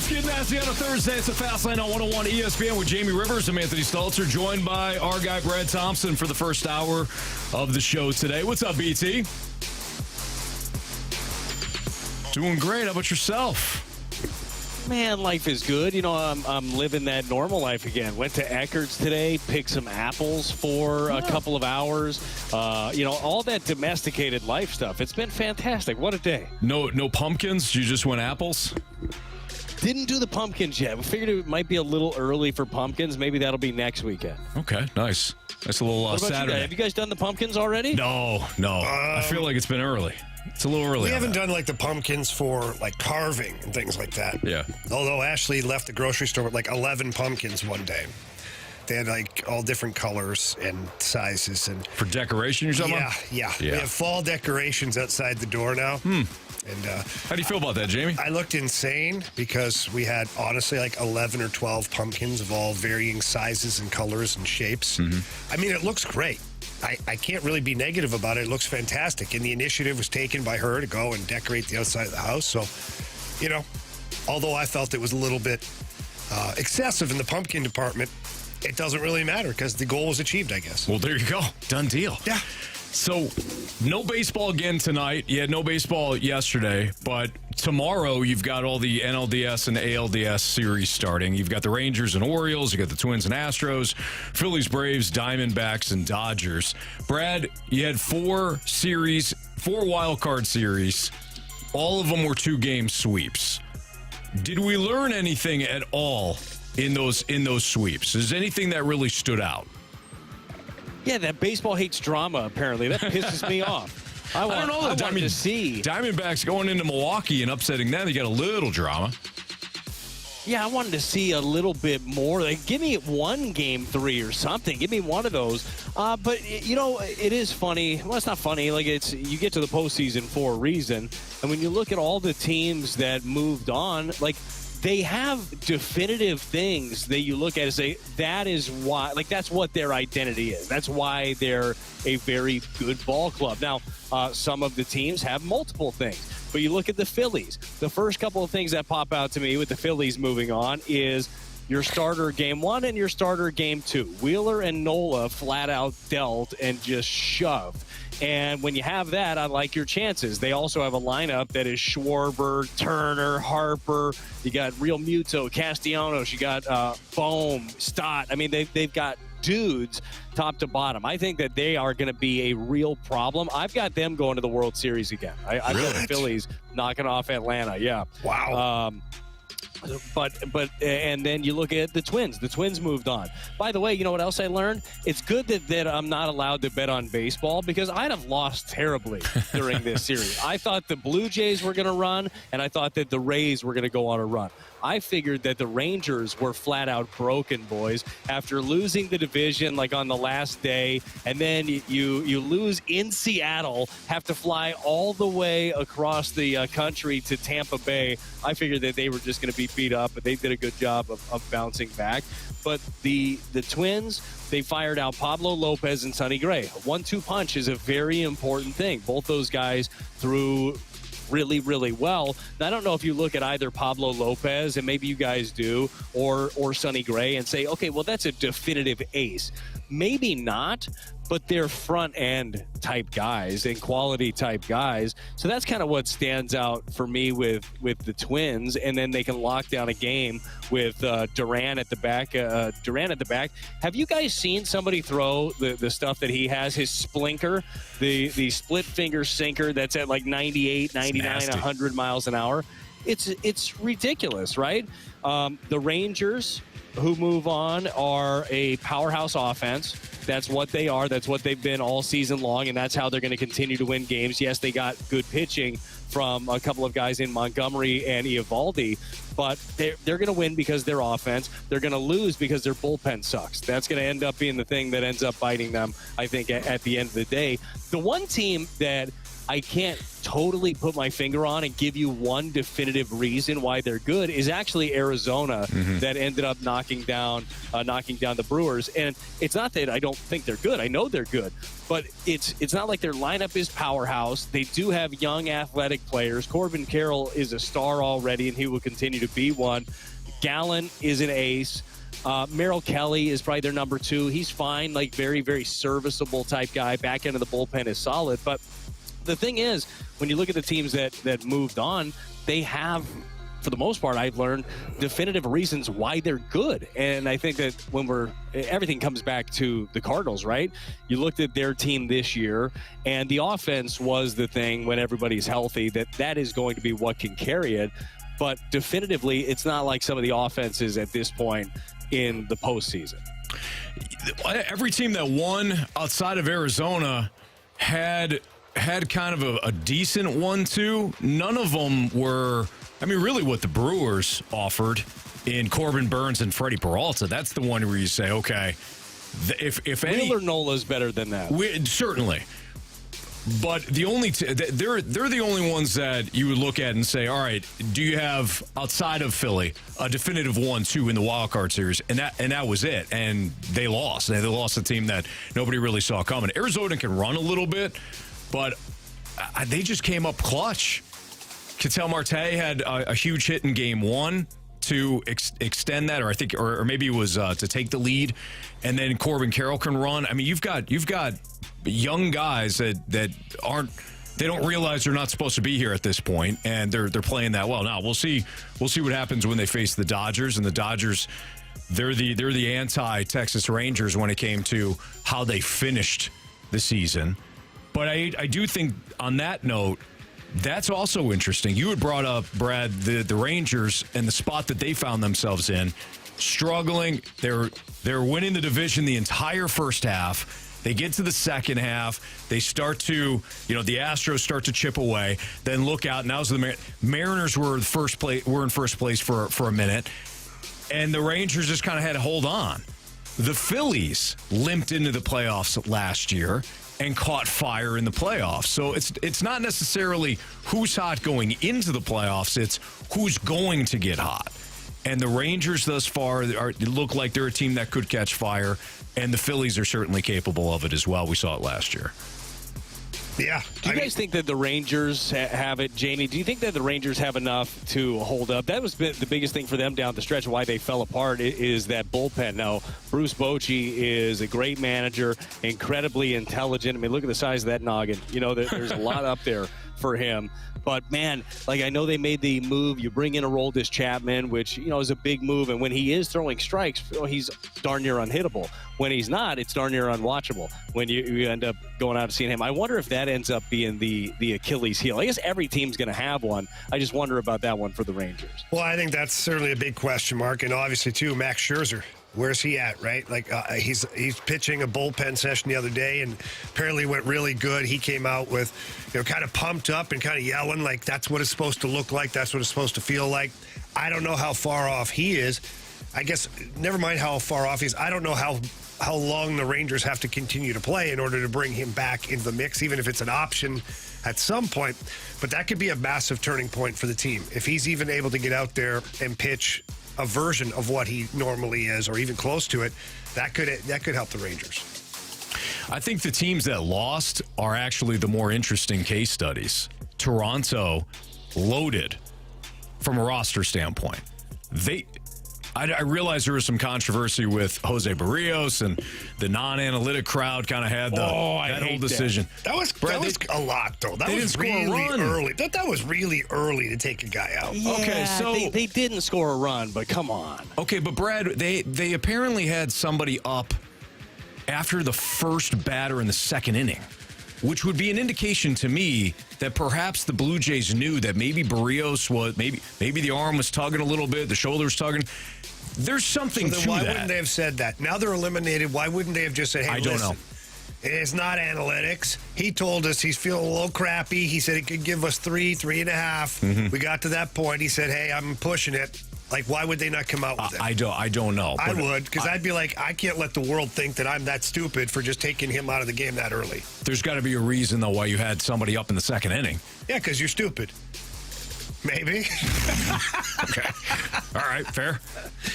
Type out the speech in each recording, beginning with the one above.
Let's get nasty on a Thursday. It's a Fast Lane on 101 ESPN with Jamie Rivers. I'm Anthony Stalter, joined by our guy Brad Thompson for the first hour of the show today. What's up, BT? Doing great. How about yourself? Man, life is good. You know, I'm living that normal life again. Went to Eckert's today, picked some apples for a couple of hours. All that domesticated life stuff. It's been fantastic. What a day. No pumpkins? You just went apples? Didn't do the pumpkins yet. We figured it might be a little early for pumpkins. Maybe that'll be next weekend. Okay, nice. Nice little what about Saturday. You guys? Have you guys done the pumpkins already? No. I feel like it's been early. It's a little early. We haven't done like the pumpkins for like carving and things like that. Yeah. Although Ashley left the grocery store with like 11 pumpkins one day. They had like all different colors and sizes. And for decoration, you're talking about? Yeah. We have fall decorations outside the door now. And how do you feel about that, Jamie? I looked insane because we had honestly like 11 or 12 pumpkins of all varying sizes and colors and shapes. I mean, it looks great. I can't really be negative about it. It looks fantastic. And the initiative was taken by her to go and decorate the outside of the house. So, although I felt it was a little bit excessive in the pumpkin department, it doesn't really matter because the goal was achieved, I guess. Well, there you go. Done deal. Yeah. So, no baseball again tonight. You had no baseball yesterday, but tomorrow you've got all the NLDS and ALDS series starting. You've got the Rangers and Orioles. You got the Twins and Astros, Phillies, Braves, Diamondbacks, and Dodgers. Brad, you had four wild card series. All of them were 2-game sweeps. Did we learn anything at all in those sweeps? Is there anything that really stood out? Yeah, that baseball hates drama, apparently. That pisses me off. I don't know. I wanted to see. Diamondbacks going into Milwaukee and upsetting them. You got a little drama. Yeah, I wanted to see a little bit more. Like, give me one game 3 or something. Give me one of those. But, it is funny. Well, it's not funny. Like, you get to the postseason for a reason. And when you look at all the teams that moved on, like, they have definitive things that you look at and say, that is why, like, that's what their identity is. That's why they're a very good ball club. Now, some of the teams have multiple things, but you look at the Phillies. The first couple of things that pop out to me with the Phillies moving on is your starter game 1 and your starter game 2. Wheeler and Nola flat out dealt and just shoved. And when you have that, I like your chances. They also have a lineup that is Schwarber, Turner, Harper. You got Real Muto, Castellanos. You got Bohm, Stott. I mean, they've got dudes top to bottom. I think that they are going to be a real problem. I've got them going to the World Series again. I've got the Phillies knocking off Atlanta. Yeah. Wow. But and then you look at the Twins. The Twins moved on. By the way, you know what else I learned? It's good that I'm not allowed to bet on baseball because I'd have lost terribly during this series. I thought the Blue Jays were going to run, and I thought that the Rays were going to go on a run. I figured that the Rangers were flat out broken, boys, after losing the division like on the last day, and then you lose in Seattle, have to fly all the way across the country to Tampa Bay. I figured that they were just going to be beat up, but they did a good job of bouncing back. But the Twins, they fired out Pablo Lopez and Sonny Gray. 1-2 punch is a very important thing. Both those guys threw really, really well. Now, I don't know if you look at either Pablo Lopez, and maybe you guys do, or Sonny Gray and say, okay, well, that's a definitive ace. Maybe not, but they're front-end type guys and quality type guys. So that's kind of what stands out for me with the Twins. And then they can lock down a game with Duran at the back. Have you guys seen somebody throw the stuff that he has, his splinker, the split finger sinker that's at like 98, 99, 100 miles an hour? It's ridiculous, right? The Rangers, who move on, are a powerhouse offense. That's what they are. That's what they've been all season long, and that's how they're going to continue to win games. Yes, they got good pitching from a couple of guys in Montgomery and Eovaldi, but they're going to win because their offense. They're going to lose because their bullpen sucks. That's going to end up being the thing that ends up biting them, I think, at the end of the day. The one team that I can't totally put my finger on and give you one definitive reason why they're good is actually Arizona that ended up knocking down the Brewers. And it's not that I don't think they're good. I know they're good. But it's not like their lineup is powerhouse. They do have young athletic players. Corbin Carroll is a star already, and he will continue to be one. Gallen is an ace. Merrill Kelly is probably their number 2. He's fine, like very, very serviceable type guy. Back end of the bullpen is solid. But the thing is, when you look at the teams that moved on, they have, for the most part, I've learned definitive reasons why they're good. And I think that when everything comes back to the Cardinals, right? You looked at their team this year, and the offense was the thing when everybody's healthy, that is going to be what can carry it. But definitively, it's not like some of the offenses at this point in the postseason. Every team that won outside of Arizona had kind of a decent 1-2. None of them were, really what the Brewers offered in Corbin Burns and Freddie Peralta. That's the one where you say, okay, if any... Wheeler Nola's better than that. Certainly. But they're the only ones that you would look at and say, all right, do you have, outside of Philly, a definitive 1-2 in the wild card series? And that was it. And they lost. They lost a team that nobody really saw coming. Arizona can run a little bit, but they just came up clutch. Ketel Marte had a huge hit in game 1 to extend that, or maybe it was to take the lead, and then Corbin Carroll can run. You've got young guys that they don't realize they're not supposed to be here at this point, and they're playing that well. Now we'll see what happens when they face the Dodgers, and the Dodgers, they're the anti-Texas Rangers when it came to how they finished the season. But I do think on that note, that's also interesting. You had brought up, Brad, the Rangers and the spot that they found themselves in, struggling. They're winning the division the entire first half. They get to the second half. They start to, the Astros start to chip away. Then look out. Now's the Mariners were in first place for a minute, and the Rangers just kind of had to hold on. The Phillies limped into the playoffs last year and caught fire in the playoffs. So it's not necessarily who's hot going into the playoffs. It's who's going to get hot. And the Rangers thus far look like they're a team that could catch fire, and the Phillies are certainly capable of it as well. We saw it last year. Yeah. Do you guys think that the Rangers have it, Jamie? Do you think that the Rangers have enough to hold up? That was the biggest thing for them down the stretch. Why they fell apart is that bullpen. Now, Bruce Bochy is a great manager, incredibly intelligent. Look at the size of that noggin. There's a lot up there for him. But, man, I know they made the move. You bring in Aroldis Chapman, which, is a big move. And when he is throwing strikes, he's darn near unhittable. When he's not, it's darn near unwatchable when you end up going out and seeing him. I wonder if that ends up being the Achilles heel. I guess every team's going to have one. I just wonder about that one for the Rangers. Well, I think that's certainly a big question mark. And obviously, too, Max Scherzer. Where's he at, right? He's pitching a bullpen session the other day, and apparently went really good. He came out with, kind of pumped up and kind of yelling like that's what it's supposed to look like. That's what it's supposed to feel like. I don't know how far off he is. I guess never mind how far off he is. I don't know how long the Rangers have to continue to play in order to bring him back into the mix, even if it's an option at some point. But that could be a massive turning point for the team. If he's even able to get out there and pitch a version of what he normally is, or even close to it, that could help the Rangers. I think the teams that lost are actually the more interesting case studies. Toronto, loaded from a roster standpoint. I realize there was some controversy with Jose Barrios, and the non-analytic crowd kind of had that whole decision. That was a lot, though. That was really early. That was really early to take a guy out. Yeah, okay, so they didn't score a run, but come on. Okay, but Brad, they apparently had somebody up after the first batter in the second inning, which would be an indication to me that perhaps the Blue Jays knew that maybe Barrios was maybe the arm was tugging a little bit, the shoulder was tugging. There's something to that. Why wouldn't they have said that? Now they're eliminated. Why wouldn't they have just said, hey, I don't know. It's not analytics. He told us he's feeling a little crappy. He said he could give us 3.5. We got to that point. He said, hey, I'm pushing it. Like, why would they not come out with it? I don't know. I would, because I'd be like, I can't let the world think that I'm that stupid for just taking him out of the game that early. There's got to be a reason, though, why you had somebody up in the second inning. Yeah, because you're stupid. Maybe. Okay. All right, fair.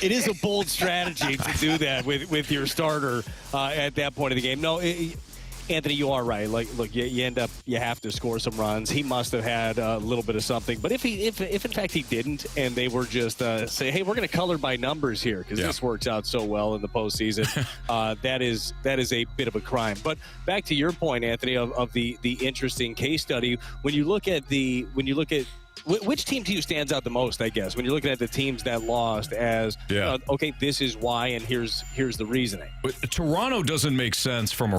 It is a bold strategy to do that with your starter at that point of the game. No, Anthony, you are right. Like, look, you end up, you have to score some runs. He must have had a little bit of something. But if in fact he didn't, and they were just say, hey, we're going to color by numbers here because this works out so well in the postseason, that is a bit of a crime. But back to your point, Anthony, of the interesting case study. When you look at which team to you stands out the most, I guess, when you're looking at the teams that lost as, okay, this is why, and here's the reasoning. But Toronto doesn't make sense from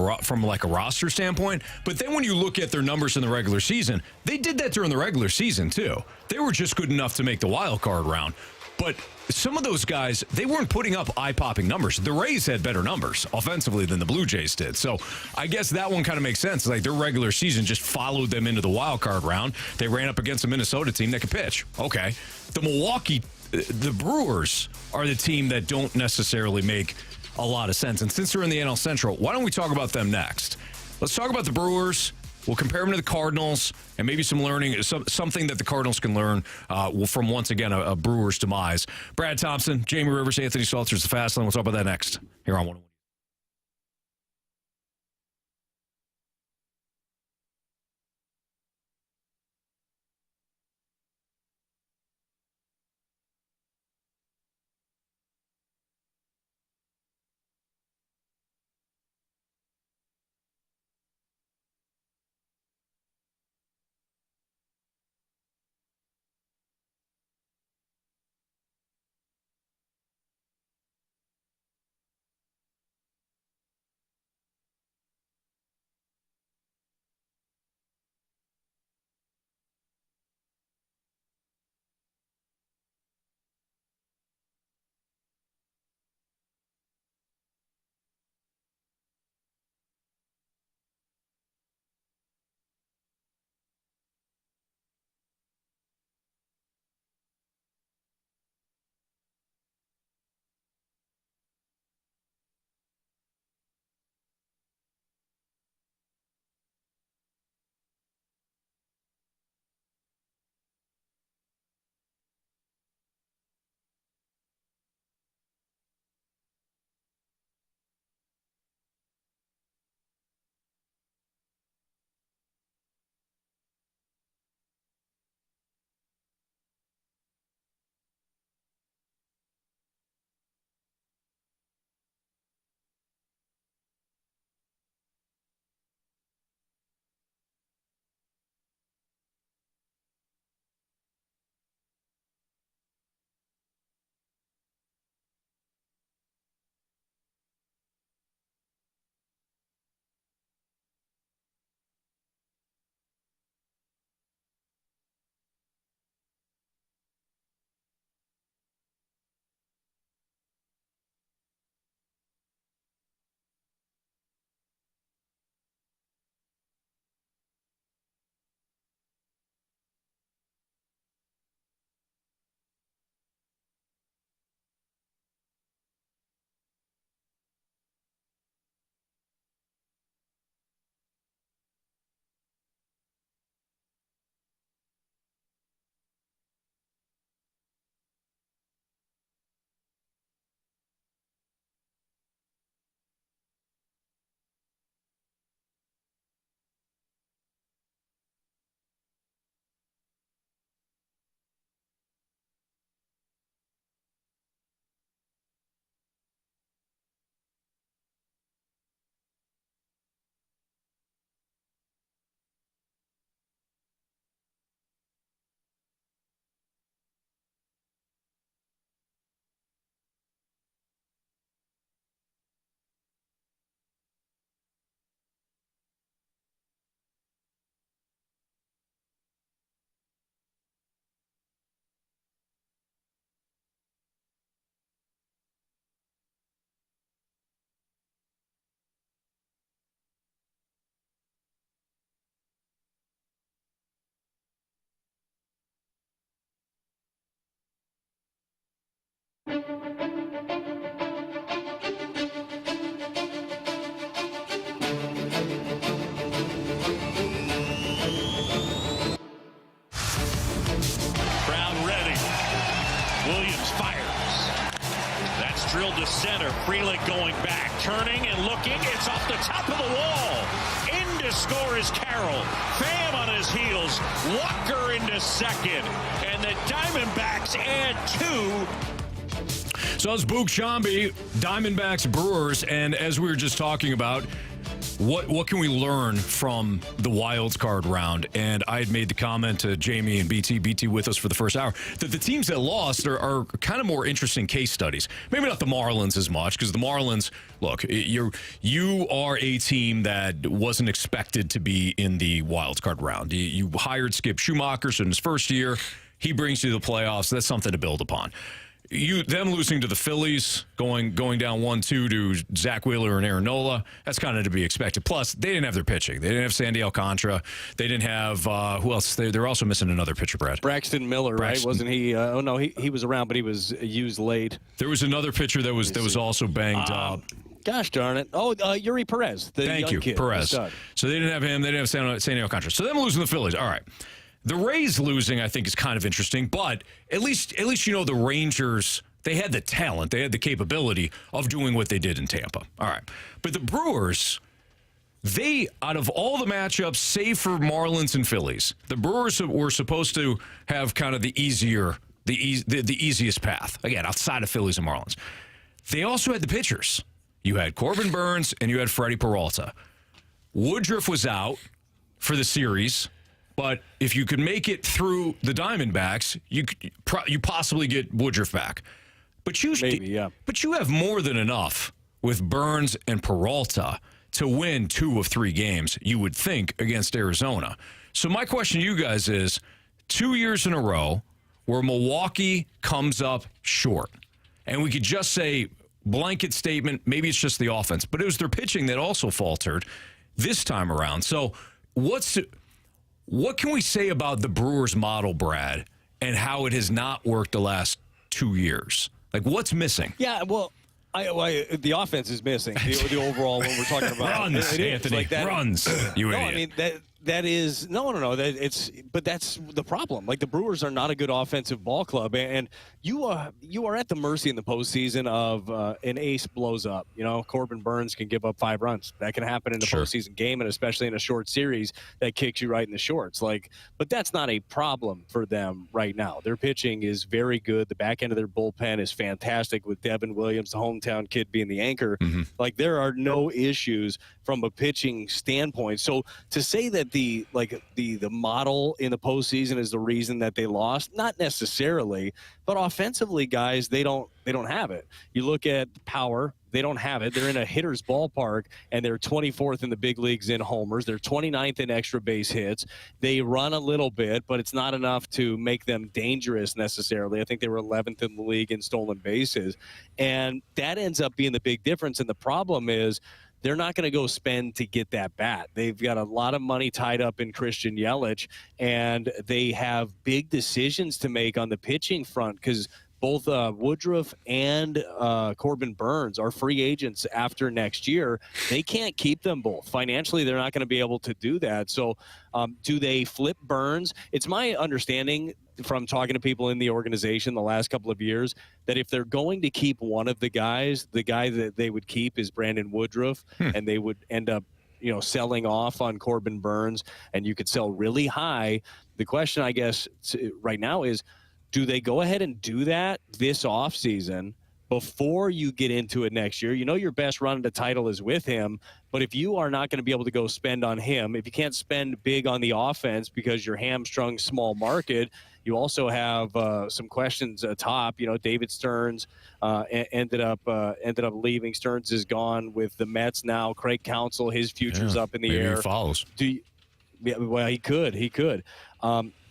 like a roster standpoint, but then when you look at their numbers in the regular season, they did that during the regular season too. They were just good enough to make the wild card round. But some of those guys, they weren't putting up eye-popping numbers. The Rays had better numbers offensively than the Blue Jays did. So I guess that one kind of makes sense. Like, their regular season just followed them into the wild card round. They ran up against a Minnesota team that could pitch. Okay. The Brewers are the team that don't necessarily make a lot of sense. And since they're in the NL Central, why don't we talk about them next? Let's talk about the Brewers. We'll compare them to the Cardinals and maybe some learning, something that the Cardinals can learn from, once again, a Brewers demise. Brad Thompson, Jamie Rivers, Anthony Stalter, the Fast Lane. We'll talk about that next here on 101. Drilled to center. Freeland going back, turning and looking. It's off the top of the wall. In to score is Carroll. Pham on his heels. Walker into second. And the Diamondbacks add 2. So it's Boog Sciambi, Diamondbacks, Brewers, and as we were just talking about, what can we learn from the wild card round? And I had made the comment to Jamie and BT with us for the first hour, that the teams that lost are kind of more interesting case studies. Maybe not the Marlins as much, because the Marlins, look, you are a team that wasn't expected to be in the wild card round. You hired Skip Schumacher, so in his first year, he brings you to the playoffs. That's something to build upon. Them losing to the Phillies, going down 1-2 to Zach Wheeler and Aaron Nola, that's kind of to be expected. Plus, they didn't have their pitching. They didn't have Sandy Alcantara. They didn't have, who else? They're also missing another pitcher, Brad. Braxton Miller, right? Wasn't he? No, he was around, but he was used late. There was another pitcher that was also banged up. Gosh darn it. Oh, Yuri Perez, the Thank young you, kid, Perez. So they didn't have him. They didn't have Sandy Alcantara. So them losing the Phillies. All right. The Rays losing, I think, is kind of interesting, but at least you know the Rangers, they had the talent, they had the capability of doing what they did in Tampa. All right. But the Brewers, they, out of all the matchups, save for Marlins and Phillies, the Brewers were supposed to have kind of the easiest path. Again, outside of Phillies and Marlins. They also had the pitchers. You had Corbin Burnes and you had Freddie Peralta. Woodruff was out for the series. But if you could make it through the Diamondbacks, you possibly get Woodruff back. But you have more than enough with Burnes and Peralta to win 2 of 3 games, you would think, against Arizona. So my question to you guys is, 2 years in a row where Milwaukee comes up short, and we could just say blanket statement, maybe it's just the offense, but it was their pitching that also faltered this time around. So what can we say about the Brewers model, Brad, and how it has not worked the last 2 years? Like, what's missing? Yeah, well, the offense is missing. The overall, when we're talking about runs, Anthony, like that, runs. You no, idiot. I mean that is no. But that's the problem. Like, the Brewers are not a good offensive ball club, and you are at the mercy in the postseason of an ace blows up. You know, Corbin Burnes can give up 5 runs. That can happen in a postseason game, and especially in a short series that kicks you right in the shorts. But that's not a problem for them right now. Their pitching is very good. The back end of their bullpen is fantastic with Devin Williams, the hometown kid, being the anchor. Mm-hmm. Like, there are no issues from a pitching standpoint. So to say that the model in the postseason is the reason that they lost, not necessarily, but offensively, guys, they don't have it. You look at power, they don't have it. They're in a hitter's ballpark, and they're 24th in the big leagues in homers. They're 29th in extra base hits. They run a little bit, but it's not enough to make them dangerous necessarily. I think they were 11th in the league in stolen bases, and that ends up being the big difference. And the problem is, they're not going to go spend to get that bat. They've got a lot of money tied up in Christian Yelich, and they have big decisions to make on the pitching front because both Woodruff and Corbin Burnes are free agents after next year. They can't keep them both. Financially, they're not going to be able to do that. So do they flip Burnes? It's my understanding from talking to people in the organization the last couple of years that if they're going to keep one of the guy that they would keep is Brandon Woodruff, and they would end up selling off on Corbin Burnes, and you could sell really high. The question, I guess, right now is, do they go ahead and do that this offseason before you get into it next year? You know your best run at the title is with him, but if you are not going to be able to go spend on him, if you can't spend big on the offense because you're hamstrung small market, you also have some questions atop. David Stearns ended up leaving. Stearns is gone with the Mets now. Craig Counsell, his future's up in the air. He follows. Well, he could.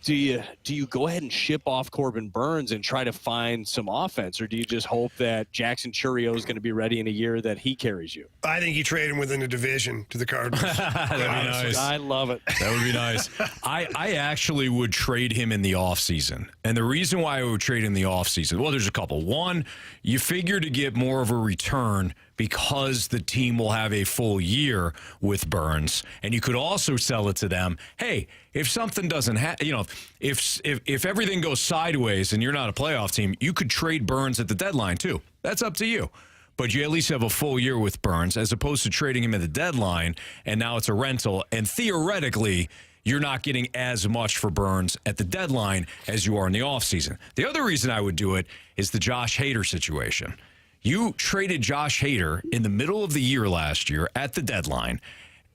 do you go ahead and ship off Corbin Burns and try to find some offense, or do you just hope that Jackson Chourio is going to be ready in a year that he carries you? I think you trade him within the division to the Cardinals. That'd be nice. I love it. That would be nice. I actually would trade him in the offseason. And the reason why I would trade in the offseason, well, there's a couple. One, you figure to get more of a return because the team will have a full year with Burns. And you could also sell it to them, hey, if something doesn't happen, if everything goes sideways and you're not a playoff team, you could trade Burns at the deadline too. That's up to you. But you at least have a full year with Burns as opposed to trading him at the deadline, and now it's a rental. And theoretically, you're not getting as much for Burns at the deadline as you are in the offseason. The other reason I would do it is the Josh Hader situation. You traded Josh Hader in the middle of the year last year at the deadline,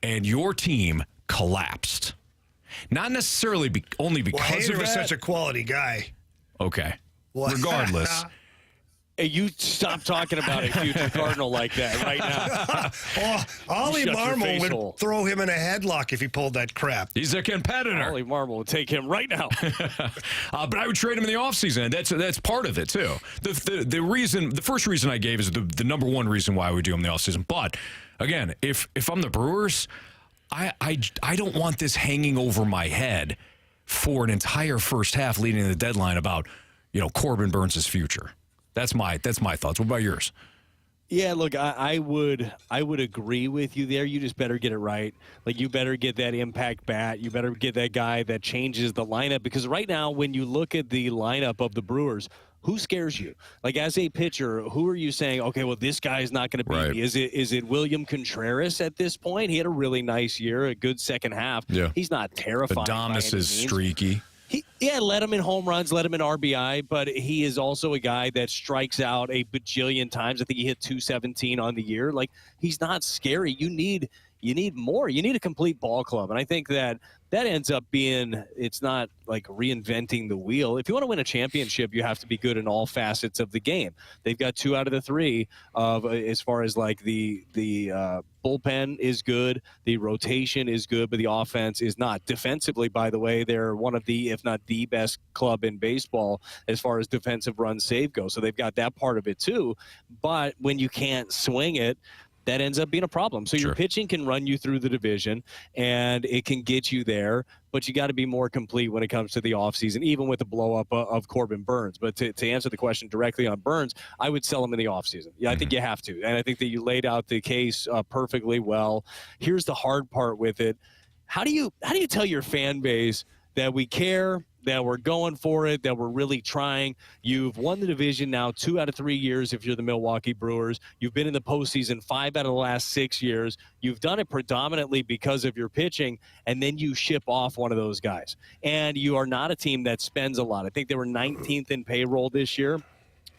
and your team collapsed. Not necessarily only because Hader of that. was such a quality guy. Okay. Regardless. Hey, you stop talking about a future Cardinal like that right now. Ollie Shut your Marmol face would hole. throw him in a headlock if he pulled that crap. He's a competitor. Ollie Marmol will take him right now. But I would trade him in the offseason, and that's part of it, too. The first reason I gave is the number one reason why I would do him in the offseason. But, again, if I'm the Brewers, I don't want this hanging over my head for an entire first half leading to the deadline about, Corbin Burns' future. That's my thoughts. What about yours? Yeah, look, I would agree with you there. You just better get it right. Like, you better get that impact bat. You better get that guy that changes the lineup, because right now when you look at the lineup of the Brewers, who scares you? Like, as a pitcher, who are you saying, okay, well, this guy's not going to beat me? Is it William Contreras at this point? He had a really nice year, a good second half. Yeah. He's not terrifying. Adames is streaky. Let him in home runs, let him in RBI, but he is also a guy that strikes out a bajillion times. I think he hit 217 on the year. Like, he's not scary. You need more. You need a complete ball club. And I think that ends up being, it's not like reinventing the wheel. If you want to win a championship, you have to be good in all facets of the game. They've got 2 out of the 3 of as far as like the bullpen is good, the rotation is good, but the offense is not. Defensively, by the way, they're one of the, if not the best club in baseball as far as defensive run save goes. So they've got that part of it too. But when you can't swing it, that ends up being a problem. So your pitching can run you through the division, and it can get you there, but you got to be more complete when it comes to the offseason, even with the blow-up of Corbin Burns. But to answer the question directly on Burns, I would sell him in the offseason. Yeah, I think you have to. And I think that you laid out the case perfectly well. Here's the hard part with it. How do you tell your fan base that we care, that we're going for it, that we're really trying? You've won the division now 2 out of 3 years if you're the Milwaukee Brewers. You've been in the postseason 5 out of the last 6 years. You've done it predominantly because of your pitching, and then you ship off one of those guys. And you are not a team that spends a lot. I think they were 19th in payroll this year,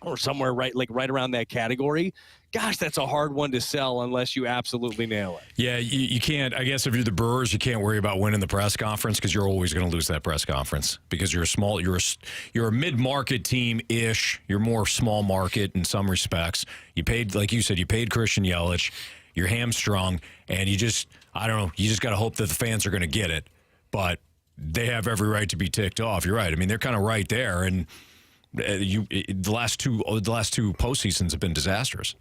or somewhere right around that category. Gosh, that's a hard one to sell unless you absolutely nail it. Yeah, you can't. I guess if you're the Brewers, you can't worry about winning the press conference because you're always going to lose that press conference because you're a mid-market team-ish. You're more small market in some respects. You paid, like you said, Christian Yelich. You're hamstrung, and you just got to hope that the fans are going to get it. But they have every right to be ticked off. You're right. I mean, they're kind of right there, and the last two postseasons have been disastrous.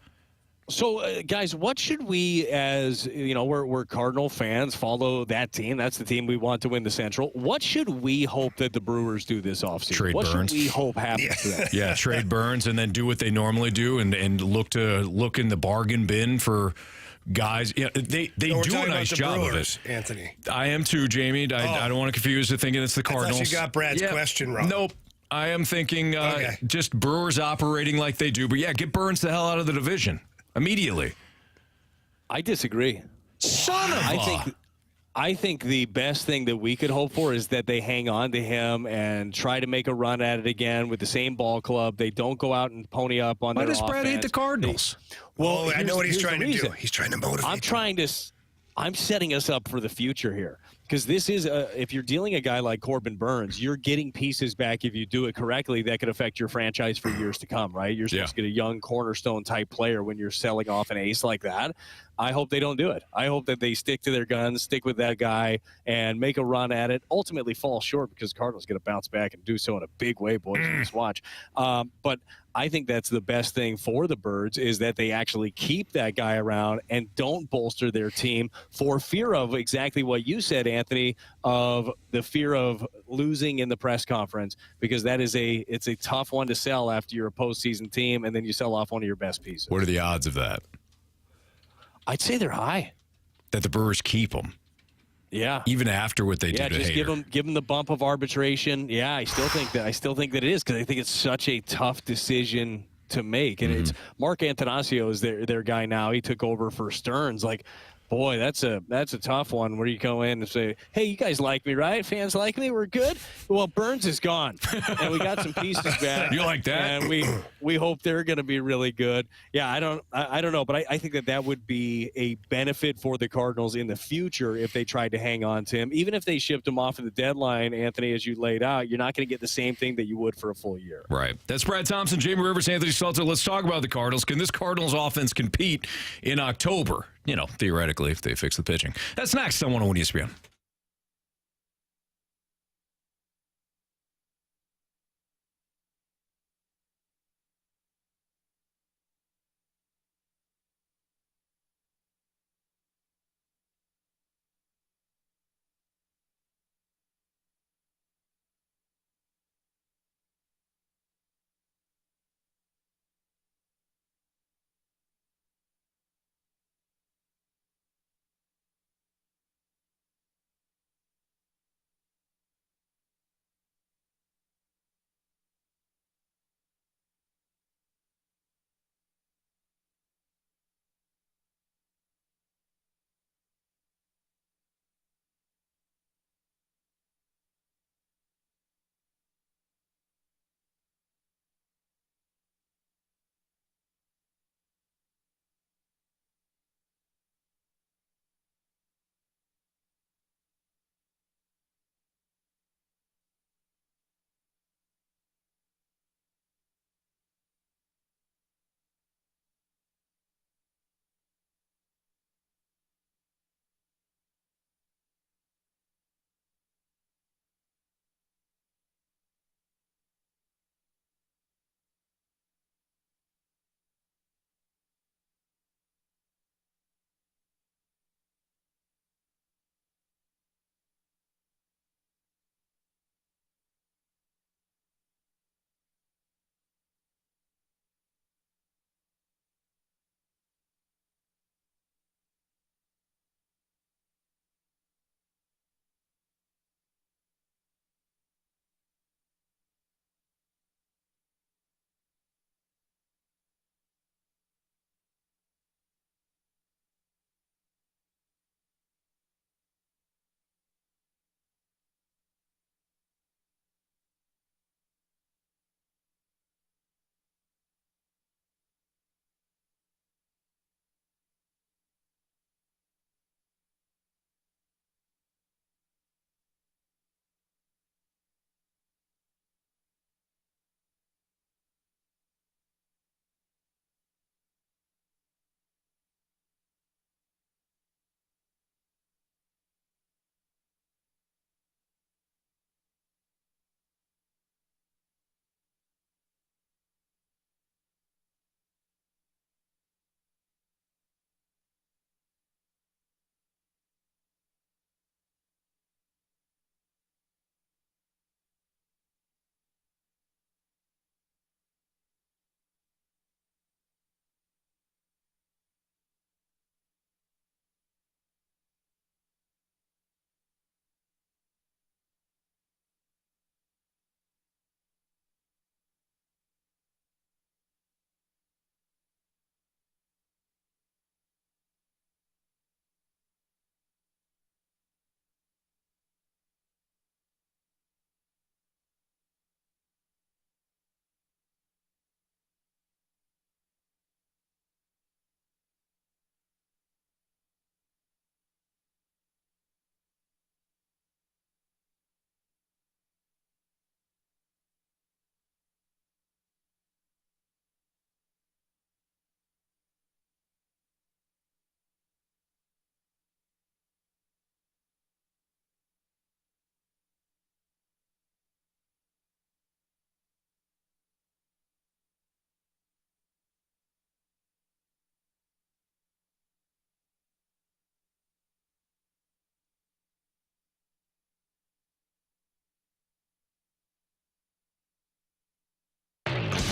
So, guys, what should we, as we're Cardinal fans, follow that team? That's the team we want to win the Central. What should we hope that the Brewers do this offseason? Trade what Burns. Should we hope happens to that? Yeah, trade Burns and then do what they normally do and look in the bargain bin for guys. Yeah, they do a nice job Brewers, of it. Anthony, I am too, Jamie. I don't want to confuse it thinking it's the Cardinals. I thought you got Brad's question wrong. Nope. I am thinking just Brewers operating like they do. But, yeah, get Burns the hell out of the division immediately. I disagree. Son of a... I think the best thing that we could hope for is that they hang on to him and try to make a run at it again with the same ball club. They don't go out and pony up on their offense. Why does Brad hate the Cardinals? Well, I know what he's trying to do. He's trying to motivate. I'm setting us up for the future here. Because this is, if you're dealing a guy like Corbin Burns, you're getting pieces back if you do it correctly that could affect your franchise for years to come, right? You're supposed to get a young cornerstone type player when you're selling off an ace like that. I hope they don't do it. I hope that they stick to their guns, stick with that guy, and make a run at it. Ultimately fall short because Cardinals going to bounce back and do so in a big way, boys. Just watch. But I think that's the best thing for the Birds is that they actually keep that guy around and don't bolster their team for fear of exactly what you said, Anthony, of the fear of losing in the press conference, because it's a tough one to sell after you're a postseason team and then you sell off one of your best pieces. What are the odds of that? I'd say they're high. That the Brewers keep him. Yeah. Even after what they did to just Hader. give them the bump of arbitration. Yeah, I still think that it is, because I think it's such a tough decision to make. And it's Mark Antanasio is their guy now. He took over for Stearns. Like, boy, that's a tough one where you go in and say, hey, you guys like me, right? Fans like me? We're good? Well, Burns is gone. And we got some pieces back. You like that? And we hope they're going to be really good. Yeah, I don't know, but I think that would be a benefit for the Cardinals in the future if they tried to hang on to him. Even if they shipped him off at the deadline, Anthony, as you laid out, you're not going to get the same thing that you would for a full year. Right. That's Brad Thompson, Jamie Rivers, Anthony Stalter. Let's talk about the Cardinals. Can this Cardinals offense compete in October? You know, theoretically, if they fix the pitching. That's next on 101 ESPN.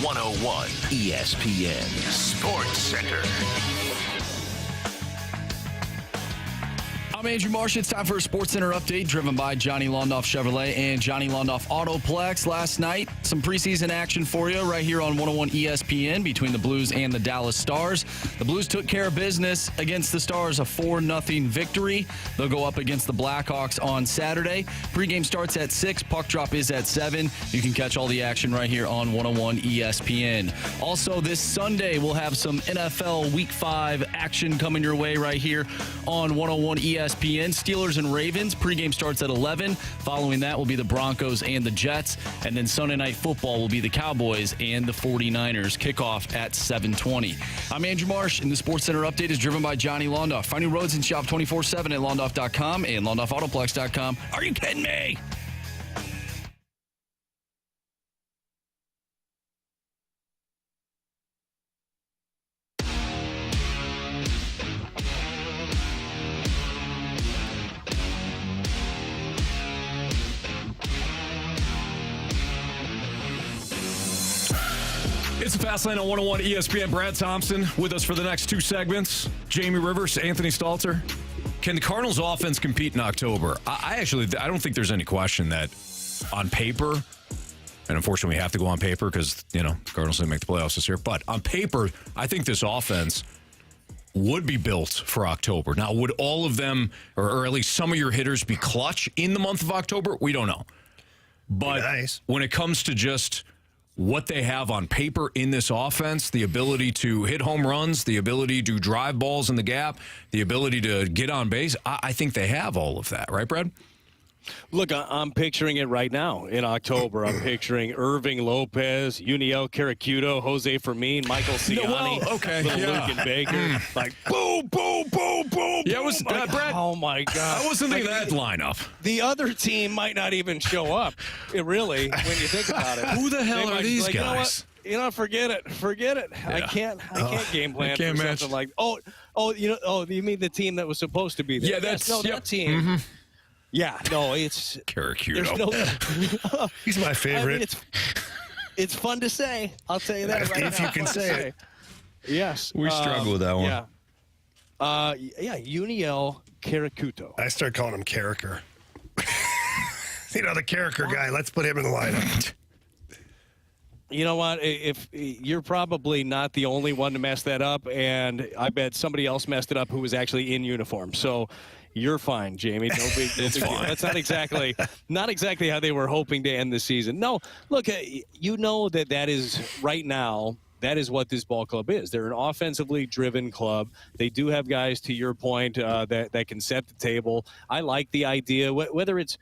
101 ESPN Sports Center. I'm Andrew Marsh. It's time for a Sports Center update driven by Johnny Londoff Chevrolet and Johnny Londoff Autoplex. Last night, some preseason action for you right here on 101 ESPN between the Blues and the Dallas Stars. The Blues took care of business against the Stars, a 4-0 victory. They'll go up against the Blackhawks on Saturday. Pregame starts at 6. Puck drop is at 7. You can catch all the action right here on 101 ESPN. Also, this Sunday, we'll have some NFL Week 5 action coming your way right here on 101 ESPN. Steelers and Ravens. Pregame starts at 11. Following that will be the Broncos and the Jets. And then Sunday Night Football will be the Cowboys and the 49ers. Kickoff at 7:20. I'm Andrew Marsh, and the Sports Center update is driven by Johnny Londoff. Find new roads and shop 24/7 at londoff.com and londoffautoplex.com. Are you kidding me? It's the Fast Lane on 101 ESPN. Brad Thompson with us for the next 2 segments. Jamie Rivers, Anthony Stalter. Can the Cardinals offense compete in October? I don't think there's any question that on paper, and unfortunately we have to go on paper because, the Cardinals didn't make the playoffs this year, but on paper, I think this offense would be built for October. Now, would all of them, or at least some of your hitters, be clutch in the month of October? We don't know. But nice. When it comes to just what they have on paper in this offense, the ability to hit home runs, the ability to drive balls in the gap, the ability to get on base, I think they have all of that. Right, Brad? Look, I'm picturing it right now in October. I'm picturing Irving Lopez, Yuniel Karakudo, Jose Fermin, Michael Ciani, Luke Baker. Like, boom, boom, boom, boom. Yeah, it was Brad. Oh, my God. I wasn't thinking that lineup. The other team might not even show up, when you think about it. Who the hell are these guys? You know, forget it. Yeah. I can't game plan can't for match. something like, you mean the team that was supposed to be there? Yeah, that's that team. Mm-hmm. Yeah, no, it's Karakudo. He's my favorite. I mean, it's fun to say. I'll tell you that. If you can say it. Yes. We struggle with that one. Yeah. Yuniel Karakudo. I start calling him Carricker. The Carricker guy. Let's put him in the lineup. You know what? If you're probably not the only one to mess that up, and I bet somebody else messed it up who was actually in uniform. So you're fine, Jamie. No big deal. That's not exactly how they were hoping to end the season. No, look, that is right now. That is what this ball club is. They're an offensively driven club. They do have guys, to your point, that can set the table. I like the idea, whether it's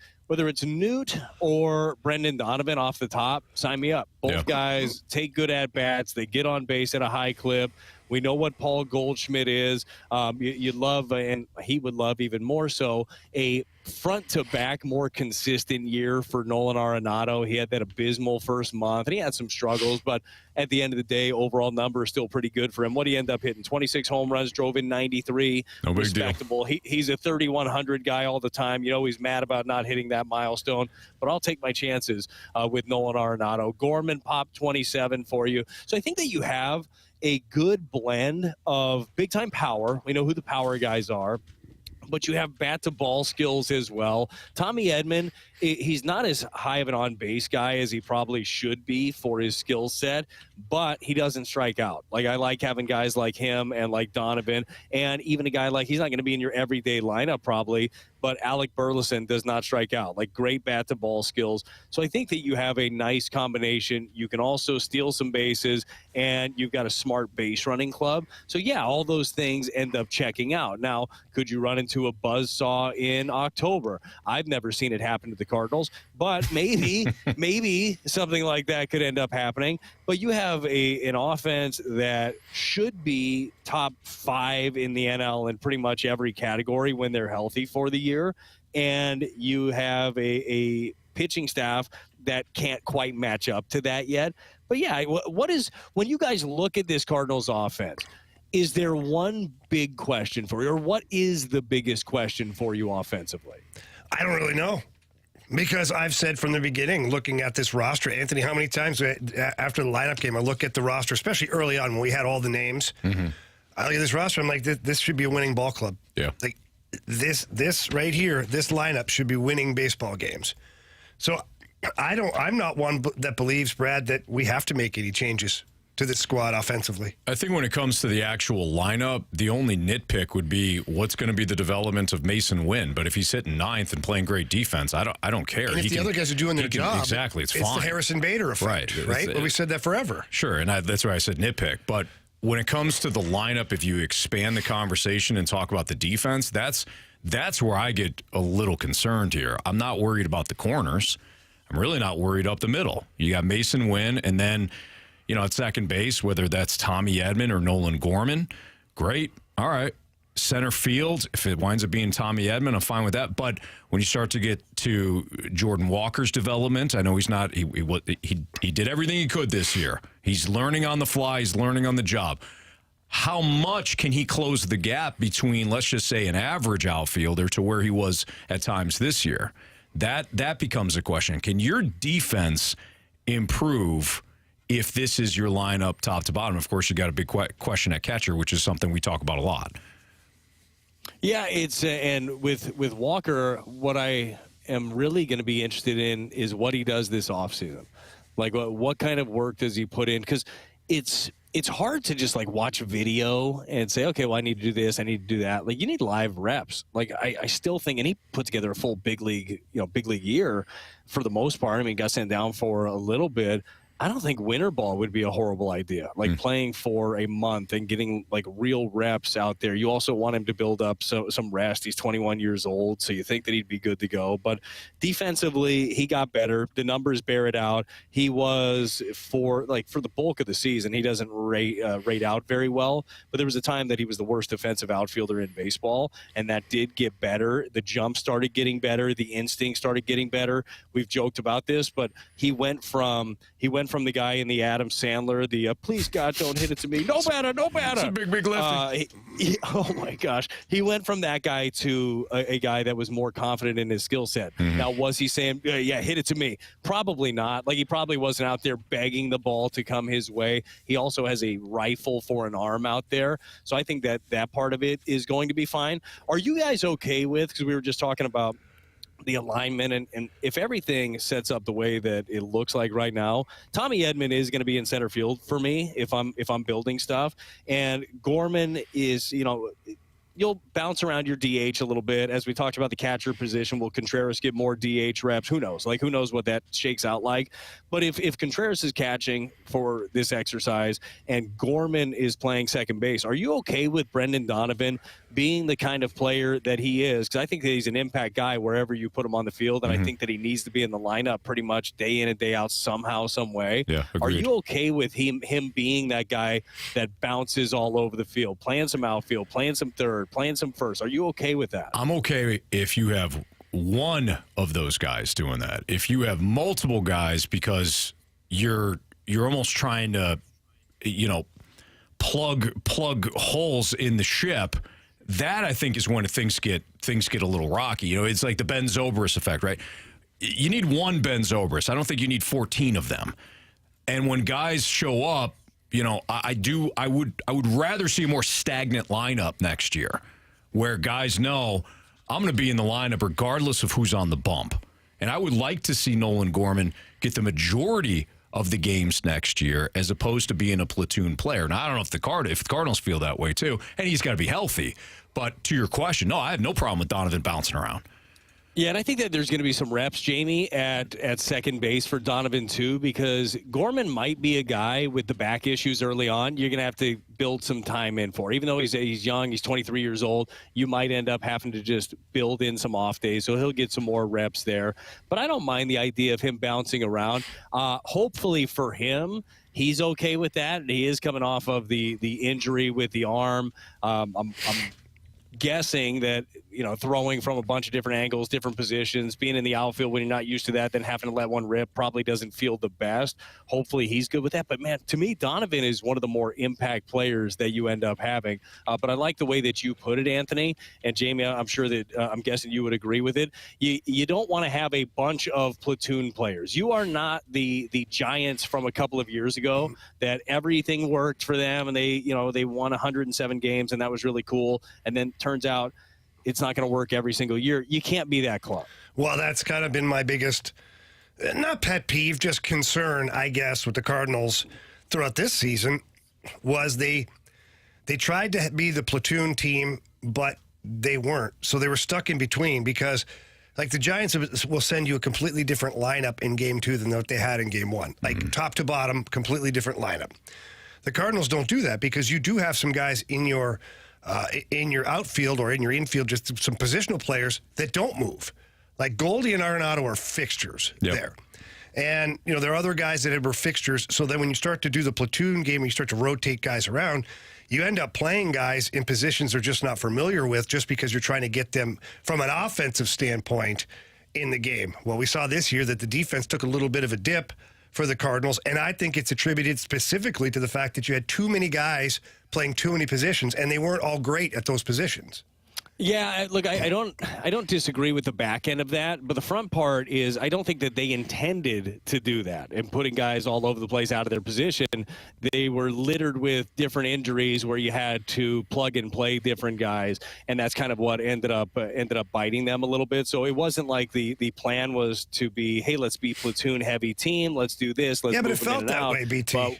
Newt or Brendan Donovan off the top, sign me up. Both guys take good at-bats. They get on base at a high clip. We know what Paul Goldschmidt is. You love, and he would love even more so, a front-to-back, more consistent year for Nolan Arenado. He had that abysmal first month, and he had some struggles, but at the end of the day, overall number is still pretty good for him. What did he end up hitting? 26 home runs, drove in 93. No big respectable. deal. He's a 3,100 guy all the time. He's mad about not hitting that milestone, but I'll take my chances with Nolan Arenado. Gorman popped 27 for you. So I think that you have a good blend of big-time power. We know who the power guys are. But you have bat-to-ball skills as well. Tommy Edman, he's not as high of an on-base guy as he probably should be for his skill set, but he doesn't strike out. Like, I like having guys like him and like Donovan, and even a guy like, he's not going to be in your everyday lineup probably, but Alec Burleson does not strike out. Like, great bat-to-ball skills. So I think that you have a nice combination. You can also steal some bases, and you've got a smart base running club. So, yeah, all those things end up checking out. Now, could you run into a buzzsaw in October? I've never seen it happen to the Cardinals, but maybe something like that could end up happening. But you have an offense that should be top 5 in the NL in pretty much every category when they're healthy for the year. And you have a pitching staff that can't quite match up to that yet. But yeah, when you guys look at this Cardinals offense, is there one big question for you, or what is the biggest question for you offensively? I don't really know. Because I've said from the beginning, looking at this roster, Anthony, how many times after the lineup game, I look at the roster, especially early on when we had all the names. Mm-hmm. I look at this roster, I'm like, this should be a winning ball club. Yeah. Like this right here, this lineup should be winning baseball games. So I'm not one that believes, Brad, that we have to make any changes to this squad offensively. I think when it comes to the actual lineup, the only nitpick would be what's going to be the development of Mason Wynn. But if he's hitting ninth and playing great defense, I don't care. And if the other guys are doing their job, exactly, it's fine. It's the Harrison Bader effect, right? But we said that forever. Sure, and that's why I said nitpick. But when it comes to the lineup, if you expand the conversation and talk about the defense, that's where I get a little concerned here. I'm not worried about the corners. I'm really not worried up the middle. You got Mason Wynn, and then, at second base, whether that's Tommy Edman or Nolan Gorman, great. All right. Center field, if it winds up being Tommy Edman, I'm fine with that. But when you start to get to Jordan Walker's development, I know he's not. He did everything he could this year. He's learning on the fly. He's learning on the job. How much can he close the gap between, let's just say, an average outfielder to where he was at times this year? That becomes a question. Can your defense improve if this is your lineup top to bottom? Of course, you got a big question at catcher, which is something we talk about a lot. Yeah, it's and with Walker, what I am really going to be interested in is what he does this offseason. Like, what kind of work does he put in? Because it's hard to just, like, watch a video and say, okay, well, I need to do this, I need to do that. Like, you need live reps. Like, I still think, and he put together a full big league year for the most part. I mean, got sent down for a little bit. I don't think winter ball would be a horrible idea. Like playing for a month and getting like real reps out there. You also want him to build up some rest. He's 21 years old, so you think that he'd be good to go. But defensively, he got better. The numbers bear it out. He was for the bulk of the season, he doesn't rate out very well. But there was a time that he was the worst defensive outfielder in baseball, and that did get better. The jump started getting better. The instinct started getting better. We've joked about this, but he went from the guy in the Adam Sandler, please God, don't hit it to me. No matter. It's a big lift. Oh my gosh. He went from that guy to a guy that was more confident in his skill set. Mm-hmm. Now, was he saying, yeah, hit it to me? Probably not. Like, he probably wasn't out there begging the ball to come his way. He also has a rifle for an arm out there. So I think that part of it is going to be fine. Are you guys okay with, because we were just talking about the alignment, and if everything sets up the way that it looks like right now, Tommy Edman is going to be in center field for me if I'm building stuff, and Gorman is, you'll bounce around your DH a little bit. As we talked about the catcher position, will Contreras get more DH reps? Who knows? Who knows what that shakes out like? But if Contreras is catching for this exercise and Gorman is playing second base, are you okay with Brendan Donovan being the kind of player that he is? Because I think that he's an impact guy wherever you put him on the field, and I think that he needs to be in the lineup pretty much day in and day out somehow, some way. Yeah, agreed. Are you okay with him being that guy that bounces all over the field, playing some outfield, playing some third, playing some first? Are you okay with that? I'm okay if you have one of those guys doing that. If you have multiple guys, because you're almost trying to, plug holes in the ship. That, I think, is when things get a little rocky. It's like the Ben Zobrist effect, right? You need one Ben Zobrist. I don't think you need 14 of them. And when guys show up, I would rather see a more stagnant lineup next year, where guys know I'm going to be in the lineup regardless of who's on the bump. And I would like to see Nolan Gorman get the majority of the games next year, as opposed to being a platoon player. Now, I don't know if the Cardinals feel that way too, and he's got to be healthy. But to your question, no, I have no problem with Donovan bouncing around. Yeah, and I think that there's going to be some reps, Jamie, at second base for Donovan too, because Gorman might be a guy with the back issues early on. You're going to have to build some time in for. Even though he's young, he's 23 years old, you might end up having to just build in some off days, so he'll get some more reps there. But I don't mind the idea of him bouncing around. Hopefully for him, he's okay with that. He is coming off of the injury with the arm. I'm guessing that, throwing from a bunch of different angles, different positions, being in the outfield when you're not used to that, then having to let one rip probably doesn't feel the best. Hopefully he's good with that. But, man, to me, Donovan is one of the more impact players that you end up having. But I like the way that you put it, Anthony. And, Jamie, I'm sure that I'm guessing you would agree with it. You don't want to have a bunch of platoon players. You are not the Giants from a couple of years ago that everything worked for them and they won 107 games and that was really cool. And then turns out it's not going to work every single year. You can't be that club. Well, that's kind of been my biggest, not pet peeve, just concern, I guess, with the Cardinals throughout this season was they tried to be the platoon team, but they weren't. So they were stuck in between because, like, the Giants will send you a completely different lineup in Game 2 than what they had in Game 1. Like, top to bottom, completely different lineup. The Cardinals don't do that because you do have some guys in your outfield or in your infield, just some positional players that don't move. Like Goldie and Arenado are fixtures there. And, there are other guys that were fixtures. So then when you start to do the platoon game and you start to rotate guys around, you end up playing guys in positions they're just not familiar with just because you're trying to get them from an offensive standpoint in the game. Well, we saw this year that the defense took a little bit of a dip for the Cardinals, and I think it's attributed specifically to the fact that you had too many guys playing too many positions, and they weren't all great at those positions. Yeah, look, I don't disagree with the back end of that, but the front part is I don't think that they intended to do that and putting guys all over the place out of their position. They were littered with different injuries where you had to plug and play different guys, and that's kind of what ended up biting them a little bit. So it wasn't like the plan was to be, hey, let's be platoon heavy team, let's do this, let's but move it felt that way, BT. But,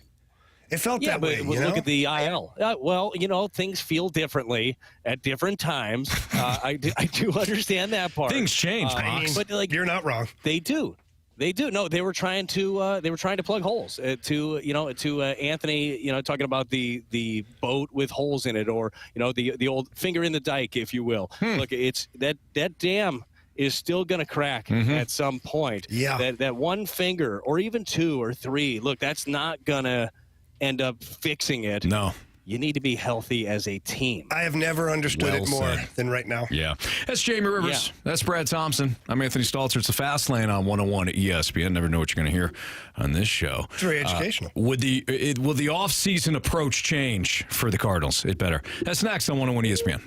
it felt that way. But look at the IL. Well, things feel differently at different times. I do understand that part. Things change, but you're not wrong. They do. No, they were trying to plug holes to Anthony, talking about the boat with holes in it, or the old finger in the dike, if you will. Look, it's that dam is still going to crack at some point. Yeah. That one finger or even two or three. Look, that's not going to end up fixing it. No. You need to be healthy as a team. I have never understood it more than right now. Yeah. That's Jamie Rivers. Yeah. That's Brad Thompson. I'm Anthony Stalter. It's the Fast Lane on 101 at ESPN. Never know what you're going to hear on this show. It's very educational. Will the off-season approach change for the Cardinals? It better. That's next on 101 ESPN.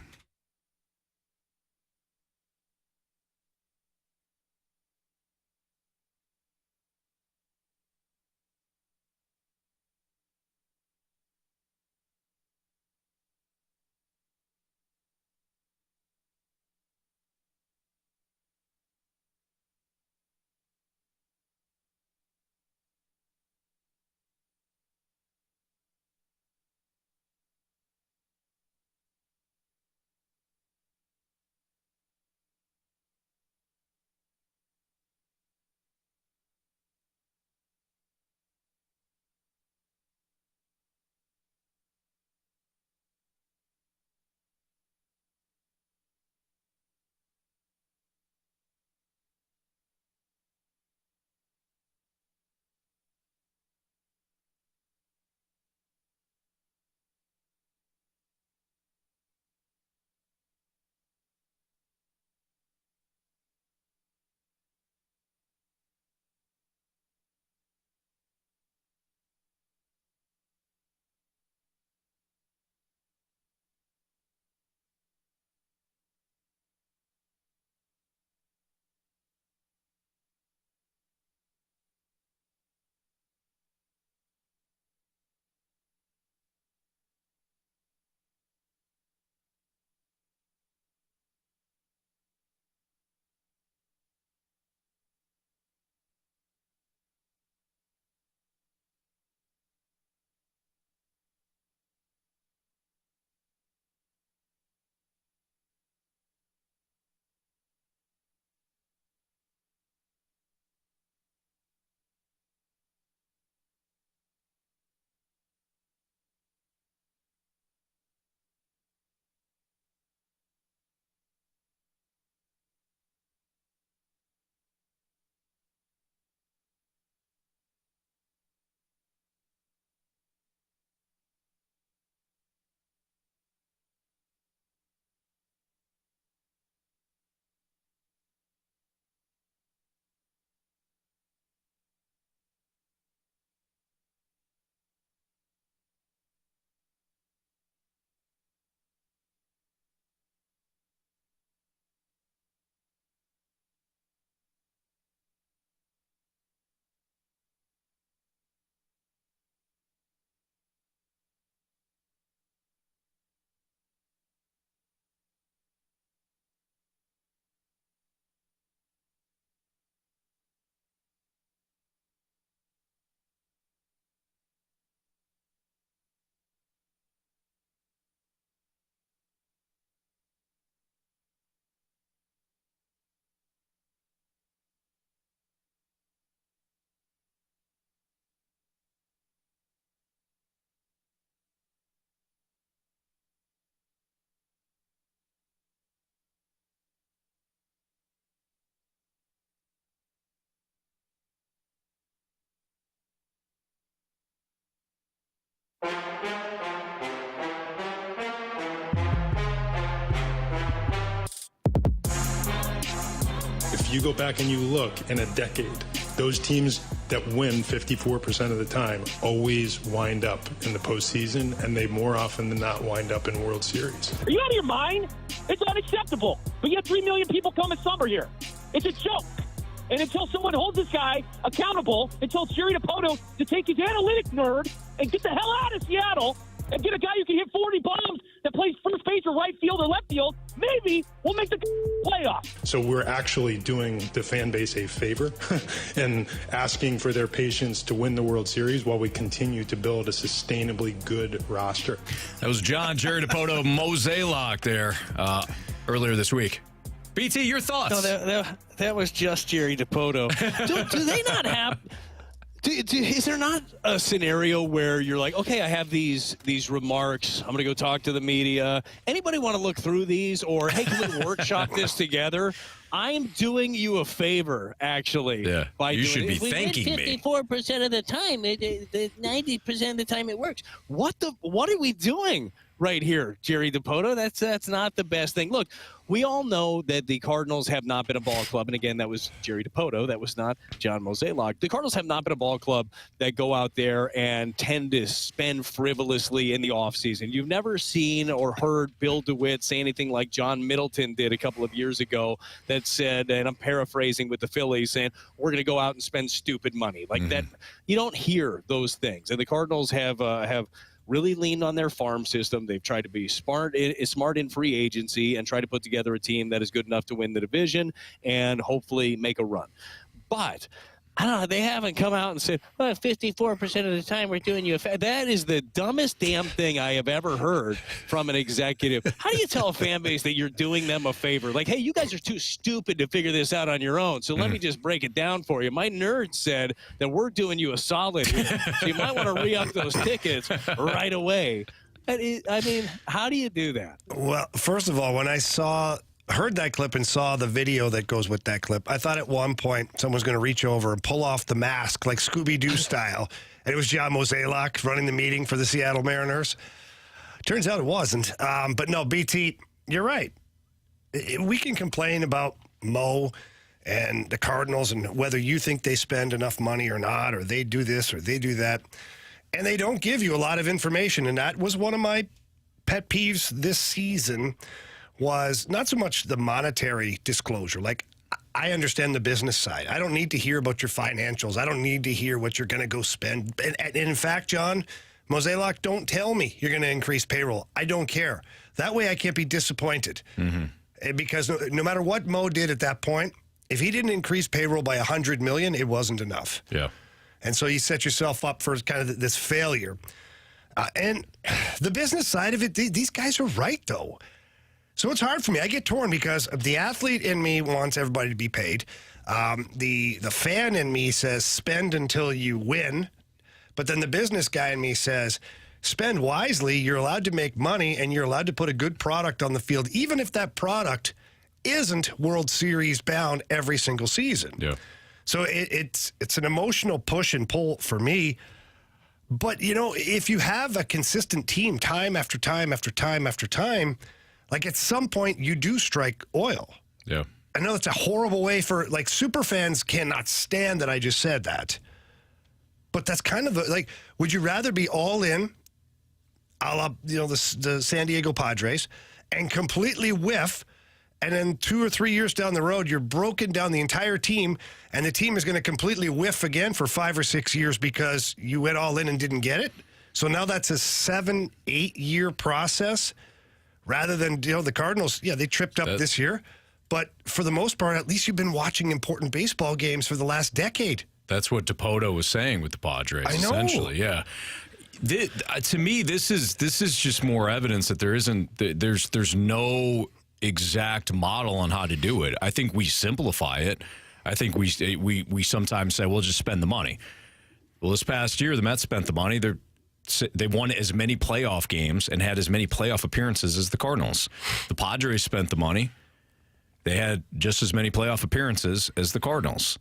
you go back and you look in a decade, those teams that win 54% of the time always wind up in the postseason, and they more often than not wind up in World Series. Are you out of your mind? It's unacceptable. But you have 3 million people coming summer here. It's a joke. And until someone holds this guy accountable, until Jerry DiPoto to take his analytics nerd and get the hell out of Seattle and get a guy who can hit 40 bombs that plays first base or right field or left field, maybe we'll make the playoffs. So we're actually doing the fan base a favor and asking for their patience to win the World Series while we continue to build a sustainably good roster. That was John Jerry DiPoto Mozeliak there earlier this week. BT, your thoughts? No, that was just Jerry DiPoto. do they not have... is there not a scenario where you're like, okay, I have these remarks. I'm going to go talk to the media. Anybody want to look through these? Or, hey, can we workshop this together? I'm doing you a favor, actually. Yeah, by you doing should be it. thanking me. 54% of the time, 90% of the time it works. What are we doing right here, Jerry DiPoto? That's not the best thing. Look, we all know that the Cardinals have not been a ball club. And again, that was Jerry DiPoto. That was not John Mozeliak. The Cardinals have not been a ball club that go out there and tend to spend frivolously in the offseason. You've never seen or heard Bill DeWitt say anything like John Middleton did a couple of years ago that said, and I'm paraphrasing with the Phillies, saying, we're going to go out and spend stupid money. Like that. You don't hear those things. And the Cardinals have really leaned on their farm system. They've tried to be smart in free agency and try to put together a team that is good enough to win the division and hopefully make a run. But I don't know. They haven't come out and said, well, 54% of the time we're doing you a favor. That is the dumbest damn thing I have ever heard from an executive. How do you tell a fan base that you're doing them a favor? Like, hey, you guys are too stupid to figure this out on your own, so let me just break it down for you. My nerd said that we're doing you a solid here, so you might want to re-up those tickets right away. I mean, how do you do that? Well, first of all, when I heard that clip and saw the video that goes with that clip, I thought at one point someone's going to reach over and pull off the mask like Scooby-Doo style. And it was John Mozeliak running the meeting for the Seattle Mariners. Turns out it wasn't. But no, BT, you're right. We can complain about Mo and the Cardinals and whether you think they spend enough money or not, or they do this or they do that. And they don't give you a lot of information. And that was one of my pet peeves this season, was not so much the monetary disclosure. Like, I understand the business side. I don't need to hear about your financials. I don't need to hear what you're going to go spend. And in fact, John Mozeliak, don't tell me you're going to increase payroll. I don't care. That way I can't be disappointed. Because no matter what Mo did at that point, if he didn't increase payroll by $100 million, it wasn't enough. Yeah. And so you set yourself up for kind of this failure. And the business side of it, these guys are right, though. So it's hard for me. I get torn because the athlete in me wants everybody to be paid. The fan in me says spend until you win. But then the business guy in me says spend wisely. You're allowed to make money and you're allowed to put a good product on the field, even if that product isn't World Series bound every single season. Yeah. So it's an emotional push and pull for me. But, you know, if you have a consistent team time after time after time after time, like at some point you do strike oil. Yeah. I know it's a horrible way for, like, super fans cannot stand that I just said that. But that's kind of like, would you rather be all in, a la, you know, the San Diego Padres, and completely whiff, and then 2 or 3 years down the road, you're broken down the entire team, and the team is going to completely whiff again for 5 or 6 years because you went all in and didn't get it? So now that's a 7-8 year process rather than, you know, the Cardinals, yeah, they tripped up this year. But for the most part, at least you've been watching important baseball games for the last decade. That's what DiPoto was saying with the Padres, I know. essentially. Yeah. To me, this is just more evidence that there's no exact model on how to do it. I think we simplify it. I think we sometimes say, we'll just spend the money. Well, this past year, the Mets spent the money. They won as many playoff games and had as many playoff appearances as the Cardinals. The Padres spent the money. They had just as many playoff appearances as the Cardinals.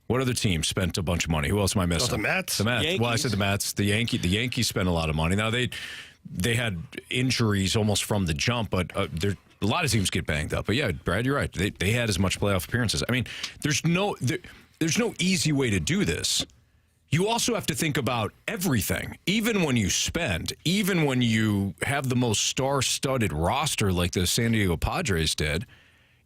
What other team spent a bunch of money? Who else am I missing? Oh, the Mets. The Mets. Yankees. Well, I said the Mets. The Yankees spent a lot of money. Now, they had injuries almost from the jump, but a lot of teams get banged up. But yeah, Brad, you're right. They had as much playoff appearances. I mean, there's no easy way to do this. You also have to think about everything, even when you spend, even when you have the most star-studded roster like the San Diego Padres did.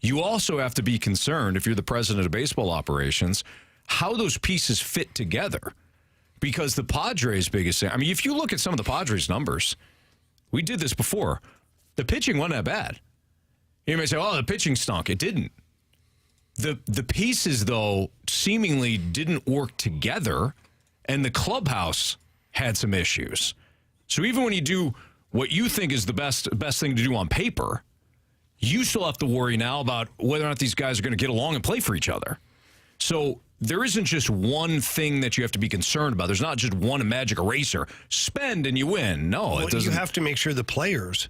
You also have to be concerned, if you're the president of baseball operations, how those pieces fit together. Because the Padres' biggest thing, I mean, if you look at some of the Padres' numbers, we did this before, the pitching wasn't that bad. You may say, oh, the pitching stunk. It didn't. The pieces, though, seemingly didn't work together, and the clubhouse had some issues. So even when you do what you think is the best thing to do on paper, you still have to worry now about whether or not these guys are going to get along and play for each other. So there isn't just one thing that you have to be concerned about. There's not just one magic eraser. Spend and you win. No, it doesn't. You have to make sure the players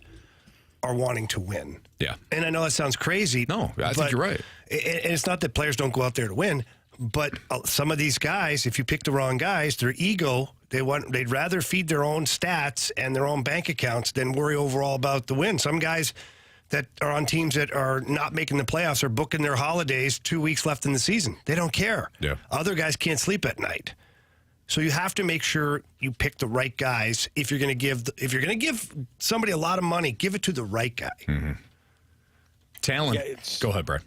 are wanting to win. Yeah. And I know that sounds crazy. No, I think you're right. And it's not that players don't go out there to win, but some of these guys, if you pick the wrong guys, their ego, they'd rather feed their own stats and their own bank accounts than worry overall about the win. Some guys that are on teams that are not making the playoffs are booking their holidays 2 weeks left in the season. They don't care. Yeah. Other guys can't sleep at night. So you have to make sure you pick the right guys. If you're going to give somebody a lot of money, give it to the right guy. Mm-hmm. Talent. Yeah, go ahead, Brad.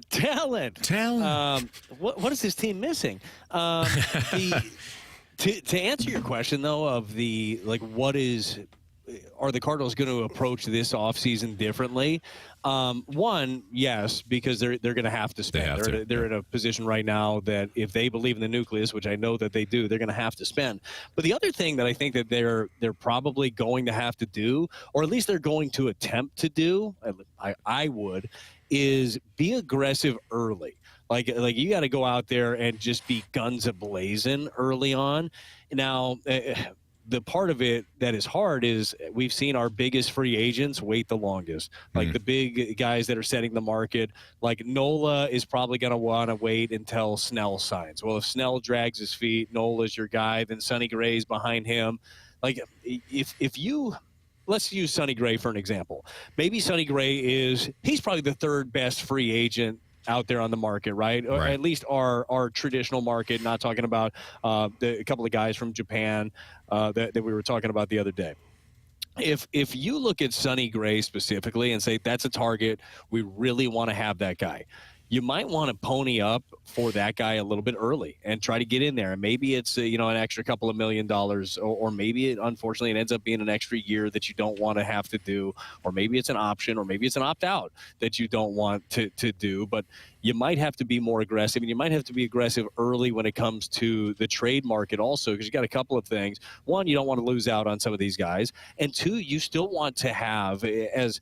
Talent. What is this team missing? To answer your question though, of the are the Cardinals going to approach this offseason differently? One, yes, because they're going to have to spend. They're in a position right now that if they believe in the nucleus, which I know that they do, they're going to have to spend. But the other thing that I think that they're probably going to have to do, or at least they're going to attempt to do, I would, is be aggressive early. Like you got to go out there and just be guns a-blazing early on. Now, the part of it that is hard is we've seen our biggest free agents wait the longest. Like the big guys that are setting the market, like Nola is probably going to want to wait until Snell signs. Well, if Snell drags his feet, Nola's your guy, then Sonny Gray's behind him. Like if you let's use Sonny Gray for an example. Maybe Sonny Gray he's probably the third best free agent out there on the market, right? Or at least our traditional market, not talking about a couple of guys from Japan that we were talking about the other day. If you look at Sonny Gray specifically and say that's a target, we really want to have that guy, you might want to pony up for that guy a little bit early and try to get in there. And maybe it's an extra couple of $1 million, or maybe unfortunately it ends up being an extra year that you don't want to have to do, or maybe it's an option, or maybe it's an opt-out that you don't want to do. But you might have to be more aggressive, and you might have to be aggressive early when it comes to the trade market also, because you got a couple of things. One, you don't want to lose out on some of these guys, and two, you still want to have as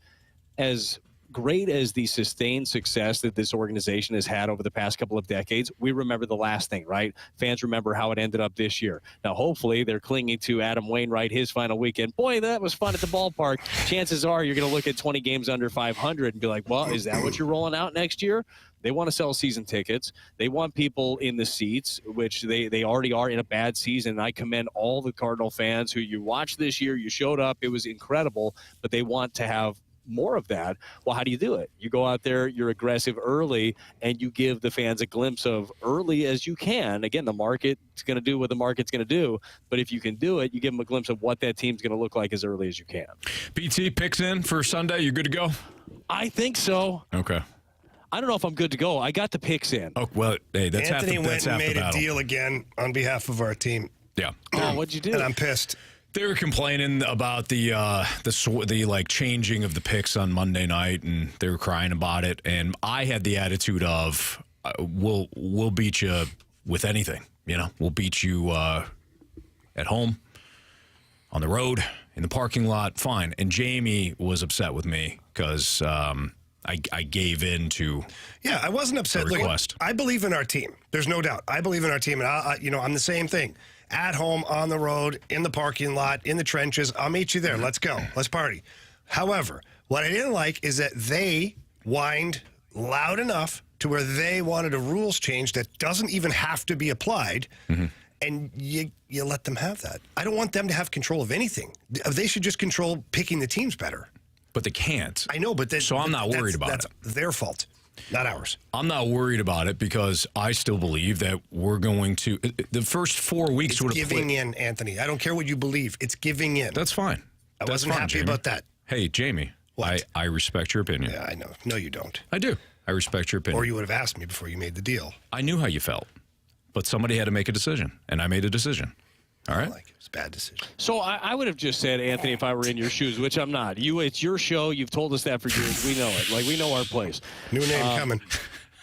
great as the sustained success that this organization has had over the past couple of decades. We remember the last thing, right? Fans remember how it ended up this year. Now, hopefully, they're clinging to Adam Wainwright, his final weekend. Boy, that was fun at the ballpark. Chances are you're going to look at 20 games under 500 and be like, well, is that what you're rolling out next year? They want to sell season tickets. They want people in the seats, which they already are in a bad season. And I commend all the Cardinal fans who you watched this year. You showed up. It was incredible. But they want to have more of that. Well, how do you do it? You go out there, you're aggressive early, and you give the fans a glimpse of early as you can. Again, the market's going to do what the market's going to do, but if you can do it, you give them a glimpse of what that team's going to look like as early as you can. BT, picks in for Sunday. You good to go? I think so. Okay. I don't know if I'm good to go. I got the picks in. Oh, well, hey, that's Anthony half the, that's went and half the made battle. a deal again on behalf of our team. Yeah. Oh, what'd you do? And I'm pissed. They were complaining about the changing of the picks on Monday night, and they were crying about it. And I had the attitude of, we'll beat you with anything. We'll beat you at home, on the road, in the parking lot. Fine. And Jamie was upset with me because I gave in to. Yeah, I wasn't upset. Request. Look, I believe in our team. There's no doubt. I believe in our team, and I'm the same thing. At home, on the road, in the parking lot, in the trenches. I'll meet you there. Let's go. Let's party. However, what I didn't like is that they whined loud enough to where they wanted a rules change that doesn't even have to be applied, and you let them have that. I don't want them to have control of anything. They should just control picking the teams better. but they can't. I know, but so I'm not worried about that's it. That's their fault, not ours. I'm not worried about it because I still believe that we're going to the first 4 weeks would have giving in, Anthony. I don't care what you believe. It's giving in. That's fine. I wasn't happy about that. Hey, Jamie, I respect your opinion. Yeah, I know. No, you don't. I do. I respect your opinion. Or you would have asked me before you made the deal. I knew how you felt, but somebody had to make a decision, and I made a decision. All right? It was a bad decision. So I would have just said, Anthony, if I were in your shoes, which I'm not. It's your show. You've told us that for years. We know it. Like, we know our place. New name coming.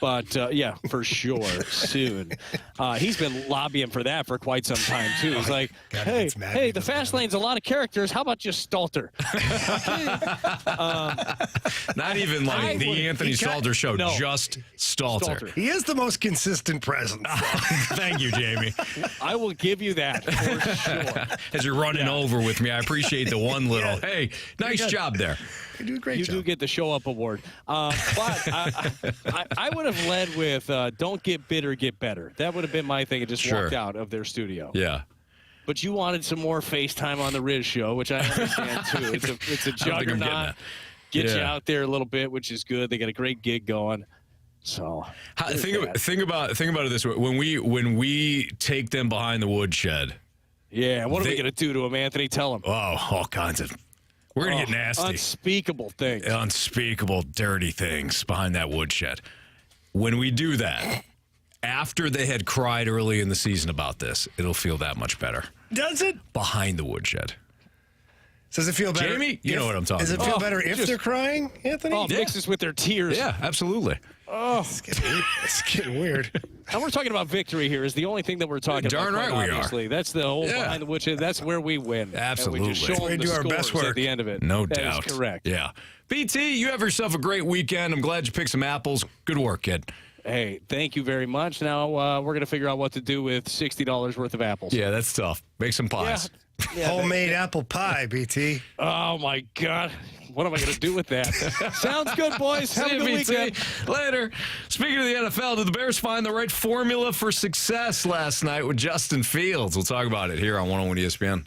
But, yeah, for sure, soon. He's been lobbying for that for quite some time, too. He's like, hey, the fast lane's a lot of characters. How about just Stalter? Not even like the Anthony Stalter show, no. just Stalter. He is the most consistent presence. Thank you, Jamie. I will give you that for sure. As you're running over with me, I appreciate the one little, hey, nice job there. You do a great job. You do get the show up award. But I would have led with don't get bitter, get better. That would have been my thing and just walked out of their studio. Yeah. But you wanted some more FaceTime on the Riz show, which I understand too. It's a juggernaut. Get you out there a little bit, which is good. They got a great gig going. So think about it this way: when we take them behind the woodshed. Yeah, what are we gonna do to them, Anthony? Tell them. Oh, all kinds of. We're gonna get nasty. Unspeakable things. Unspeakable, dirty things behind that woodshed. When we do that, after they had cried early in the season about this, it'll feel that much better. Does it? Behind the woodshed. Does it feel better? Jamie, you know what I'm talking about. Does it feel better if they're crying, Anthony? Oh, mixes with their tears. Yeah, absolutely. Oh, it's getting weird. And we're talking about victory here. Is the only thing that we're talking about. Darn right we are. Obviously, that's the whole behind the woodshed. That's where we win. Absolutely. And we just show them the do our best scores work at the end of it. No that doubt. Is correct. Yeah. BT, you have yourself a great weekend. I'm glad you picked some apples. Good work, kid. Hey, thank you very much. Now we're going to figure out what to do with $60 worth of apples. Yeah, that's tough. Make some pies. Yeah, Homemade apple pie, BT. Oh, my God. What am I going to do with that? Sounds good, boys. Have a good weekend. Later. Speaking of the NFL, did the Bears find the right formula for success last night with Justin Fields? We'll talk about it here on 101 ESPN.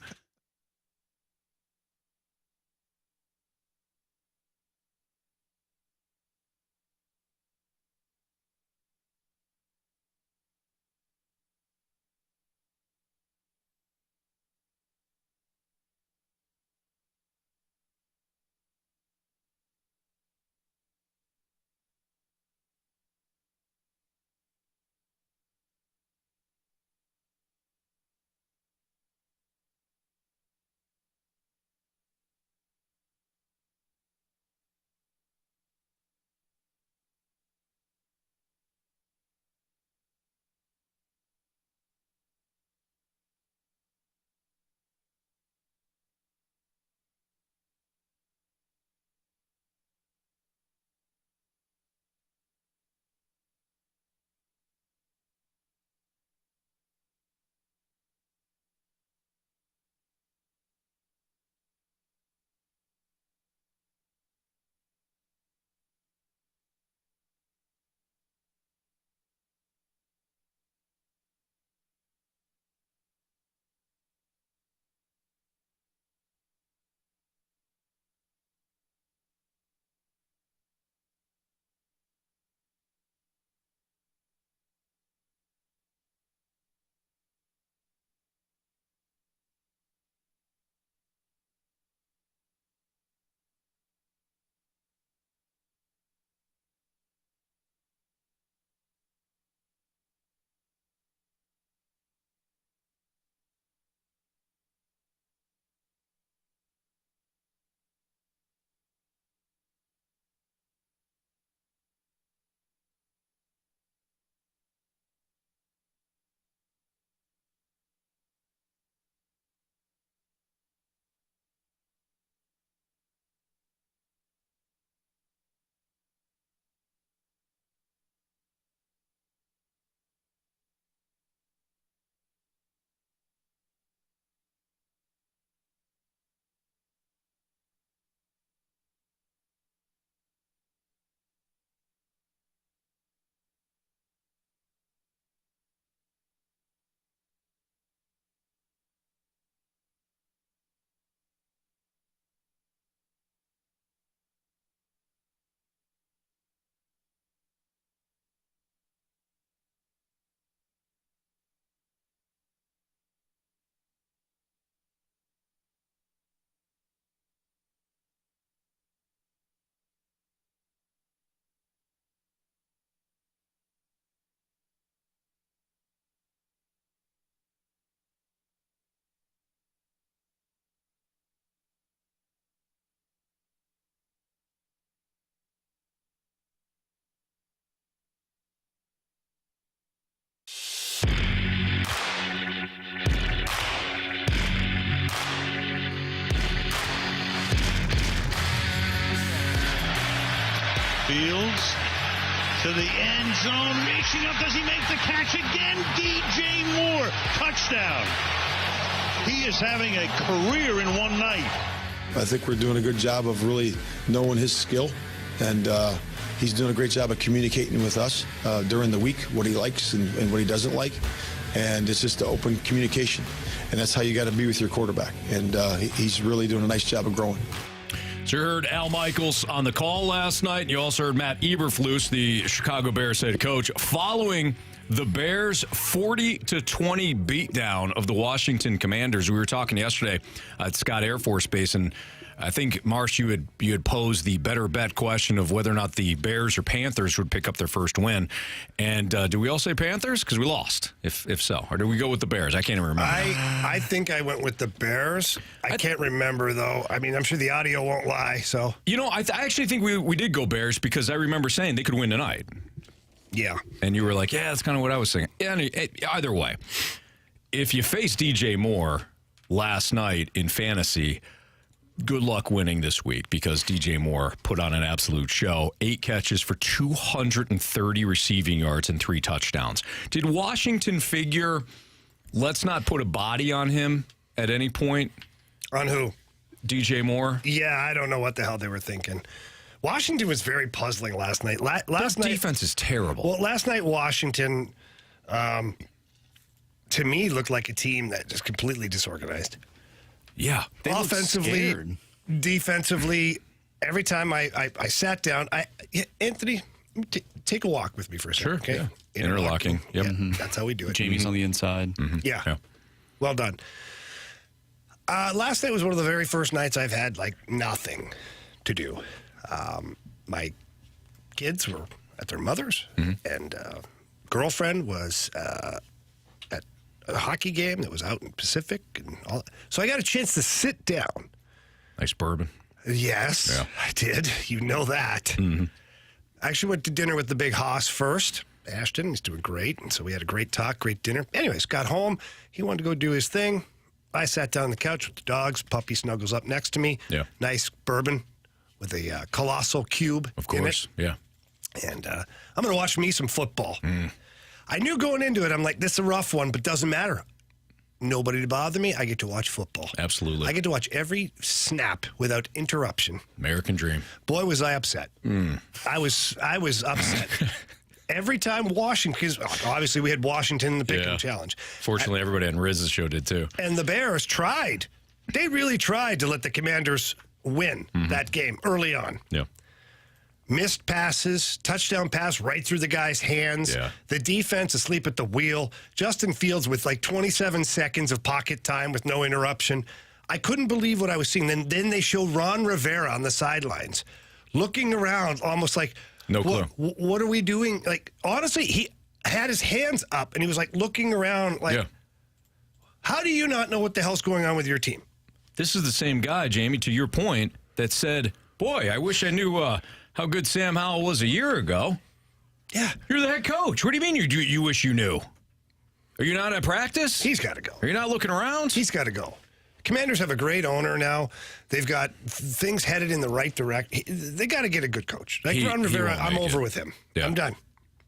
Fields to the end zone, reaching up. Does he make the catch again? DJ Moore, touchdown. He is having a career in one night. I think we're doing a good job of really knowing his skill, and he's doing a great job of communicating with us during the week, what he likes and what he doesn't like, and it's just the open communication, and that's how you got to be with your quarterback, and he's really doing a nice job of growing. So you heard Al Michaels on the call last night. You also heard Matt Eberflus, the Chicago Bears head coach, following the Bears' 40-20 beatdown of the Washington Commanders. We were talking yesterday at Scott Air Force Base, and I think, Marsh, you had posed the better bet question of whether or not the Bears or Panthers would pick up their first win. And do we all say Panthers? Because we lost, if so. Or do we go with the Bears? I can't even remember. I think I went with the Bears. I can't remember, though. I mean, I'm sure the audio won't lie. So You know, I actually think we did go Bears because I remember saying they could win tonight. Yeah. And you were like, yeah, that's kind of what I was thinking. Either way, if you face DJ Moore last night in fantasy, good luck winning this week because DJ Moore put on an absolute show. 8 catches for 230 receiving yards and 3 touchdowns. Did Washington figure, let's not put a body on him at any point? On who? DJ Moore? Yeah, I don't know what the hell they were thinking. Washington was very puzzling last night. Last night, defense is terrible. Well, last night, Washington, to me, looked like a team that just completely disorganized. Yeah. They look Offensively, scared. defensively, every time I sat down, Anthony, take a walk with me for a second. Sure, Okay? yeah. Interlocking. Yep. Yeah, that's how we do it. Jamie's on the inside. Yeah. Well done. Last night was one of the very first nights I've had, like, nothing to do. My kids were at their mother's, and girlfriend was at a hockey game that was out in Pacific. And all. So I got a chance to sit down. Nice bourbon. Yes, Yeah. I did. You know that. I actually went to dinner with the big hoss first. Ashton, he's doing great. And so we had a great talk, great dinner. Anyways, got home. He wanted to go do his thing. I sat down on the couch with the dogs. Puppy snuggles up next to me. Yeah. Nice bourbon with a colossal cube Of course. in it. Yeah. And I'm going to watch me some football. I knew going into it, I'm like, this is a rough one, but doesn't matter. Nobody to bother me. I get to watch football. Absolutely. I get to watch every snap without interruption. American dream. Boy, was I upset. I was upset. Every time Washington, because obviously we had Washington in the Pick'em Challenge. Fortunately, everybody on Riz's show did too. And the Bears tried. They really tried to let the Commanders win that game early on. Yeah. Missed passes, touchdown pass right through the guy's hands. Yeah. The defense asleep at the wheel. Justin Fields with like 27 seconds of pocket time with no interruption. I couldn't believe what I was seeing. Then they showed Ron Rivera on the sidelines looking around almost like, no clue. What are we doing? Like, honestly, he had his hands up and he was like looking around like, how do you not know what the hell's going on with your team? This is the same guy, Jamie, to your point, that said, boy, I wish I knew how good Sam Howell was a year ago. Yeah. You're the head coach. What do you mean you wish you knew? Are you not at practice? He's got to go. Are you not looking around? He's got to go. Commanders have a great owner now. They've got things headed in the right direction. They got to get a good coach. Like Ron Rivera, I'm over with him. Yeah. I'm done.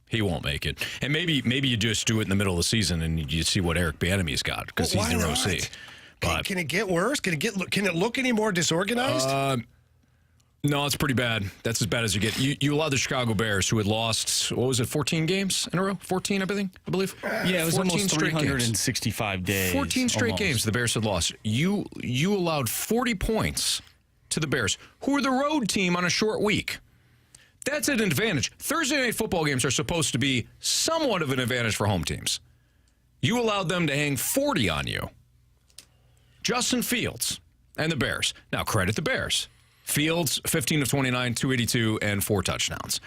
He won't make it. And maybe you just do it in the middle of the season and you see what Eric Bieniemy's got because he's the OC. But can it get worse? Can it look any more disorganized? No, it's pretty bad. That's as bad as you get. You allowed the Chicago Bears, who had lost, 14 games in a row? 14, I believe. Yeah, it was almost 365 days. 14 straight games the Bears had lost. You allowed 40 points to the Bears, who are the road team on a short week. That's an advantage. Thursday night football games are supposed to be somewhat of an advantage for home teams. You allowed them to hang 40 on you. Justin Fields and the Bears. Now, credit the Bears. Fields, 15 of 29, 282, and 4 touchdowns.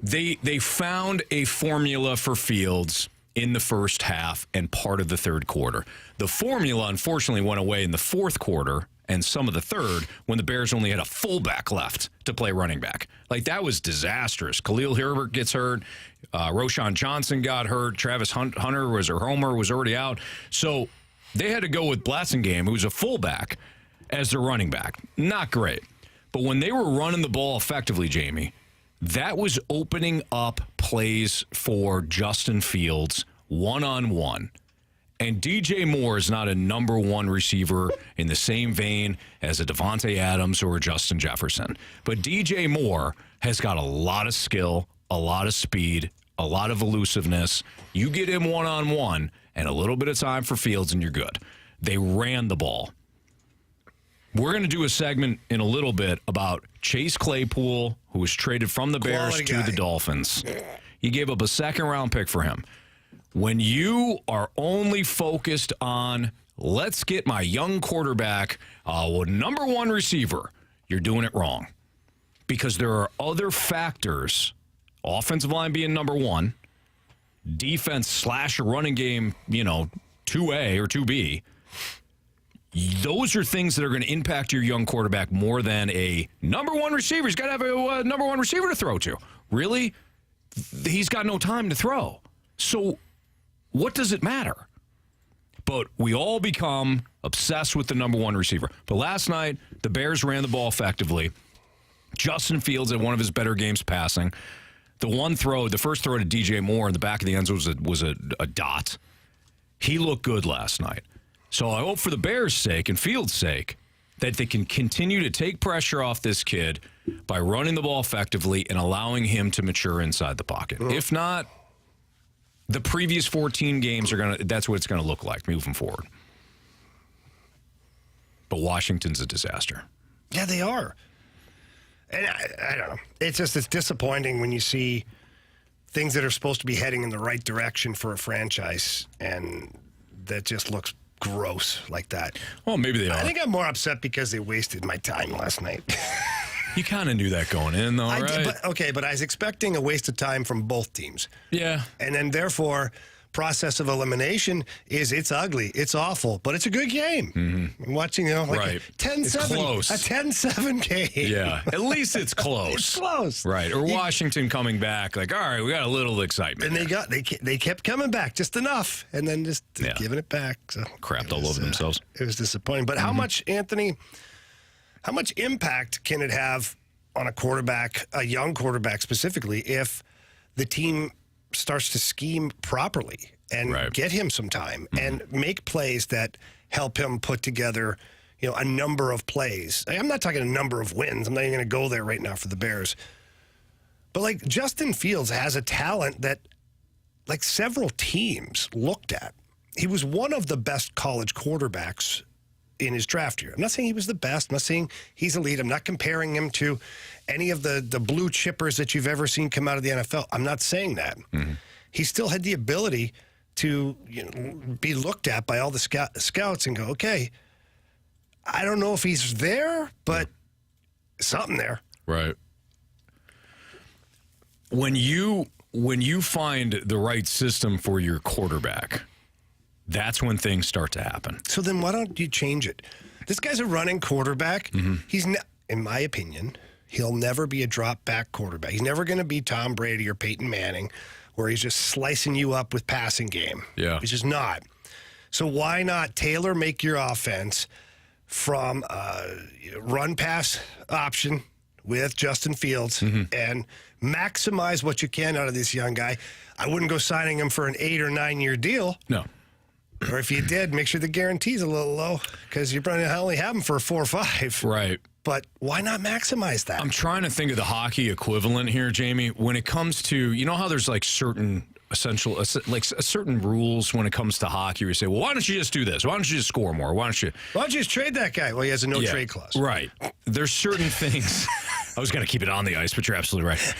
They found a formula for Fields in the first half and part of the third quarter. The formula, unfortunately, went away in the fourth quarter and some of the third when the Bears only had a fullback left to play running back. Like, that was disastrous. Khalil Herbert gets hurt. Roshan Johnson got hurt. Travis Homer was already out. So they had to go with Blassingame, who's a fullback, as their running back. Not great. But when they were running the ball effectively, Jamie, That was opening up plays for Justin Fields one-on-one. And DJ Moore is not a number one receiver in the same vein as a Devontae Adams or a Justin Jefferson. But DJ Moore has got a lot of skill, a lot of speed, a lot of elusiveness. You get him one-on-one and a little bit of time for Fields and you're good. They ran the ball. We're going to do a segment in a little bit about Chase Claypool, who was traded from the Bears to the Dolphins. You gave up a second-round pick for him. When you are only focused on, let's get my young quarterback, number one receiver, you're doing it wrong. Because there are other factors, offensive line being number one, defense / running game, 2A or 2B. Those are things that are going to impact your young quarterback more than a number one receiver. He's got to have a number one receiver to throw to. Really? He's got no time to throw. So what does it matter? But we all become obsessed with the number one receiver. But last night, the Bears ran the ball effectively. Justin Fields had one of his better games passing. The first throw to DJ Moore in the back of the end zone was a dot. He looked good last night. So I hope for the Bears' sake and Fields' sake that they can continue to take pressure off this kid by running the ball effectively and allowing him to mature inside the pocket. If not, the previous 14 games that's what it's going to look like moving forward. But Washington's a disaster. Yeah, they are. And I don't know. It's disappointing when you see things that are supposed to be heading in the right direction for a franchise, and that just looks gross like that. Well, maybe they are. I think I'm more upset because they wasted my time last night. You kind of knew that going in, though, right? But I was expecting a waste of time from both teams. Yeah. And then, therefore, process of elimination it's ugly. It's awful, but it's a good game. Mm-hmm. I'm watching, right. a 10-7. It's close. A 10-7 game. Yeah. At least it's close. It's close. Right. Or Washington coming back, all right, we got a little excitement. And they kept coming back just enough, and then just giving it back. So crapped all over themselves. It was disappointing. But how much, Anthony, how much impact can it have on a quarterback, a young quarterback specifically, if the team starts to scheme properly and get him some time and make plays that help him put together, a number of plays? I'm not talking a number of wins. I'm not even going to go there right now for the Bears. But Justin Fields has a talent that several teams looked at. He was one of the best college quarterbacks in his draft year. I'm not saying he was the best. I'm not saying he's elite. I'm not comparing him to any of the blue chippers that you've ever seen come out of the NFL. I'm not saying that. Mm-hmm. He still had the ability to be looked at by all the scouts and go, okay, I don't know if he's there, but something there. Right. When you find the right system for your quarterback, that's when things start to happen. So then why don't you change it? This guy's a running quarterback. Mm-hmm. He's, in my opinion, he'll never be a drop-back quarterback. He's never going to be Tom Brady or Peyton Manning, where he's just slicing you up with passing game. Yeah. He's just not. So why not make your offense from a run-pass option with Justin Fields and maximize what you can out of this young guy? I wouldn't go signing him for an 8 or 9 year deal. No. Or if you did, make sure the guarantee's a little low because you're probably only have him for 4 or 5. Right. But why not maximize that? I'm trying to think of the hockey equivalent here, Jamie. When it comes to, how there's certain certain rules when it comes to hockey where you say, well, why don't you just do this? Why don't you just score more? Why don't you just trade that guy? Well, he has a no-trade clause. Right. There's certain things. I was going to keep it on the ice, but you're absolutely right.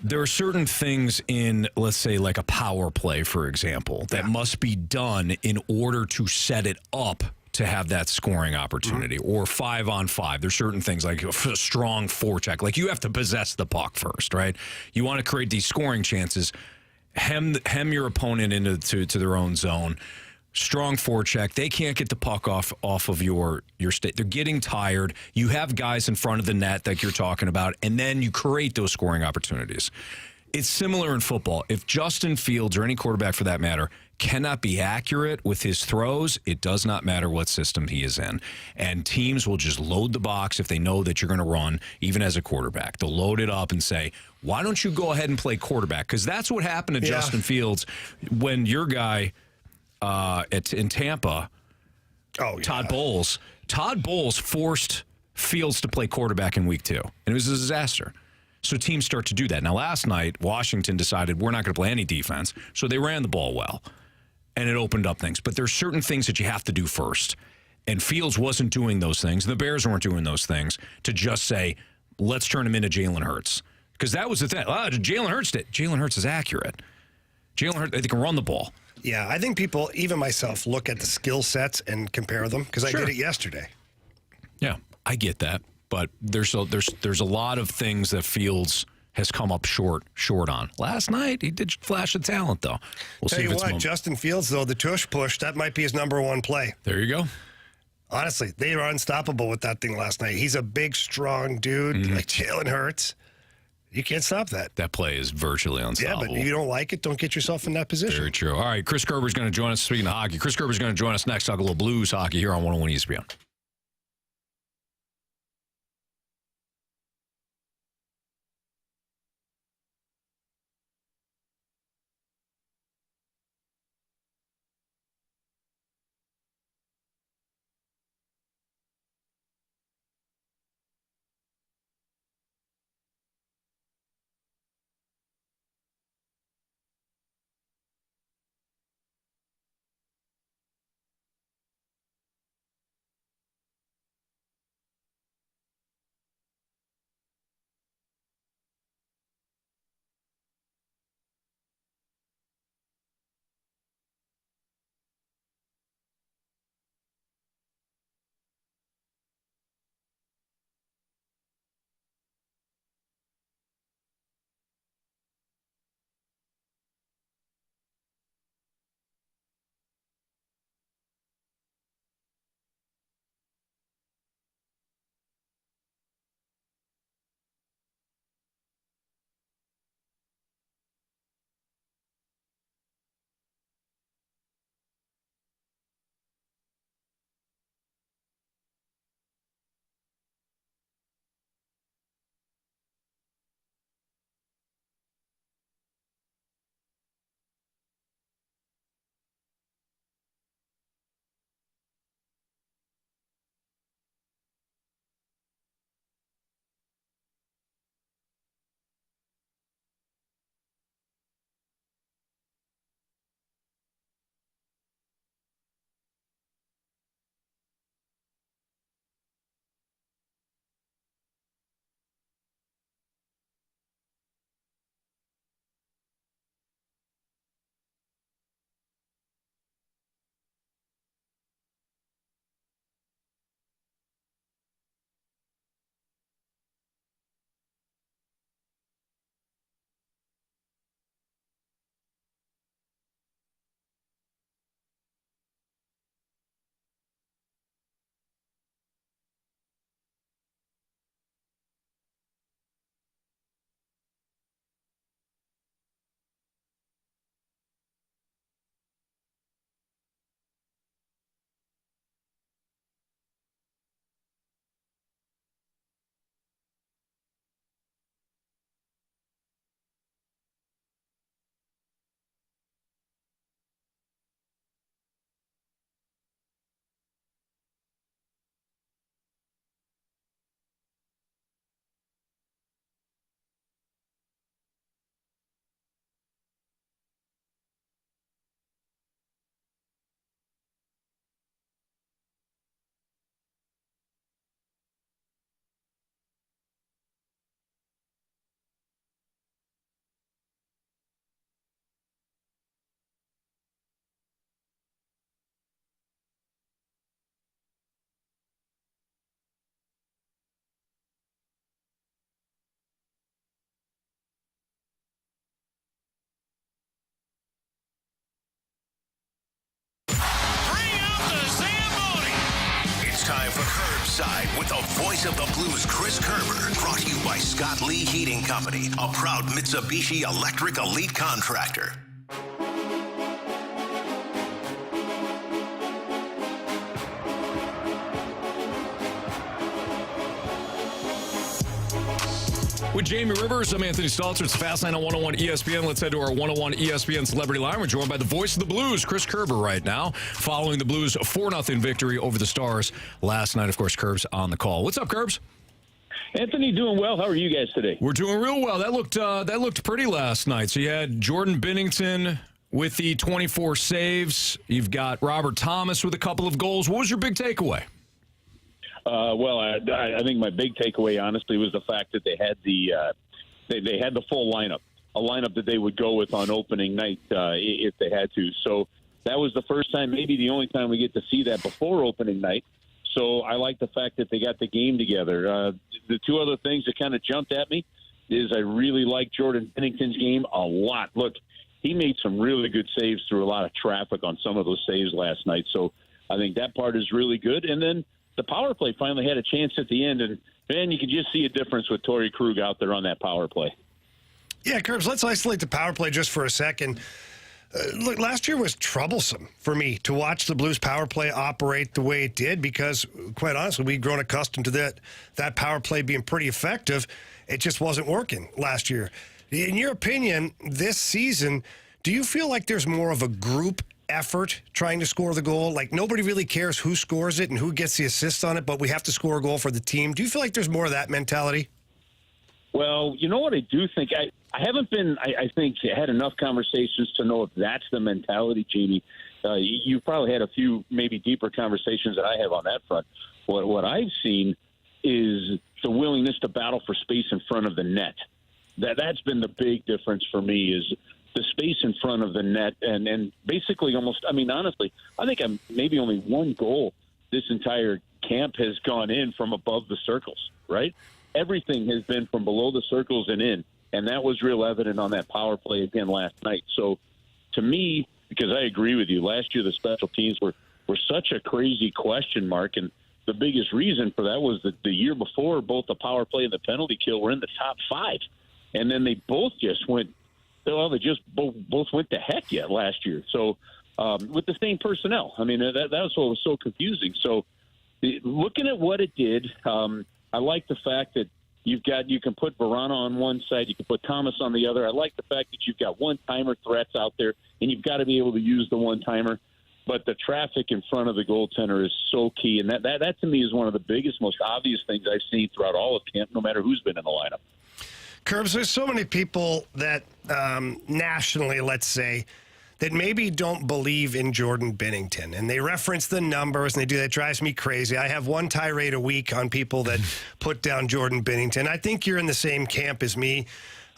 There are certain things in, let's say, like a power play, for example, that must be done in order to set it up to have that scoring opportunity, or 5-on-5. There's certain things like a strong forecheck. You have to possess the puck first, right? You want to create these scoring chances, hem your opponent into their own zone. Strong forecheck. They can't get the puck off of your state. They're getting tired. You have guys in front of the net like you're talking about, and then you create those scoring opportunities. It's similar in football. If Justin Fields, or any quarterback for that matter, cannot be accurate with his throws, it does not matter what system he is in. And teams will just load the box if they know that you're going to run, even as a quarterback. They'll load it up and say, why don't you go ahead and play quarterback? Because that's what happened to Justin Fields when your guy in Tampa, Todd Bowles forced Fields to play quarterback in week 2. And it was a disaster. So teams start to do that. Now, last night, Washington decided we're not going to play any defense, so they ran the ball well, and it opened up things. But there's certain things that you have to do first, and Fields wasn't doing those things, and the Bears weren't doing those things to just say, let's turn him into Jalen Hurts. Because that was the thing. Jalen Hurts did. Jalen Hurts is accurate. Jalen Hurts, they can run the ball. Yeah, I think people, even myself, look at the skill sets and compare them, because I did it yesterday. Yeah, I get that. But there's a lot of things that Fields has come up short on. Last night, he did flash of talent, though. We'll Tell see you if it's what, Justin Fields, though, the tush push, that might be his number 1 play. There you go. Honestly, they were unstoppable with that thing last night. He's a big, strong dude like Jalen Hurts. You can't stop that. That play is virtually unstoppable. Yeah, but if you don't like it, don't get yourself in that position. Very true. All right, Chris Kerber's going to join us. Speaking of hockey, Chris Kerber's going to join us next. Talk a little Blues hockey here on 101 ESPN. Time for Curbside with the voice of the Blues, Chris Kerber. Brought to you by Scott Lee Heating Company, a proud Mitsubishi Electric Elite contractor. With Jamie Rivers, I'm Anthony Stalter. It's Fastline on 101 ESPN. Let's head to our 101 ESPN Celebrity Line. We're joined by the voice of the Blues, Chris Kerber, right now, following the Blues' 4-0 victory over the Stars last night. Of course, Kerb's on the call. What's up, Kerbs? Anthony, doing well. How are you guys today? We're doing real well. That looked pretty last night. So you had Jordan Binnington with the 24 saves. You've got Robert Thomas with a couple of goals. What was your big takeaway? Well, I think my big takeaway, honestly, was the fact that they had they had the full lineup, a lineup that they would go with on opening night if they had to. So that was the first time, maybe the only time we get to see that before opening night. So I like the fact that they got the game together. The two other things that kind of jumped at me is I really like Jordan Binnington's game a lot. Look, he made some really good saves through a lot of traffic on some of those saves last night. So I think that part is really good. And then the power play finally had a chance at the end, and man, you could just see a difference with Torrey Krug out there on that power play. Yeah, Kerbs, let's isolate the power play just for a second. Look, last year was troublesome for me to watch the Blues power play operate the way it did because, quite honestly, we'd grown accustomed to that power play being pretty effective. It just wasn't working last year. In your opinion, this season, do you feel like there's more of a group effort trying to score the goal? Like nobody really cares who scores it and who gets the assist on it, but we have to score a goal for the team. Do you feel like there's more of that mentality? Well, you know what I do think? I haven't been, I think, had enough conversations to know if that's the mentality, Jamie. You've probably had a few maybe deeper conversations that I have on that front. What I've seen is the willingness to battle for space in front of the net. That's been the big difference for me is the space in front of the net and basically almost, I mean, honestly, I think maybe only one goal this entire camp has gone in from above the circles, right? Everything has been from below the circles and in, and that was real evident on that power play again last night. So to me, because I agree with you, last year the special teams were such a crazy question mark, and the biggest reason for that was that the year before both the power play and the penalty kill were in the top 5, and then they both just went, well, they just both went to heck yet last year. So with the same personnel, I mean, that was what was so confusing. So looking at what it did, I like the fact that you can put Verana on one side, you can put Thomas on the other. I like the fact that you've got one-timer threats out there, and you've got to be able to use the one-timer. But the traffic in front of the goaltender is so key, and that to me is one of the biggest, most obvious things I've seen throughout all of camp, no matter who's been in the lineup. Kerbs, there's so many people that nationally, let's say, that maybe don't believe in Jordan Binnington. And they reference the numbers, and they do that. Drives me crazy. I have one tirade a week on people that put down Jordan Binnington. I think you're in the same camp as me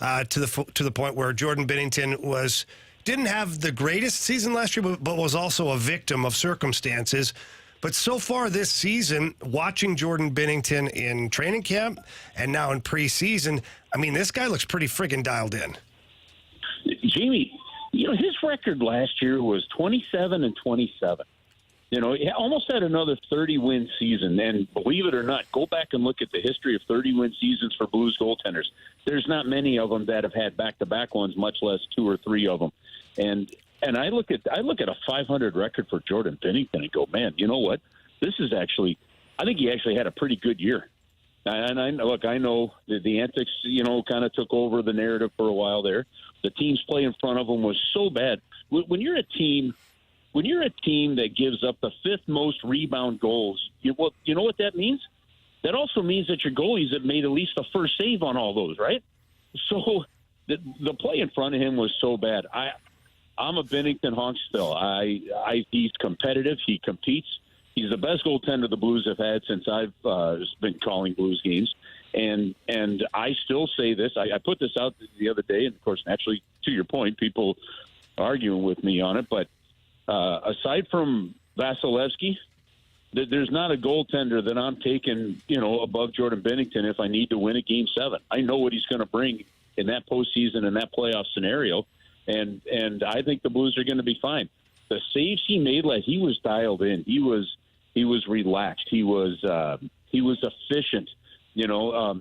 to the point where Jordan Binnington didn't have the greatest season last year, but was also a victim of circumstances. But so far this season, watching Jordan Binnington in training camp and now in preseason, I mean, this guy looks pretty friggin' dialed in. Jamie, his record last year was 27-27. He almost had another 30-win season. And believe it or not, go back and look at the history of 30-win seasons for Blues goaltenders. There's not many of them that have had back-to-back ones, much less 2 or 3 of them. And I look at a 500 record for Jordan Binnington and go, man, you know what? This is actually, I think he actually had a pretty good year. And I know that the antics, kind of took over the narrative for a while there. The team's play in front of him was so bad. When you're a team that gives up the 5th most rebound goals, you know what that means? That also means that your goalies have made at least the first save on all those, right? So the play in front of him was so bad. I'm a Binnington honk still. He's competitive. He competes. He's the best goaltender the Blues have had since I've been calling Blues games. And I still say this. I put this out the other day, and, of course, naturally, to your point, people arguing with me on it. But aside from Vasilevsky, there's not a goaltender that I'm taking, above Jordan Binnington if I need to win a Game 7. I know what he's going to bring in that postseason and that playoff scenario. And I think the Blues are going to be fine. The saves he made, he was dialed in. He was relaxed. He was efficient. A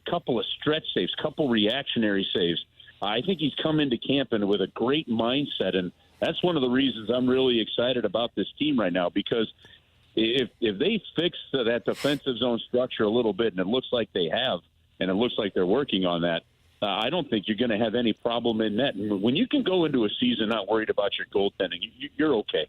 couple of stretch saves, couple reactionary saves. I think he's come into camp and with a great mindset, and that's one of the reasons I'm really excited about this team right now. Because if they fix that defensive zone structure a little bit, and it looks like they have, and it looks like they're working on that, I don't think you're going to have any problem in net. And when you can go into a season not worried about your goaltending, you're okay.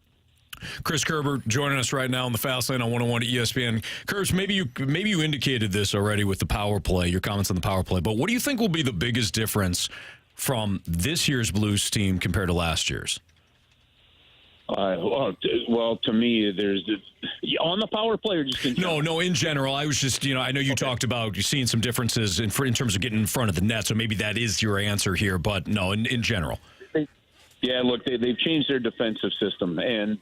Chris Kerber joining us right now on the Fast Lane on 101 ESPN. Kerbs, maybe you indicated this already with the power play, your comments on the power play, but what do you think will be the biggest difference from this year's Blues team compared to last year's? Well, to me, there's on the power play or just in general? No, in general. I was just, I know you talked about you seeing some differences in terms of getting in front of the net, so maybe that is your answer here, but no, in general. Yeah, look, they've changed their defensive system, and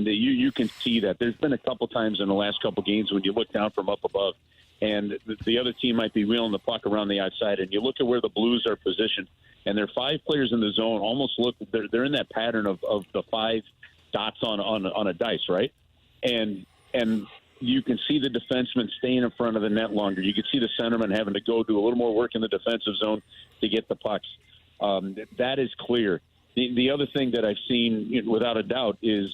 you can see that. There's been a couple times in the last couple games when you look down from up above, and the other team might be reeling the puck around the outside, and you look at where the Blues are positioned, and there are 5 players in the zone. Almost look, they're in that pattern of the 5 dots on a dice, right? And you can see the defenseman staying in front of the net longer. You can see the centerman having to go do a little more work in the defensive zone to get the pucks. That is clear. The other thing that I've seen, without a doubt, is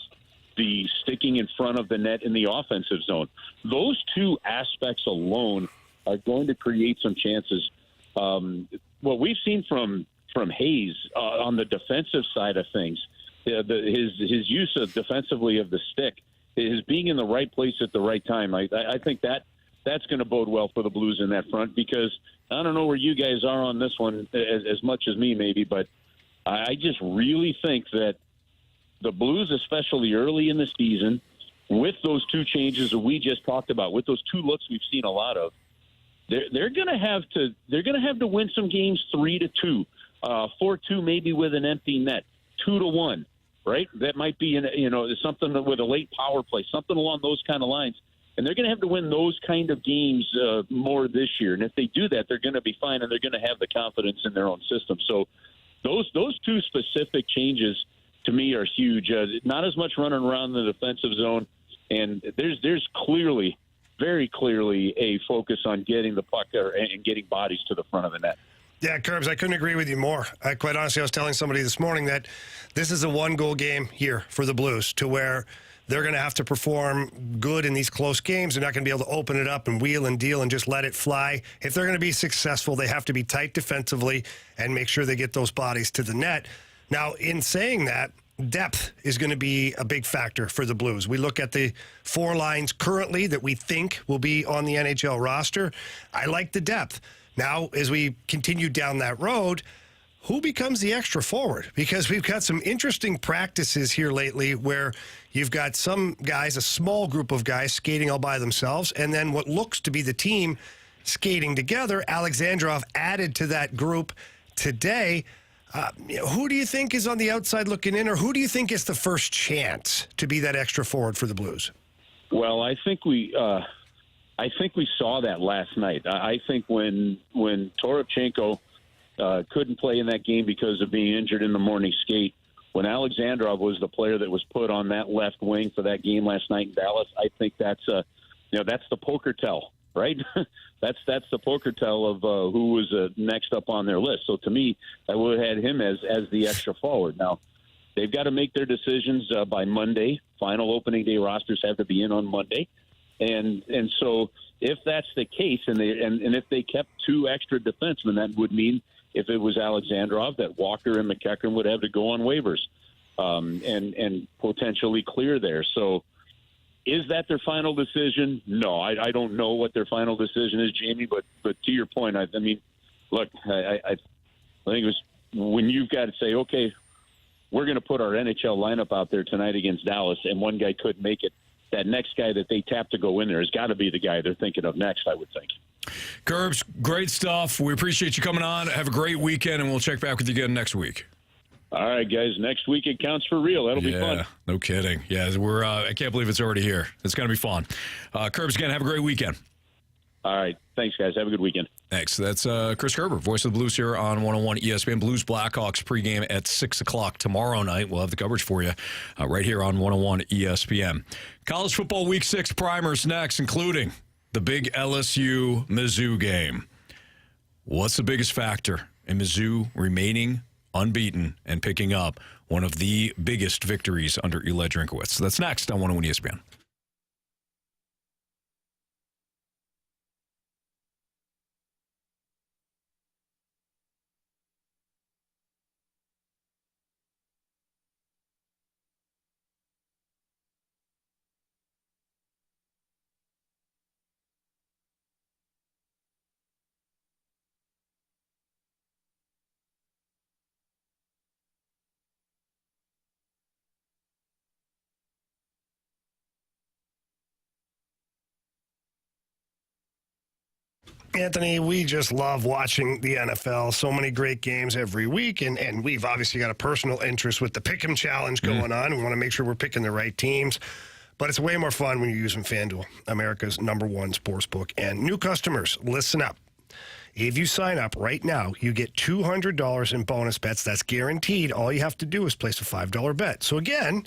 the sticking in front of the net in the offensive zone. Those 2 aspects alone are going to create some chances. What we've seen from Hayes on the defensive side of things, his use of defensively of the stick, his being in the right place at the right time, I think that's going to bode well for the Blues in that front, because I don't know where you guys are on this one as much as me maybe, but I just really think that the Blues, especially early in the season, with those 2 changes that we just talked about, with those 2 looks we've seen a lot of, they're going to have to win some games 3-2, 4-2 maybe with an empty net, 2-1, right? That might be something with a late power play, something along those kind of lines. And they're going to have to win those kind of games more this year. And if they do that, they're going to be fine, and they're going to have the confidence in their own system. So those 2 specific changes to me are huge. Not as much running around the defensive zone, and there's clearly, very clearly, a focus on getting the puck and getting bodies to the front of the net. Yeah, Kerbs, I couldn't agree with you more. Quite honestly, I was telling somebody this morning that this is a 1-goal game here for the Blues, to where they're going to have to perform good in these close games. They're not going to be able to open it up and wheel and deal and just let it fly. If they're going to be successful, they have to be tight defensively and make sure they get those bodies to the net. Now, in saying that, depth is going to be a big factor for the Blues. We look at the 4 lines currently that we think will be on the NHL roster. I like the depth. Now, as we continue down that road, who becomes the extra forward? Because we've got some interesting practices here lately where you've got some guys, a small group of guys, skating all by themselves, and then what looks to be the team skating together. Alexandrov added to that group today. Who do you think is on the outside looking in, or who do you think is the first chance to be that extra forward for the Blues? Well, I think we saw that last night. I think when Toropchenko couldn't play in that game because of being injured in the morning skate, when Alexandrov was the player that was put on that left wing for that game last night in Dallas, I think that's the poker tell, right? that's the poker tell of who was next up on their list. So to me, I would have had him as the extra forward. Now, they've got to make their decisions by Monday. Final opening day rosters have to be in on Monday. And so if that's the case, and if they kept 2 extra defensemen, that would mean if it was Alexandrov, that Walker and McEachran would have to go on waivers and potentially clear there. So is that their final decision? No, I don't know what their final decision is, Jamie. But to your point, I mean, look, I think it was when you've got to say, okay, we're going to put our NHL lineup out there tonight against Dallas, and one guy couldn't make it. That next guy that they tap to go in there has got to be the guy they're thinking of next, I would think. Gerbs, great stuff. We appreciate you coming on. Have a great weekend, and we'll check back with you again next week. All right, guys. Next week it counts for real. That'll be fun. No kidding. Yeah, I can't believe it's already here. It's going to be fun. Kerbs, again, have a great weekend. All right. Thanks, guys. Have a good weekend. Thanks. That's Chris Kerber, voice of the Blues here on 101 ESPN. Blues Blackhawks pregame at 6 o'clock tomorrow night. We'll have the coverage for you right here on 101 ESPN. College football week 6 primers next, including the big LSU-Mizzou game. What's the biggest factor in Mizzou remaining unbeaten and picking up one of the biggest victories under Eli Drinkowitz? That's next on 101 ESPN. Anthony, we just love watching the NFL. So many great games every week, and we've obviously got a personal interest with the Pick'em Challenge going on. We want to make sure we're picking the right teams, but it's way more fun when you're using FanDuel, America's #1 sportsbook. And new customers, listen up. If you sign up right now, you get $200 in bonus bets. That's guaranteed. All you have to do is place a $5 bet. So again,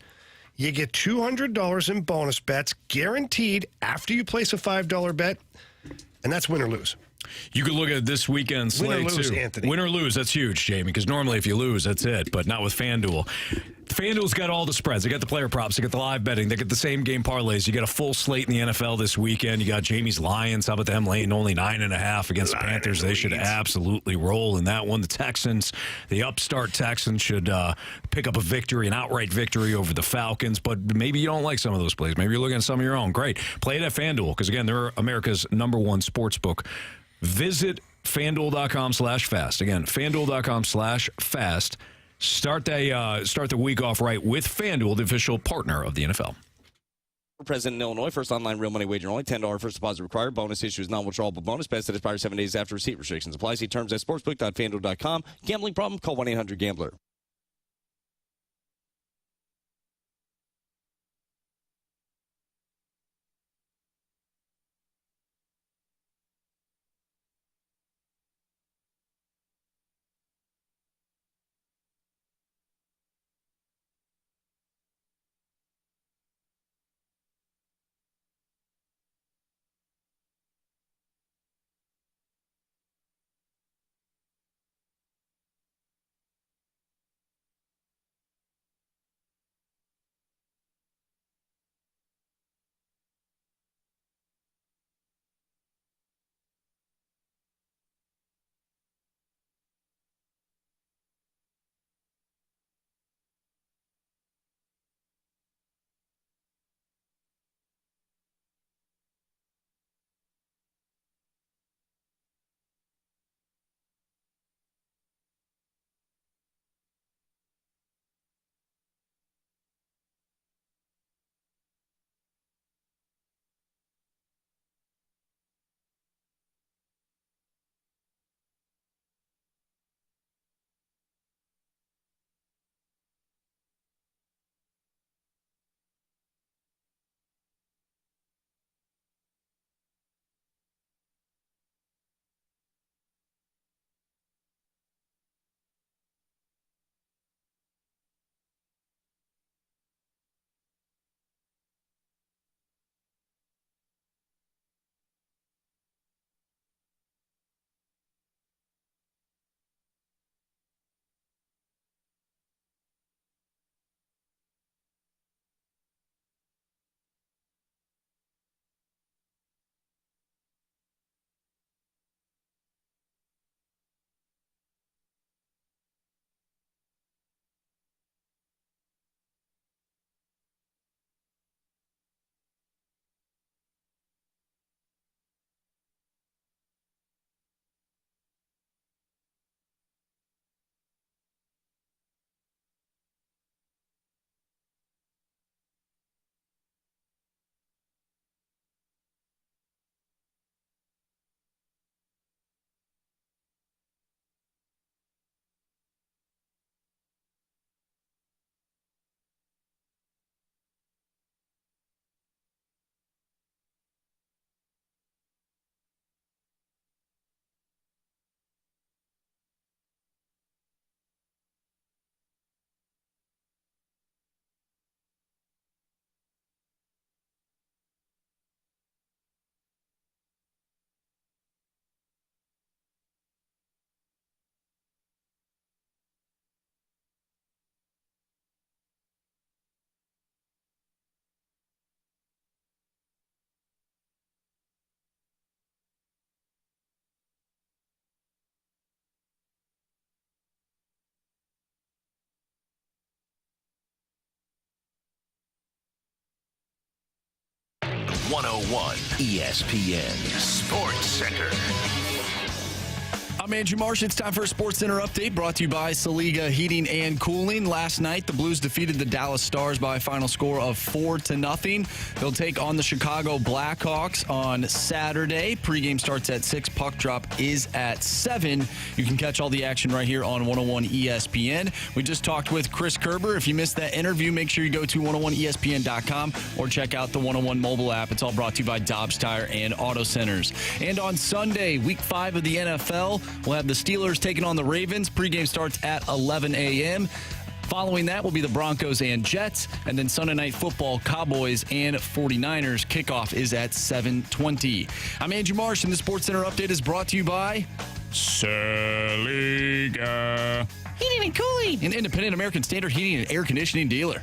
you get $200 in bonus bets guaranteed after you place a $5 bet. And that's win or lose. You could look at this weekend's slate, win or lose, too. Anthony. Win or lose, that's huge, Jamie, because normally if you lose, that's it, but not with FanDuel. FanDuel's got all the spreads. They got the player props. They got the live betting. They got the same game parlays. You got a full slate in the NFL this weekend. You got Jamie's Lions. How about them laying only 9.5 against the Panthers? They should absolutely roll in that one. The Texans, the upstart Texans, should pick up a victory, an outright victory over the Falcons. But maybe you don't like some of those plays. Maybe you're looking at some of your own. Great. Play it at FanDuel because, again, they're America's #1 sportsbook. Visit FanDuel.com/fast. Again, FanDuel.com/fast. Start the week off right with FanDuel, the official partner of the NFL. President in Illinois, first online real money wager only, $10 first deposit required. Bonus issues non-withdrawable bonus bets that expire 7 days after receipt. Restrictions apply. See terms at sportsbook.fanduel.com. Gambling problem? Call 1-800-GAMBLER. .101 ESPN Sports Center. I'm Andrew Marsh. It's time for a Sports Center update brought to you by Saliga Heating and Cooling. Last night, the Blues defeated the Dallas Stars by a final score of 4-0. They'll take on the Chicago Blackhawks on Saturday. Pregame starts at 6. Puck drop is at 7. You can catch all the action right here on 101 ESPN. We just talked with Chris Kerber. If you missed that interview, make sure you go to 101ESPN.com or check out the 101 mobile app. It's all brought to you by Dobbs Tire and Auto Centers. And on Sunday, Week 5 of the NFL, we'll have the Steelers taking on the Ravens. Pregame starts at 11 a.m. Following that will be the Broncos and Jets. And then Sunday Night Football, Cowboys and 49ers. Kickoff is at 7:20. I'm Andrew Marsh, and the Sports Center update is brought to you by Saliga Heating and Cooling, an independent American Standard heating and air conditioning dealer.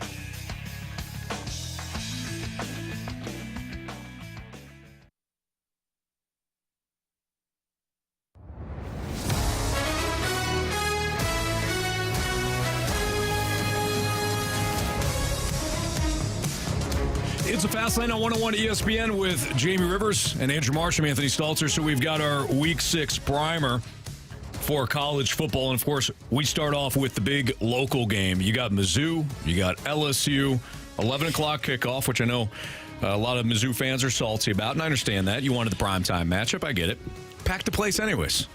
It's a Fast Lane on 101 ESPN with Jamie Rivers and Andrew Marsh. I'm Anthony Stalter. So we've got our Week 6 primer for college football. And, of course, we start off with the big local game. You got Mizzou. You got LSU. 11 o'clock kickoff, which I know a lot of Mizzou fans are salty about. And I understand that. You wanted the primetime matchup. I get it. Pack the place anyways.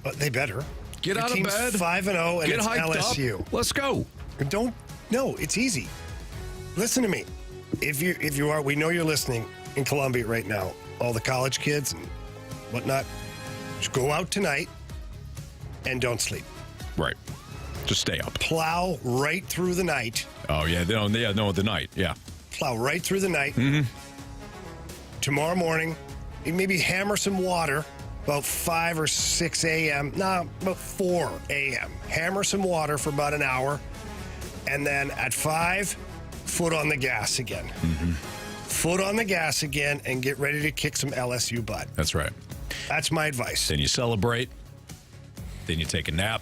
But they better. Get out of bed. 5-0 and Get it's hyped LSU. Up. Let's go. No, it's easy. Listen to me. If you are, we know you're listening in Columbia right now, all the college kids and whatnot, just go out tonight and don't sleep. Right. Just stay up. Plow right through the night. Oh, yeah. The night. Yeah. Plow right through the night. Mm-hmm. Tomorrow morning, maybe hammer some water about 5 or 6 a.m. No, about 4 a.m. Hammer some water for about an hour. And then at 5, foot on the gas again. Mm-hmm. Foot on the gas again and get ready to kick some LSU butt. That's right. That's my advice. Then you celebrate. Then you take a nap.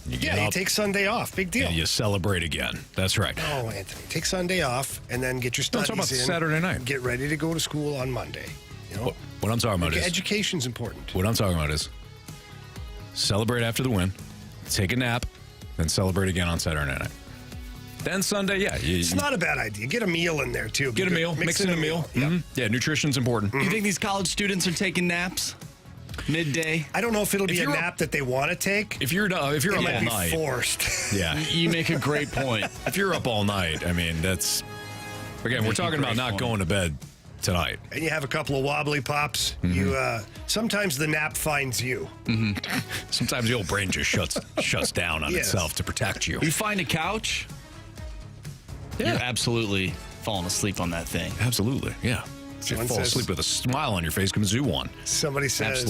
You get up. You take Sunday off. Big deal. And you celebrate again. That's right. Oh, Anthony. Take Sunday off and then get your studies I'm talking about in. Saturday night. Get ready to go to school on Monday. You know? What I'm talking about is... Education's important. What I'm talking about is celebrate after the win, take a nap, then celebrate again on Saturday night. Then Sunday, yeah. It's not a bad idea. Get a meal in there, too. Get a meal. Mix in a meal. Yep. Mm-hmm. Yeah, nutrition's important. You think these college students are taking naps midday? I don't know if it'll be a nap that they want to take. If you're up all might be night, forced. Yeah, you make a great point. If you're up all night, I mean, that's again, we're talking about not going to bed tonight. And you have a couple of wobbly pops. Mm-hmm. You sometimes the nap finds you. Mm-hmm. Sometimes the old brain just shuts down on itself to protect you. You find a couch. Yeah. You're absolutely falling asleep on that thing. Absolutely, yeah. You fall asleep with a smile on your face because Mizzou won. Somebody says,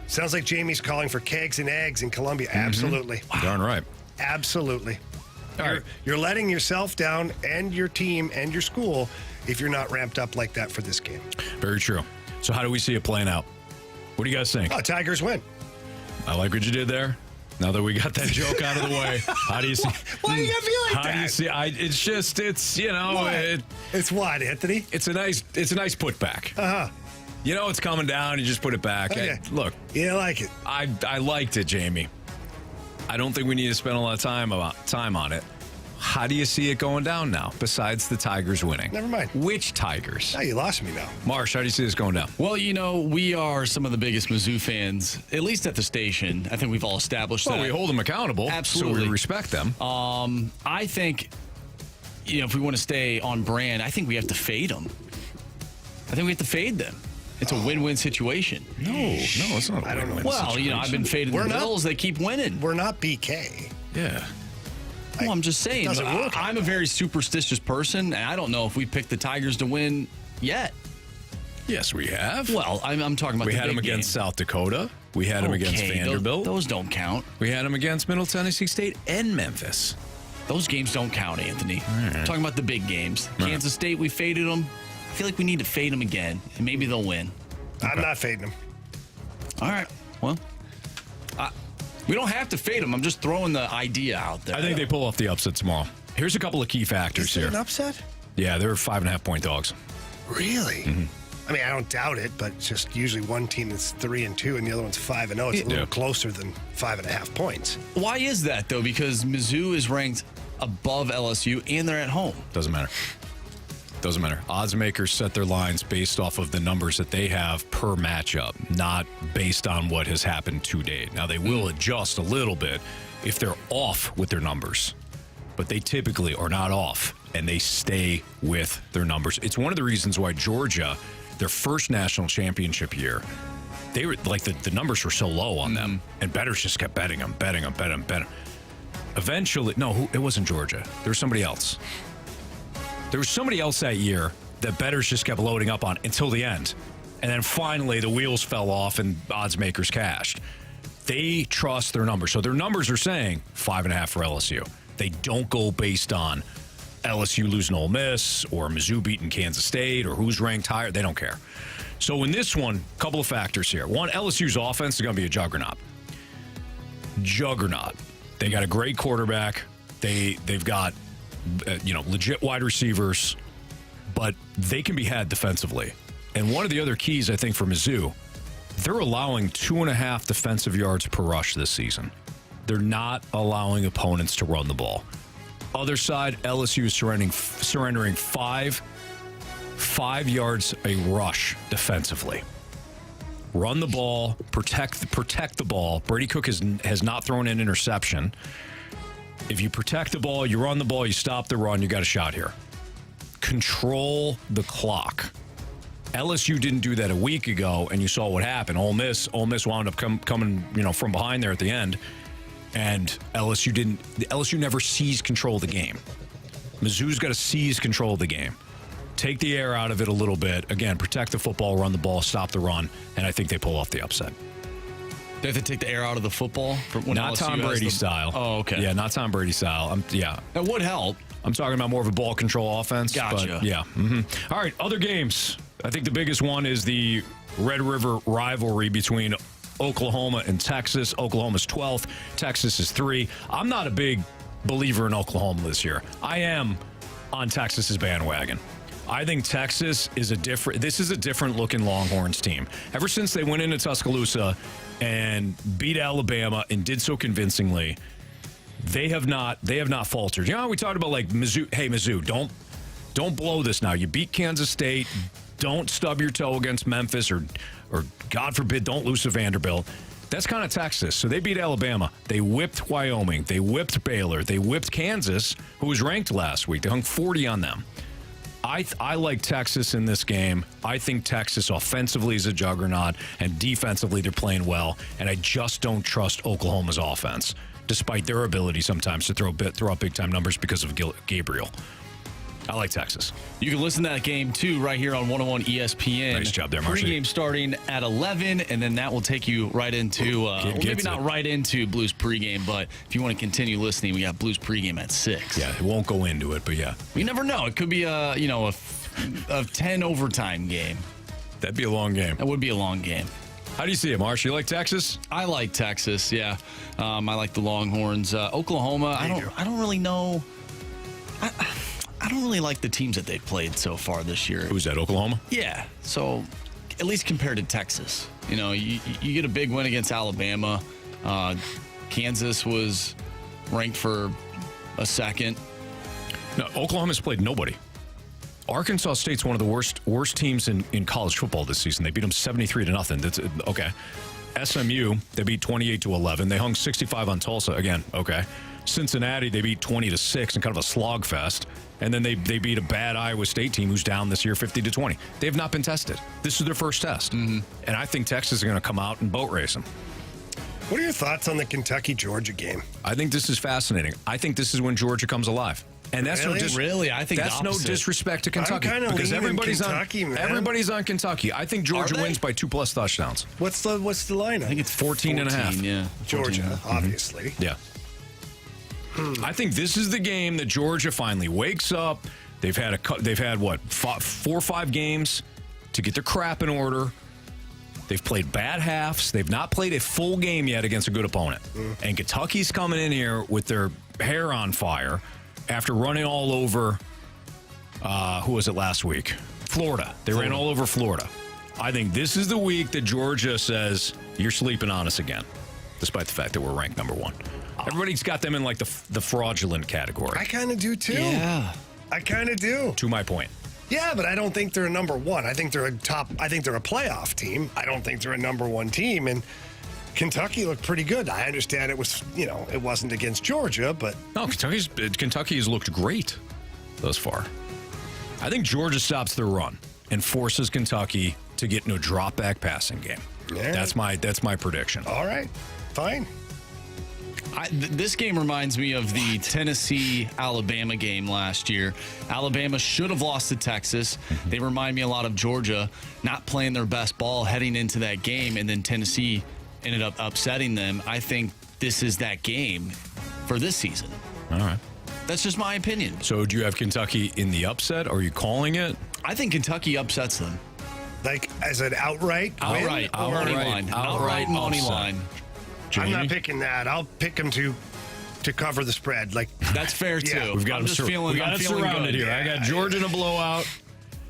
sounds like Jamie's calling for kegs and eggs in Columbia. Mm-hmm. Absolutely. Wow. Darn right. Absolutely. All right. You're letting yourself down and your team and your school if you're not ramped up like that for this game. Very true. So how do we see it playing out? What do you guys think? Oh, Tigers win. I like what you did there. Now that we got that joke out of the way, how do you see? Why do you gotta be like that? How do you see? It's you know, it's what, Anthony? It's a nice putback. Uh-huh. You know it's coming down. You just put it back. Okay. Look, you like it. I liked it, Jamie. I don't think we need to spend a lot of time on it. How do you see it going down now, besides the Tigers winning? Never mind. Which Tigers? Now you lost me now. Marsh, how do you see this going down? Well, you know, we are some of the biggest Mizzou fans, at least at the station. I think we've all established that. Well, we hold them accountable. Absolutely. So we respect them. I think, you know, if we want to stay on brand, I think we have to fade them. I think we have to fade them. It's a win-win situation. No, it's not a win-win Well, situation. you know, I've been fading the Bills. They keep winning. We're not BK. Yeah. Well, I'm just saying, I'm a very superstitious person, and I don't know if we picked the Tigers to win yet. Yes, we have. Well, I'm talking about we had them against South Dakota. We had them against Vanderbilt. Those don't count. We had them against Middle Tennessee State and Memphis. Those games don't count, Anthony. I'm talking about the big games. Kansas State, we faded them. I feel like we need to fade them again, and maybe they'll win. I'm not fading them. All right. Well, we don't have to fade them. I'm just throwing the idea out there. I think they pull off the upset tomorrow. Here's a couple of key factors Is here. it an upset? Yeah, they're 5.5-point dogs. Really? Mm-hmm. I mean, I don't doubt it, but it's just usually one team is 3-2 and the other one's 5-0. It's a little closer than 5.5 points. Why is that, though? Because Mizzou is ranked above LSU and they're at home. Doesn't matter. Doesn't matter. Odds makers set their lines based off of the numbers that they have per matchup, not based on what has happened to date. Now, they will adjust a little bit if they're off with their numbers, but they typically are not off, and they stay with their numbers. It's one of the reasons why Georgia, their first national championship year, they were like the numbers were so low on them, and bettors just kept betting them. Eventually, no, it wasn't Georgia. There was somebody else. There was somebody else that year that bettors just kept loading up on until the end. And then finally the wheels fell off and odds makers cashed. They trust their numbers. So their numbers are saying 5.5 for LSU. They don't go based on LSU losing Ole Miss or Mizzou beating Kansas State or who's ranked higher. They don't care. So in this one, a couple of factors here. One, LSU's offense is going to be a juggernaut. They got a great quarterback. They've got legit wide receivers, but they can be had defensively. And one of the other keys, I think, for Mizzou, they're allowing 2.5 defensive yards per rush this season. They're not allowing opponents to run the ball. Other side, LSU is surrendering 5 yards a rush defensively. Run the ball, protect the ball. Brady Cook has not thrown an interception. If you protect the ball, you run the ball, you stop the run, you got a shot here. Control the clock. LSU didn't do that a week ago, and you saw what happened. Ole Miss wound up coming from behind there at the end, and LSU never seized control of the game. Mizzou's got to seize control of the game. Take the air out of it a little bit. Again, protect the football, run the ball, stop the run, and I think they pull off the upset. They have to take the air out of the football? Not Tom Brady style. Oh, okay. Yeah, not Tom Brady style. That would help. I'm talking about more of a ball control offense. Gotcha. But yeah. Mm-hmm. All right, other games. I think the biggest one is the Red River rivalry between Oklahoma and Texas. Oklahoma's 12th. Texas is 3. I'm not a big believer in Oklahoma this year. I am on Texas's bandwagon. I think Texas is a different looking Longhorns team. Ever since they went into Tuscaloosa and beat Alabama and did so convincingly, they have not faltered. You know how we talked about like Mizzou, hey Mizzou, don't blow this now. You beat Kansas State, don't stub your toe against Memphis or God forbid don't lose to Vanderbilt. That's kind of Texas. So they beat Alabama. They whipped Wyoming. They whipped Baylor. They whipped Kansas, who was ranked last week. They hung 40 on them. I like Texas in this game. I think Texas offensively is a juggernaut, and defensively they're playing well. And I just don't trust Oklahoma's offense, despite their ability sometimes to throw up big-time numbers because of Gabriel. I like Texas. You can listen to that game, too, right here on 101 ESPN. Nice job there, Marcy. Pregame starting at 11, and then that will take you right into, maybe not right into Blues pregame, but if you want to continue listening, we got Blues pregame at 6. Yeah, it won't go into it, but yeah. You never know. It could be a 10 overtime game. That'd be a long game. That would be a long game. How do you see it, Marsh? You like Texas? I like Texas, yeah. I like the Longhorns. Oklahoma, I don't really know. I don't really like the teams that they've played so far this year. Who's that, Oklahoma? Yeah. So, at least compared to Texas. You get a big win against Alabama. Kansas was ranked for a second. No, Oklahoma's played nobody. Arkansas State's one of the worst teams in college football this season. They beat them 73-0. That's okay. SMU, they beat 28-11. They hung 65 on Tulsa. Again, okay. Cincinnati, they beat 20-6 in kind of a slog fest. And then they beat a bad Iowa State team who's down this year 50-20. They have not been tested. This is their first test. Mm-hmm. And I think Texas is going to come out and boat race them. What are your thoughts on the Kentucky-Georgia game? I think this is fascinating. I think this is when Georgia comes alive. And that's really? I think that's no disrespect to Kentucky. I'm because everybody's Kentucky, on man. Everybody's on Kentucky. I think Georgia wins by 2+ touchdowns. What's the line? I think it's 14.5. Yeah, Georgia, obviously. Mm-hmm. Yeah. I think this is the game that Georgia finally wakes up. They've had 4 or 5 games to get their crap in order. They've played bad halves. They've not played a full game yet against a good opponent. And Kentucky's coming in here with their hair on fire after running all over, who was it last week? Florida. They ran all over Florida. I think this is the week that Georgia says, you're sleeping on us again, despite the fact that we're ranked number 1. Everybody's got them in like the fraudulent category. I kind of do too. Yeah. I kind of do. To my point. Yeah, but I don't think they're a number 1. I think they're a playoff team. I don't think they're a number 1 team. And Kentucky looked pretty good. I understand it was, it wasn't against Georgia, but No, Kentucky has looked great thus far. I think Georgia stops their run and forces Kentucky to get into a drop-back passing game. Yeah. That's my prediction. all right, fine. This game reminds me of the Tennessee-Alabama game last year. Alabama should have lost to Texas. They remind me a lot of Georgia not playing their best ball heading into that game, and then Tennessee ended up upsetting them. I think this is that game for this season. All right. That's just my opinion. So do you have Kentucky in the upset? Are you calling it? I think Kentucky upsets them. Like as an outright win? Outright money upset. line. I'm not Jamie? picking that. I'll pick them to cover the spread. Like That's fair too. Yeah. We've got I'm them just feeling. we got I'm it feeling surrounded good. here. I got Georgia in a blowout.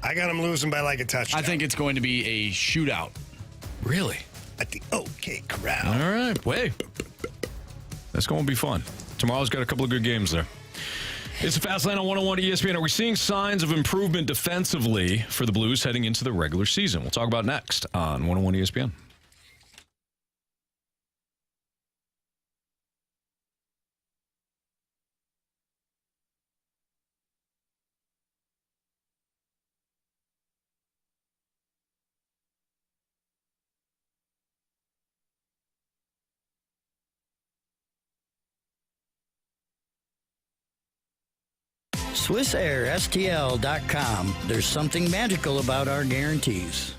I got them losing by like a touchdown. I think it's going to be a shootout. Really? at the OK Corral. All right. Wait. That's going to be fun. Tomorrow's got a couple of good games there. It's a Fast Lane on 101 ESPN. Are we seeing signs of improvement defensively for the Blues heading into the regular season? We'll talk about next on 101 ESPN. SwissAirSTL.com. There's something magical about our guarantees.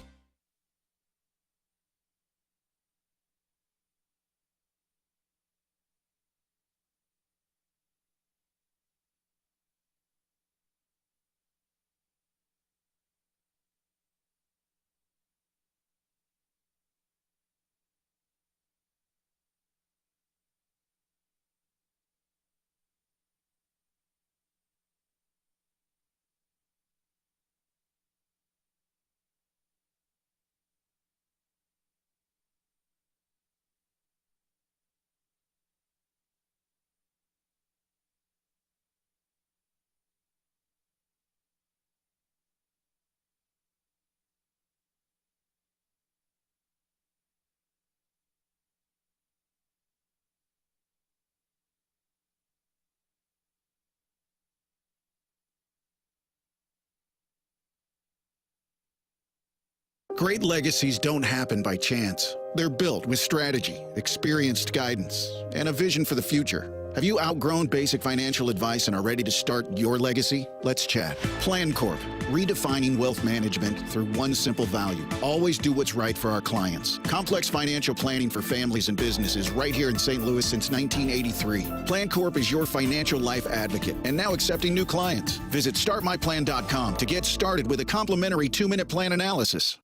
Great legacies don't happen by chance. They're built with strategy, experienced guidance, and a vision for the future. Have you outgrown basic financial advice and are ready to start your legacy? Let's chat. PlanCorp, redefining wealth management through one simple value. Always do what's right for our clients. Complex financial planning for families and businesses right here in St. Louis since 1983. PlanCorp is your financial life advocate and now accepting new clients. Visit startmyplan.com to get started with a complimentary 2-minute plan analysis.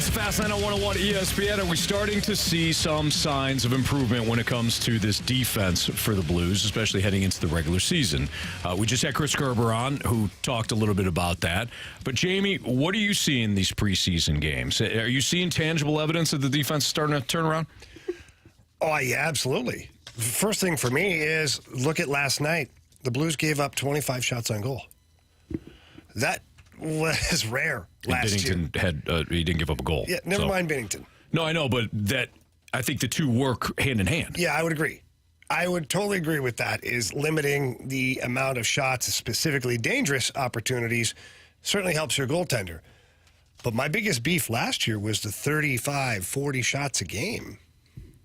It's Fast 9 on 101 ESPN. Are we starting to see some signs of improvement when it comes to this defense for the Blues, especially heading into the regular season? We just had Chris Kerber on, who talked a little bit about that. But, Jamie, what do you see in these preseason games? Are you seeing tangible evidence that the defense is starting to turn around? Oh, yeah, absolutely. First thing for me is look at last night. The Blues gave up 25 shots on goal. That was rare last year. He didn't give up a goal. Yeah, never mind Binnington. No, I know, but I think the two work hand in hand. Yeah, I would agree. I would totally agree with that, is limiting the amount of shots, specifically dangerous opportunities, certainly helps your goaltender. But my biggest beef last year was the 35, 40 shots a game.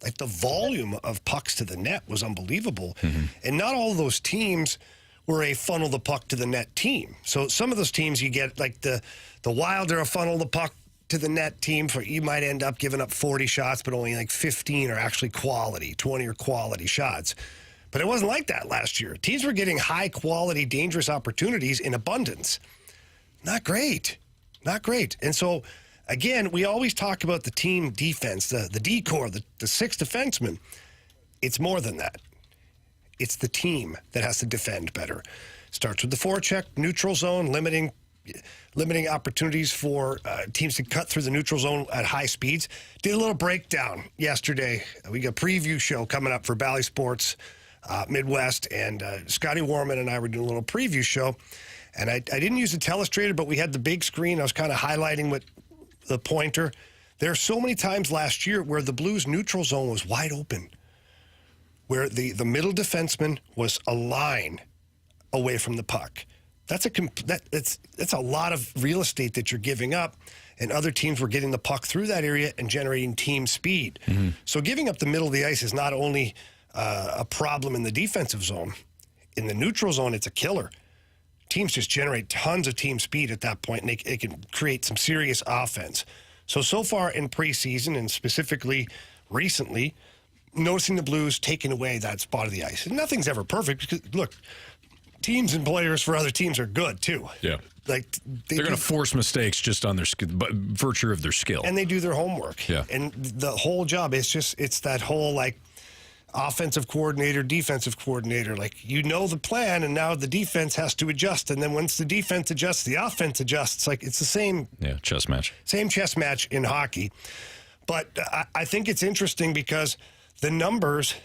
Like, the volume of pucks to the net was unbelievable. Mm-hmm. And not all of those teams were a funnel the puck to the net team. So some of those teams you get, like the Wild are a funnel the puck to the net team. You might end up giving up 40 shots, but only like 15 are actually quality, 20 are quality shots. But it wasn't like that last year. Teams were getting high-quality, dangerous opportunities in abundance. Not great. Not great. And so, again, we always talk about the team defense, the D-core, the six defensemen. It's more than that. It's the team that has to defend better. Starts with the forecheck, neutral zone, limiting opportunities for teams to cut through the neutral zone at high speeds. Did a little breakdown yesterday. We got a preview show coming up for Bally Sports Midwest, and Scotty Warman and I were doing a little preview show. And I didn't use the telestrator, but we had the big screen. I was kind of highlighting with the pointer. There are so many times last year where the Blues neutral zone was wide open, where the middle defenseman was a line away from the puck. That's a lot of real estate that you're giving up, and other teams were getting the puck through that area and generating team speed. Mm-hmm. So giving up the middle of the ice is not only a problem in the defensive zone. In the neutral zone, it's a killer. Teams just generate tons of team speed at that point, and they can create some serious offense. So far in preseason, and specifically recently, noticing the Blues taking away that spot of the ice. And nothing's ever perfect, because, look, teams and players for other teams are good, too. Yeah. Like they're going to force mistakes just on their virtue of their skill. And they do their homework. Yeah. And the whole job is it's that whole, like, offensive coordinator, defensive coordinator. Like, you know the plan, and now the defense has to adjust. And then once the defense adjusts, the offense adjusts. Like, it's the same chess match. Same chess match in hockey. But I think it's interesting because the numbers,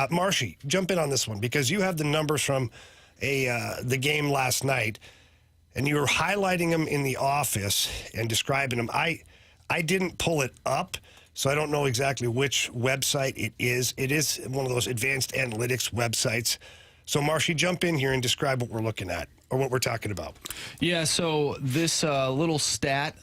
Marshy, jump in on this one, because you have the numbers from the game last night, and you were highlighting them in the office and describing them. I didn't pull it up, so I don't know exactly which website it is. It is one of those advanced analytics websites. So, Marshy, jump in here and describe what we're looking at, or what we're talking about. Yeah, so this little stat,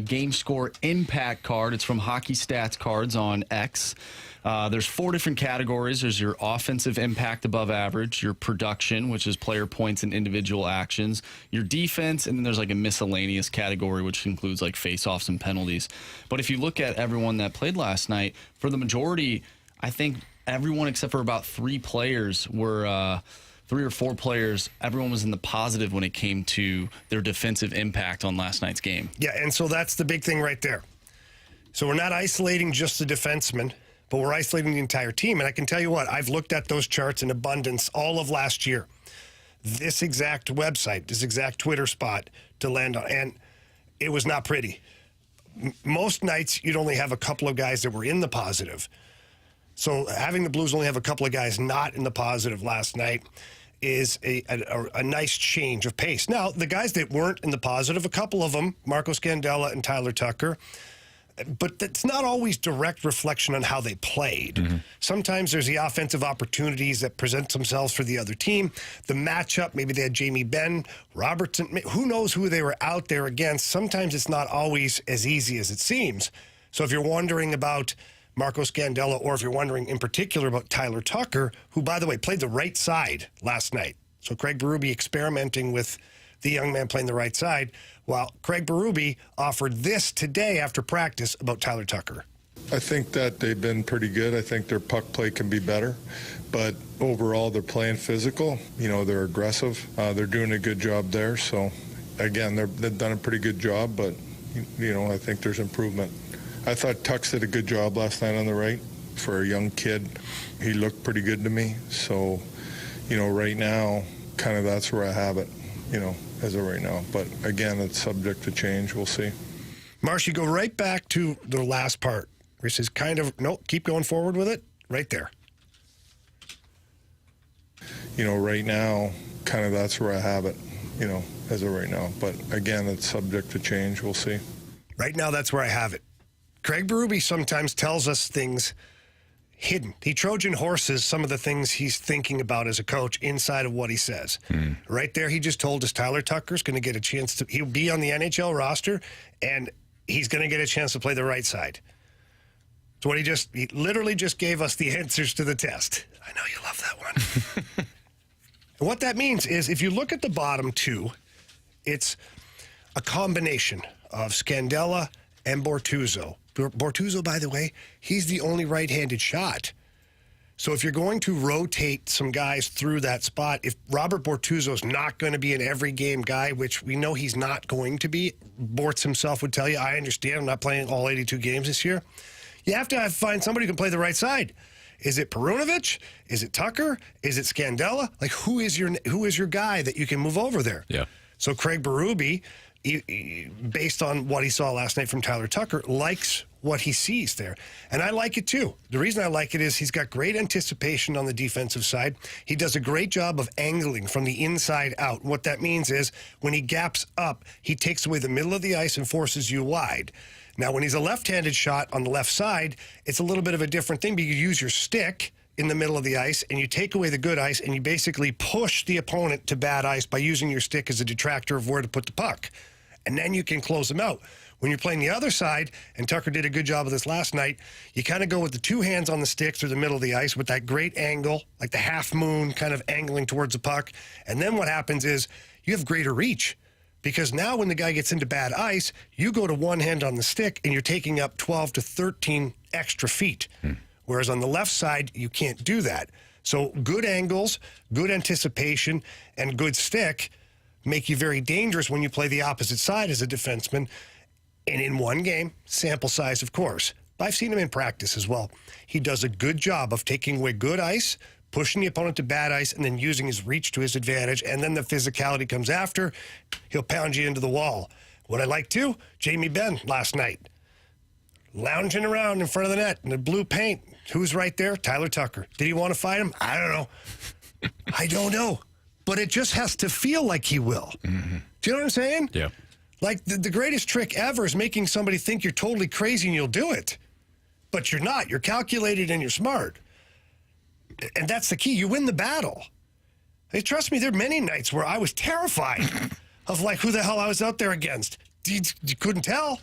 game score impact card, it's from Hockey Stats Cards on X. There's 4 different categories. There's your offensive impact above average, your production, which is player points and individual actions, your defense, and then there's like a miscellaneous category, which includes like face-offs and penalties. But if you look at everyone that played last night, for the majority, I think everyone except for about 3 players were 3 or 4 players, everyone was in the positive when it came to their defensive impact on last night's game. Yeah, and so that's the big thing right there. So we're not isolating just the defenseman, but we're isolating the entire team. And I can tell you what, I've looked at those charts in abundance all of last year. This exact website, this exact Twitter spot to land on, and it was not pretty. Most nights, you'd only have a couple of guys that were in the positive. So having the Blues only have a couple of guys not in the positive last night is a nice change of pace. Now, the guys that weren't in the positive, a couple of them, Marco Scandella and Tyler Tucker, but that's not always direct reflection on how they played. Mm-hmm. Sometimes there's the offensive opportunities that present themselves for the other team. The matchup, maybe they had Jamie Benn, Robertson, who knows who they were out there against. Sometimes it's not always as easy as it seems. So if you're wondering about Marco Scandella, or if you're wondering in particular about Tyler Tucker, who, by the way, played the right side last night. So Craig Berube experimenting with the young man playing the right side. Well, Craig Berube offered this today after practice about Tyler Tucker. I think that they've been pretty good. I think their puck play can be better. But overall, they're playing physical. You know, they're aggressive. They're doing a good job there. So, again, they've done a pretty good job, but I think there's improvement. I thought Tux did a good job last night on the right for a young kid. He looked pretty good to me. So, right now, kind of that's where I have it, as of right now. But again, it's subject to change. We'll see. Marsh, you go right back to the last part, where he says keep going forward with it. Right there. Right now, kind of that's where I have it, as of right now. But again, it's subject to change. We'll see. Right now, that's where I have it. Craig Berube sometimes tells us things hidden. He Trojan horses some of the things he's thinking about as a coach inside of what he says. Right there, he just told us Tyler Tucker's going to get a chance he'll be on the NHL roster, and he's going to get a chance to play the right side. So he literally just gave us the answers to the test. I know you love that one. And what that means is if you look at the bottom two, it's a combination of Scandella and Bortuzzo. Bortuzzo, by the way, he's the only right-handed shot. So if you're going to rotate some guys through that spot, if Robert Bortuzzo's not going to be an every-game guy, which we know he's not going to be, Bortz himself would tell you, I understand, I'm not playing all 82 games this year. You have to find somebody who can play the right side. Is it Perunovich? Is it Tucker? Is it Scandella? Like, who is your guy that you can move over there? Yeah. So Craig Berube, based on what he saw last night from Tyler Tucker, likes what he sees there. And I like it too. The reason I like it is he's got great anticipation on the defensive side. He does a great job of angling from the inside out. What that means is when he gaps up, he takes away the middle of the ice and forces you wide. Now, when he's a left-handed shot on the left side, it's a little bit of a different thing, but you use your stick in the middle of the ice and you take away the good ice and you basically push the opponent to bad ice by using your stick as a detractor of where to put the puck. And then you can close them out. When you're playing the other side, and Tucker did a good job of this last night, you kind of go with the two hands on the stick through the middle of the ice with that great angle, like the half moon kind of angling towards the puck. And then what happens is you have greater reach. Because now when the guy gets into bad ice, you go to one hand on the stick and you're taking up 12 to 13 extra feet. Whereas on the left side, you can't do that. So good angles, good anticipation, and good stick make you very dangerous when you play the opposite side as a defenseman. And in one game, sample size, of course, but I've seen him in practice as well. He does a good job of taking away good ice, pushing the opponent to bad ice, and then using his reach to his advantage. And then the physicality comes after. He'll pound you into the wall. What I like, too, Jamie Benn last night. Lounging around in front of the net in the blue paint. Who's right there? Tyler Tucker. Did he want to fight him? I don't know. I don't know. But it just has to feel like he will. Mm-hmm. Do you know what I'm saying? Yeah. Like, the greatest trick ever is making somebody think you're totally crazy and you'll do it. But you're not. You're calculated and you're smart. And that's the key. You win the battle. Hey, trust me, there are many nights where I was terrified of, like, who the hell I was out there against. You couldn't tell.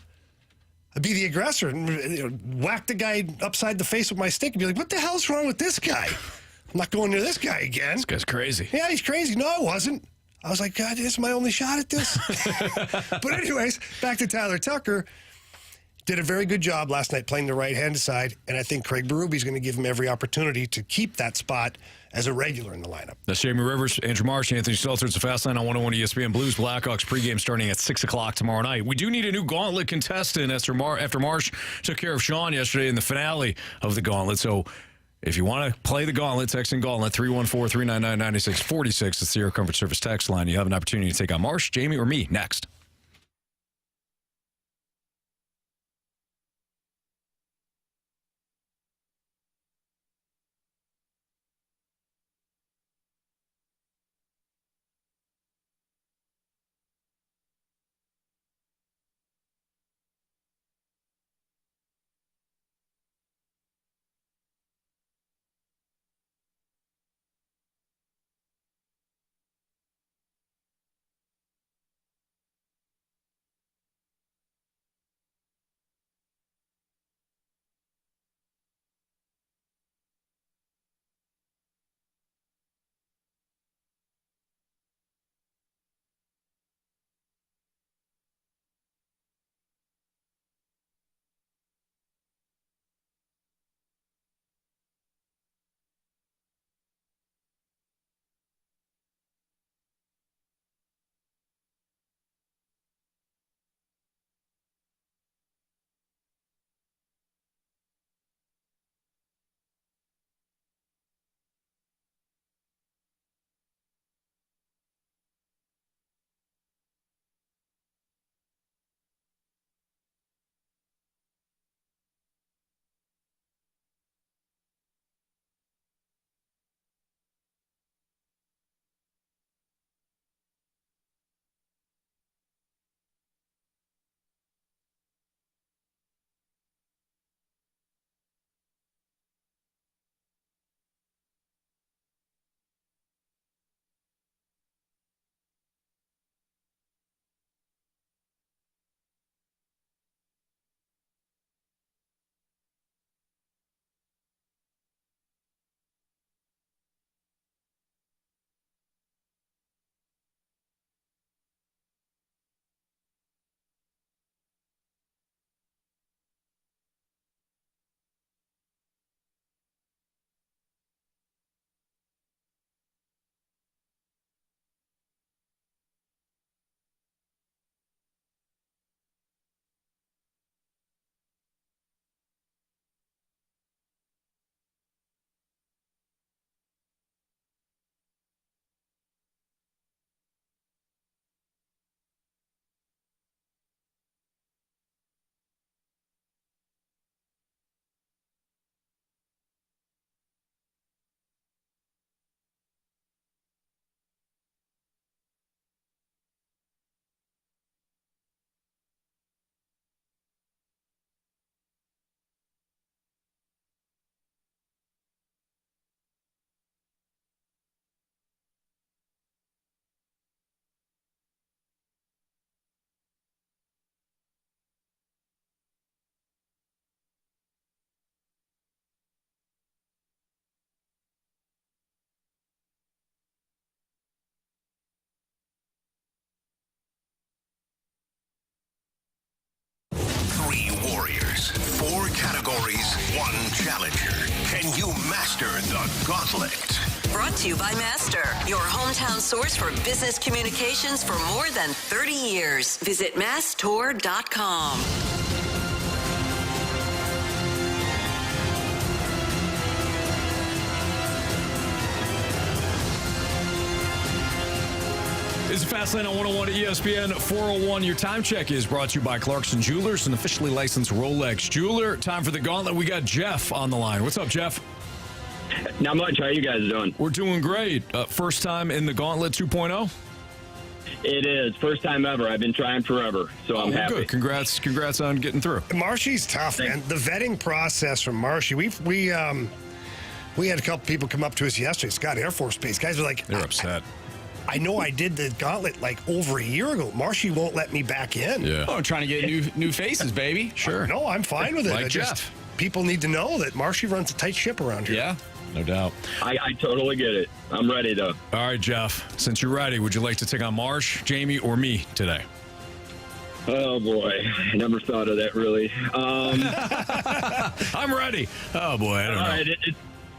I'd be the aggressor and whack the guy upside the face with my stick and be like, what the hell's wrong with this guy? I'm not going near this guy again. This guy's crazy. Yeah, he's crazy. No, I wasn't. I was like, God, this is my only shot at this. But anyways, back to Tyler Tucker. Did a very good job last night playing the right-handed side, and I think Craig Berube is going to give him every opportunity to keep that spot as a regular in the lineup. That's Jamie Rivers, Andrew Marsh, Anthony Stalter. It's a fast line on 101 ESPN. Blues Blackhawks pregame starting at 6 o'clock tomorrow night. We do need a new Gauntlet contestant after Marsh took care of Sean yesterday in the finale of the Gauntlet. So if you want to play the Gauntlet, text in Gauntlet 314-399-9646. It's the Air Comfort Service text line. You have an opportunity to take on Marsh, Jamie, or me next. games, 4 categories, 1 challenger. Can you master the Gauntlet? Brought to you by Master, your hometown source for business communications for more than 30 years. Visit masstour.com. It's Fastlane on 101 ESPN 401. Your time check is brought to you by Clarkson Jewelers, an officially licensed Rolex jeweler. Time for the Gauntlet. We got Jeff on the line. What's up, Jeff? Not much. How you guys doing? We're doing great. First time in the Gauntlet 2.0? It is. First time ever. I've been trying forever, so I'm happy. Good. Congrats on getting through. Marshy's tough, man. The vetting process from Marshy, we had a couple people come up to us yesterday, Scott Air Force Base. Guys are like, they're upset. I know I did the Gauntlet like over a year ago. Marshy won't let me back in. Yeah. Oh, I'm trying to get new faces, baby. Sure. No, I'm fine with it. Like Jeff. People need to know that Marshy runs a tight ship around here. Yeah. No doubt. I totally get it. I'm ready, though. All right, Jeff. Since you're ready, would you like to take on Marsh, Jamie, or me today? Oh, boy. I never thought of that, really. I'm ready. Oh, boy. I don't know. All right.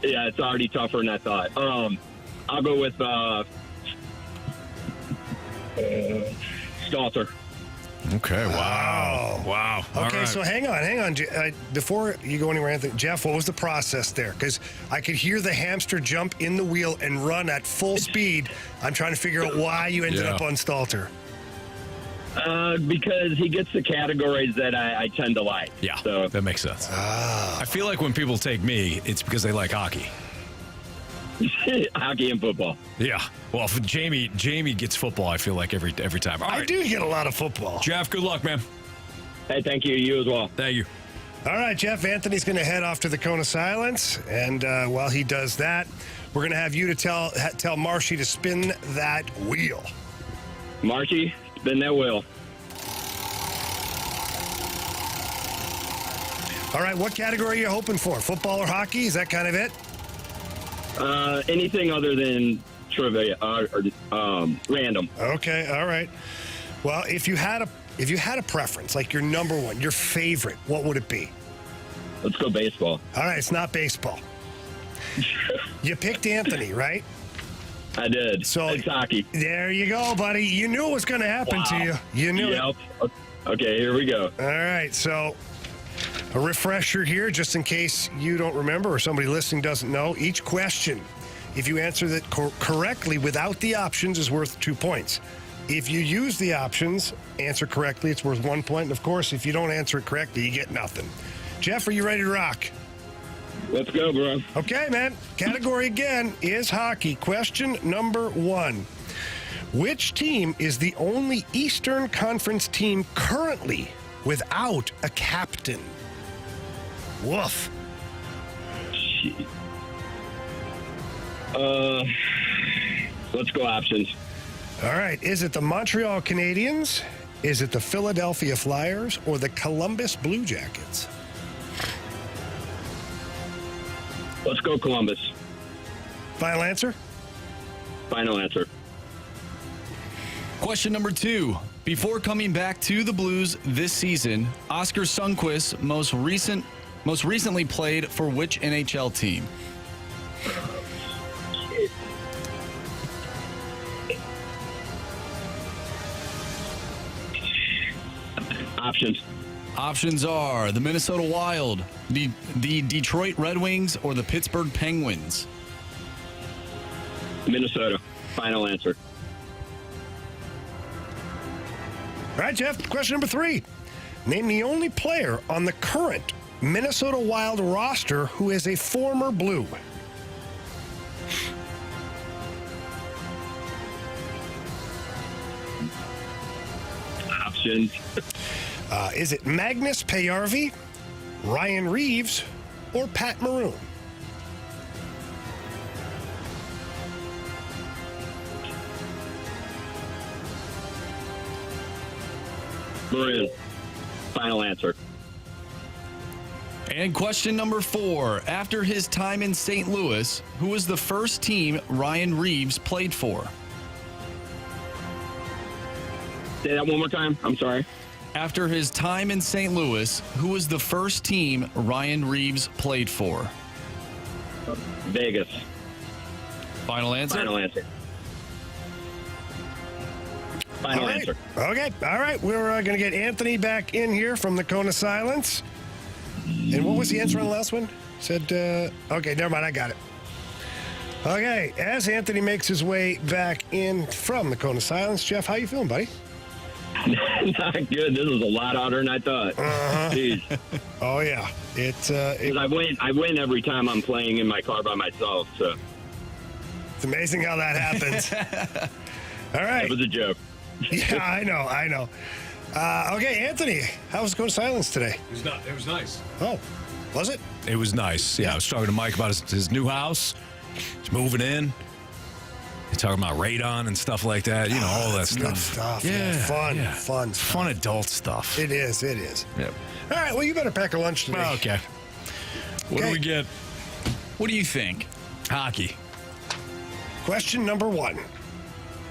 It's already tougher than I thought. I'll go with Stalter. Okay, wow. Okay, right. so hang on. Before you go anywhere, Anthony, Jeff, what was the process there? Because I could hear the hamster jump in the wheel and run at full speed. I'm trying to figure out why you ended up on Stalter. Because he gets the categories that I tend to like. Yeah, so that makes sense. I feel like when people take me, it's because they like hockey. Hockey and football. Yeah. Well, if Jamie gets football, I feel like every time. All right. I do get a lot of football. Jeff, good luck, man. Hey, thank you. You as well. Thank you. All right, Jeff. Anthony's going to head off to the Cone of Silence, and while he does that, we're going to have you to tell Marshy to spin that wheel. Marshy, spin that wheel. All right, what category are you hoping for? Football or hockey? Is that kind of it? Anything other than trivia or random. Okay, all right. Well, if you had a preference, like your number one, your favorite, what would it be? Let's go baseball. All right, it's not baseball. You picked Anthony, right? I did. So it's hockey. There you go, buddy. You knew it was going to happen to you. You knew it. Okay, here we go. All right, so a refresher here, just in case you don't remember or somebody listening doesn't know. Each question, if you answer that correctly without the options, is worth 2 points. If you use the options, answer correctly, it's worth 1 point. And of course, if you don't answer it correctly, you get nothing. Jeff, are you ready to rock? Let's go, bro. Okay, man. Category again is hockey. Question number 1. Which team is the only Eastern Conference team currently without a captain? Woof. Let's go options. All right. Is it the Montreal Canadiens? Is it the Philadelphia Flyers or the Columbus Blue Jackets? Let's go Columbus. Final answer? Final answer. Question number 2. Before coming back to the Blues this season, Oscar Sundqvist most recently played for which NHL team? Options. Options are the Minnesota Wild, the Detroit Red Wings, or the Pittsburgh Penguins. Minnesota. Final answer. All right, Jeff. Question number 3. Name the only player on the current Minnesota Wild roster who is a former Blue. Options. Is it Magnus Pajärvi, Ryan Reeves, or Pat Maroon? Maroon. Final answer. And question number 4. After his time in St. Louis, who was the first team Ryan Reeves played for? Say that one more time. I'm sorry. After his time in St. Louis, who was the first team Ryan Reeves played for? Vegas. Final answer? Final answer. Final All right. answer. Okay. All right. We're going to get Anthony back in here from the Cone of Silence. And what was the answer on the last one? Said, okay, never mind. I got it. Okay. As Anthony makes his way back in from the Cone of Silence, Jeff, how you feeling, buddy? Not good. This is a lot harder than I thought. Jeez. Oh, yeah. I win every time I'm playing in my car by myself. So it's amazing how that happens. All right. That was a joke. Yeah, I know. Okay, Anthony, how was Cone of Silence today? It was nice. Oh, was it? It was nice. Yeah, I was talking to Mike about his new house. He's moving in. He's talking about radon and stuff like that. You know, all that Good stuff. stuff. Yeah. Fun. Fun adult stuff. It is. Yep. All right, well, you better pack a lunch today. Okay. What do we get? What do you think? Hockey. Question number 1.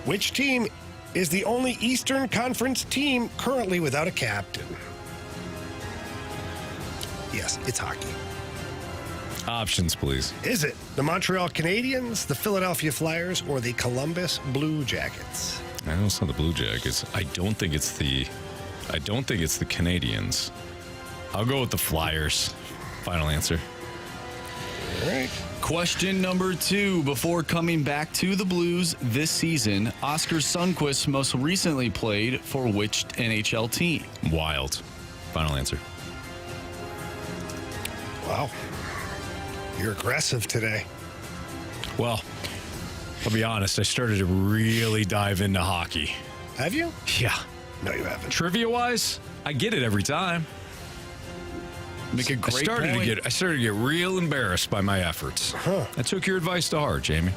Which team is the only Eastern Conference team currently without a captain? Yes, it's hockey. Options, please. Is it the Montreal Canadiens, the Philadelphia Flyers, or the Columbus Blue Jackets? I know it's not the Blue Jackets. I don't think it's the Canadians. I'll go with the Flyers. Final answer. All right. Question number 2. Before coming back to the Blues this season, Oscar Sundqvist most recently played for which NHL team? Wild. Final answer. Wow. You're aggressive today. Well, I'll be honest. I started to really dive into hockey. Have you? Yeah. No, you haven't. Trivia-wise, I get it every time. Make a great I started to get real embarrassed by my efforts. Huh. I took your advice to heart, Jamie.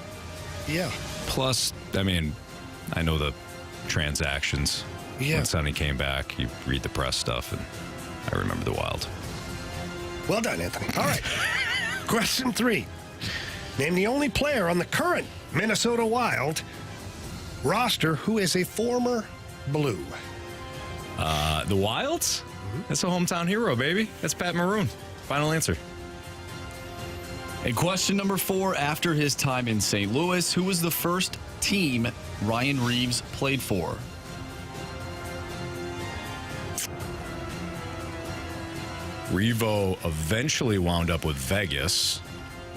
Yeah. Plus, I mean, I know the transactions. Yeah. When Sonny came back, you read the press stuff, and I remember the Wild. Well done, Anthony. All right. Question 3. Name the only player on the current Minnesota Wild roster who is a former Blue. The Wilds? That's a hometown hero, baby. That's Pat Maroon. Final answer. And question number 4. After his time in St. Louis, who was the first team Ryan Reeves played for? Revo eventually wound up with Vegas,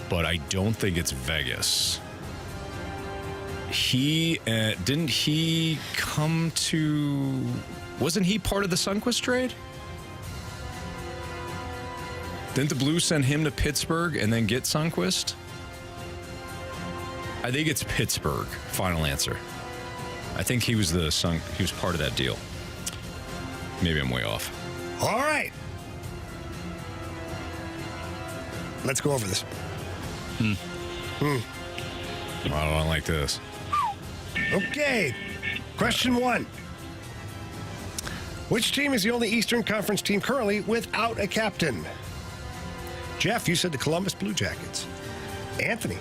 but I don't think it's Vegas. Didn't he come to... Wasn't he part of the Sundqvist trade? Didn't the Blues send him to Pittsburgh and then get Sundqvist? I think it's Pittsburgh. Final answer. I think he was part of that deal. Maybe I'm way off. All right. Let's go over this. I don't like this. Okay. Question 1. Which team is the only Eastern Conference team currently without a captain? Jeff, you said the Columbus Blue Jackets. Anthony,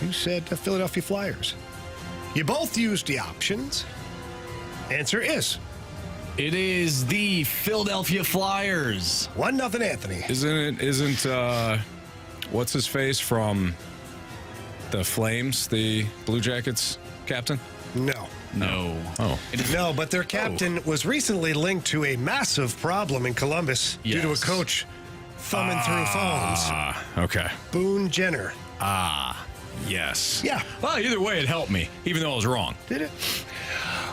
you said the Philadelphia Flyers. You both used the options. Answer is... It is the Philadelphia Flyers. 1-0, Anthony. Isn't what's his face from the Flames, the Blue Jackets captain? No. Oh. No, but their captain was recently linked to a massive problem in Columbus due to a coach thumbing through phones. Okay. Boone Jenner. Yes. Yeah. Well, either way, it helped me, even though I was wrong. Did it?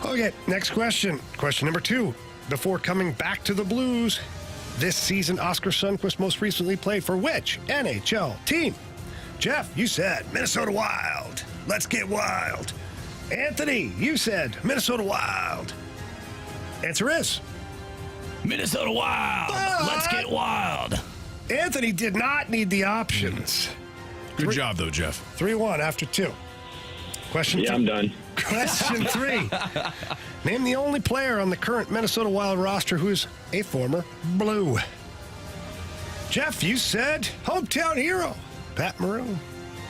Okay, next question. Question number 2. Before coming back to the Blues this season, Oscar Sundqvist most recently played for which NHL team? Jeff, you said Minnesota Wild. Let's get wild. Anthony, you said Minnesota Wild. Answer is... Minnesota Wild. Let's get wild. Anthony did not need the options. Good job, though, Jeff. 3-1 after 2. Question 2. I'm done. Question 3. Name the only player on the current Minnesota Wild roster who's a former Blue. Jeff, you said hometown hero, Pat Maroon.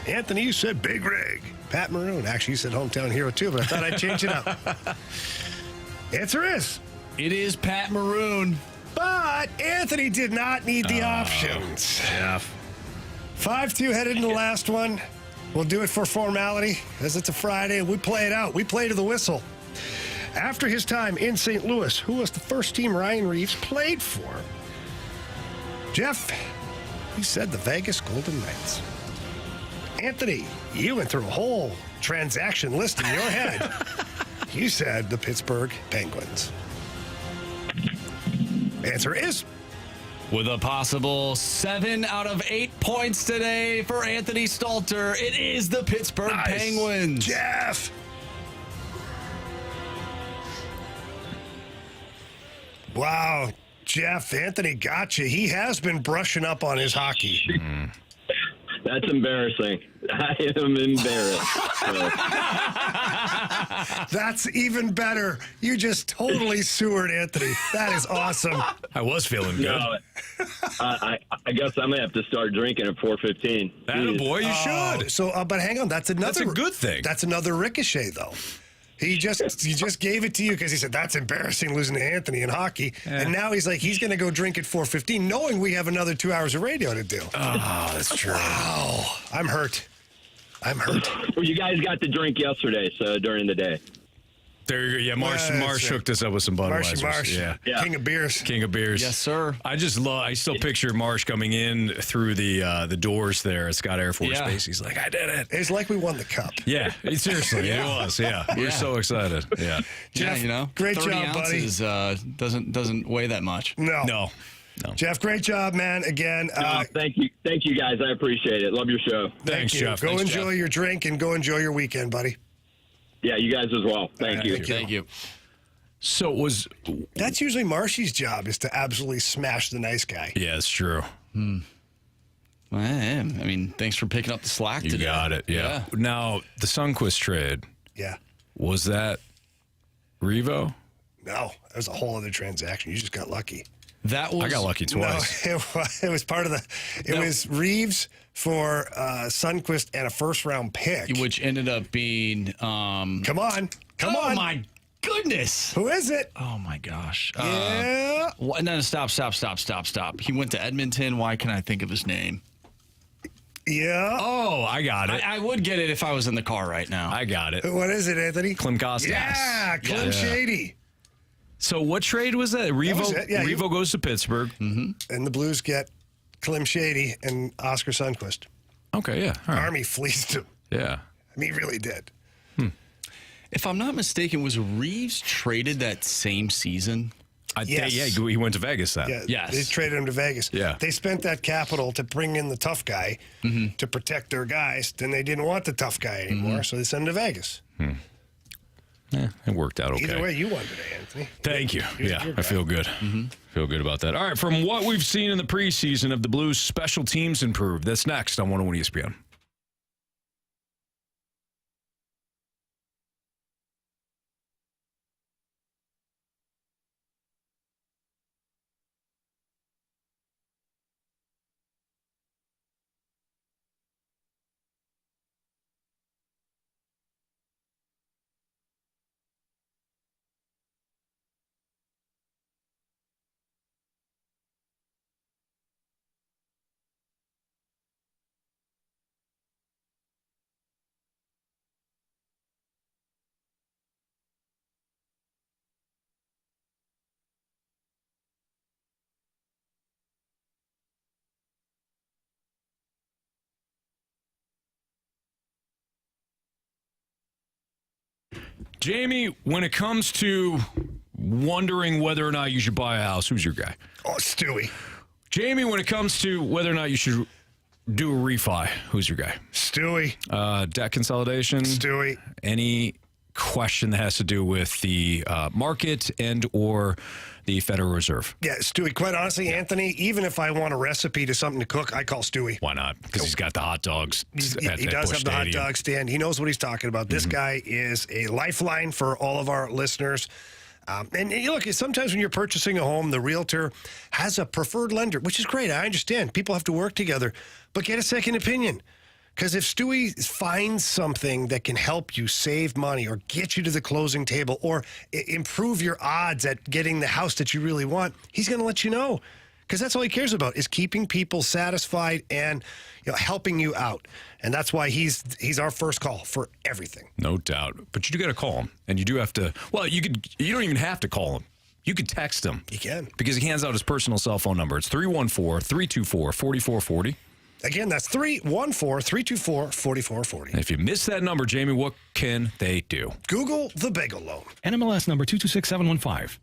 Anthony, you said Big Rig, Pat Maroon. Actually, you said hometown hero too, but I thought I'd change it up. Answer is It is Pat Maroon. But Anthony did not need the options. Jeff. 5-2 headed into the last one. We'll do it for formality, as it's a Friday, and we play it out. We play to the whistle. After his time in St. Louis, who was the first team Ryan Reeves played for? Jeff, he said the Vegas Golden Knights. Anthony, you went through a whole transaction list in your head. You said the Pittsburgh Penguins. Answer is... With a possible 7 out of 8 points today for Anthony Stalter, it is the Pittsburgh Penguins. Jeff. Wow, Jeff, Anthony got you. He has been brushing up on his hockey. That's embarrassing. I am embarrassed. That's even better. You just totally sewered Anthony. That is awesome. I was feeling good. No, I guess I'm going to have to start drinking at 4:15. Attaboy, you should. So, but hang on. That's a good thing. That's another ricochet, though. He just gave it to you because he said, that's embarrassing losing to Anthony in hockey. Yeah. And now he's like, he's going to go drink at 4:15, knowing we have another 2 hours of radio to do. Oh, that's true. Wow. I'm hurt. Well, you guys got to drink yesterday, so during the day. There you go. Yeah, Marsh hooked us up with some Budweiser. Marsh. Yeah. King of beers. Yes, sir. I still picture Marsh coming in through the doors there at Scott Air Force Base. He's like, I did it. It's like we won the cup. Yeah, seriously, it was. Yeah, we're so excited. Yeah. Jeff, yeah, great 30 job, ounces, buddy. Doesn't weigh that much. No. Jeff, great job, man. Again, thank you guys. I appreciate it. Love your show. Thanks, Jeff. Go Thanks, enjoy your drink and go enjoy your weekend, buddy. Yeah, you guys as well. Thank you. Thank you. So that's usually Marshy's job, is to absolutely smash the nice guy. Yeah, it's true. Well, I mean, thanks for picking up the slack today. You got it. Yeah. Now the Sundqvist trade. Yeah. Was that Revo? No, that was a whole other transaction. You just got lucky. I got lucky twice. No, it was part of the. It was Reeves for Sundqvist and a first-round pick, which ended up being. Come on! Oh my goodness! Who is it? Oh my gosh! Yeah. No, stop! He went to Edmonton. Why can't I think of his name? Yeah. Oh, I got it. I would get it if I was in the car right now. I got it. What is it, Anthony? Klim Kostas. Yeah, Klim Shady. So what trade was that? Revo goes to Pittsburgh. Mm-hmm. And the Blues get Klim Shady and Oscar Sundqvist. Okay, yeah. All right. Army fleeced him. Yeah. I mean, he really did. If I'm not mistaken, was Reeves traded that same season? Yes. He went to Vegas then. Yeah, yes. They traded him to Vegas. Yeah. They spent that capital to bring in the tough guy to protect their guys. Then they didn't want the tough guy anymore, so they sent him to Vegas. Yeah, it worked out okay. Either way, you won today, Anthony. Thank you. Yeah, I feel good. Feel good about that. All right, from what we've seen in the preseason of the Blues, special teams improved. That's next on 101 ESPN. Jamie, when it comes to wondering whether or not you should buy a house, who's your guy? Oh, Stewie. Jamie, when it comes to whether or not you should do a refi, who's your guy? Stewie. Debt consolidation? Stewie. Any question that has to do with the market and or the Federal Reserve? Yeah, Stewie, quite honestly, Anthony, even if I want a recipe to something to cook, I call Stewie. Why not? Because he's got the hot dogs. He does have the hot dog stand. He knows what he's talking about. This guy is a lifeline for all of our listeners. And look, sometimes when you're purchasing a home, the realtor has a preferred lender, which is great. I understand. People have to work together. But get a second opinion. Because if Stewie finds something that can help you save money or get you to the closing table or improve your odds at getting the house that you really want, he's going to let you know. Because that's all he cares about is keeping people satisfied and helping you out. And that's why he's our first call for everything. No doubt. But you do got to call him. And you do have to, well, you don't even have to call him. You could text him. You can. Because he hands out his personal cell phone number. It's 314-324-4440. Again, that's 314-324-4440. And if you miss that number, Jamie, what can they do? Google the Bagel Loan. NMLS number 226715.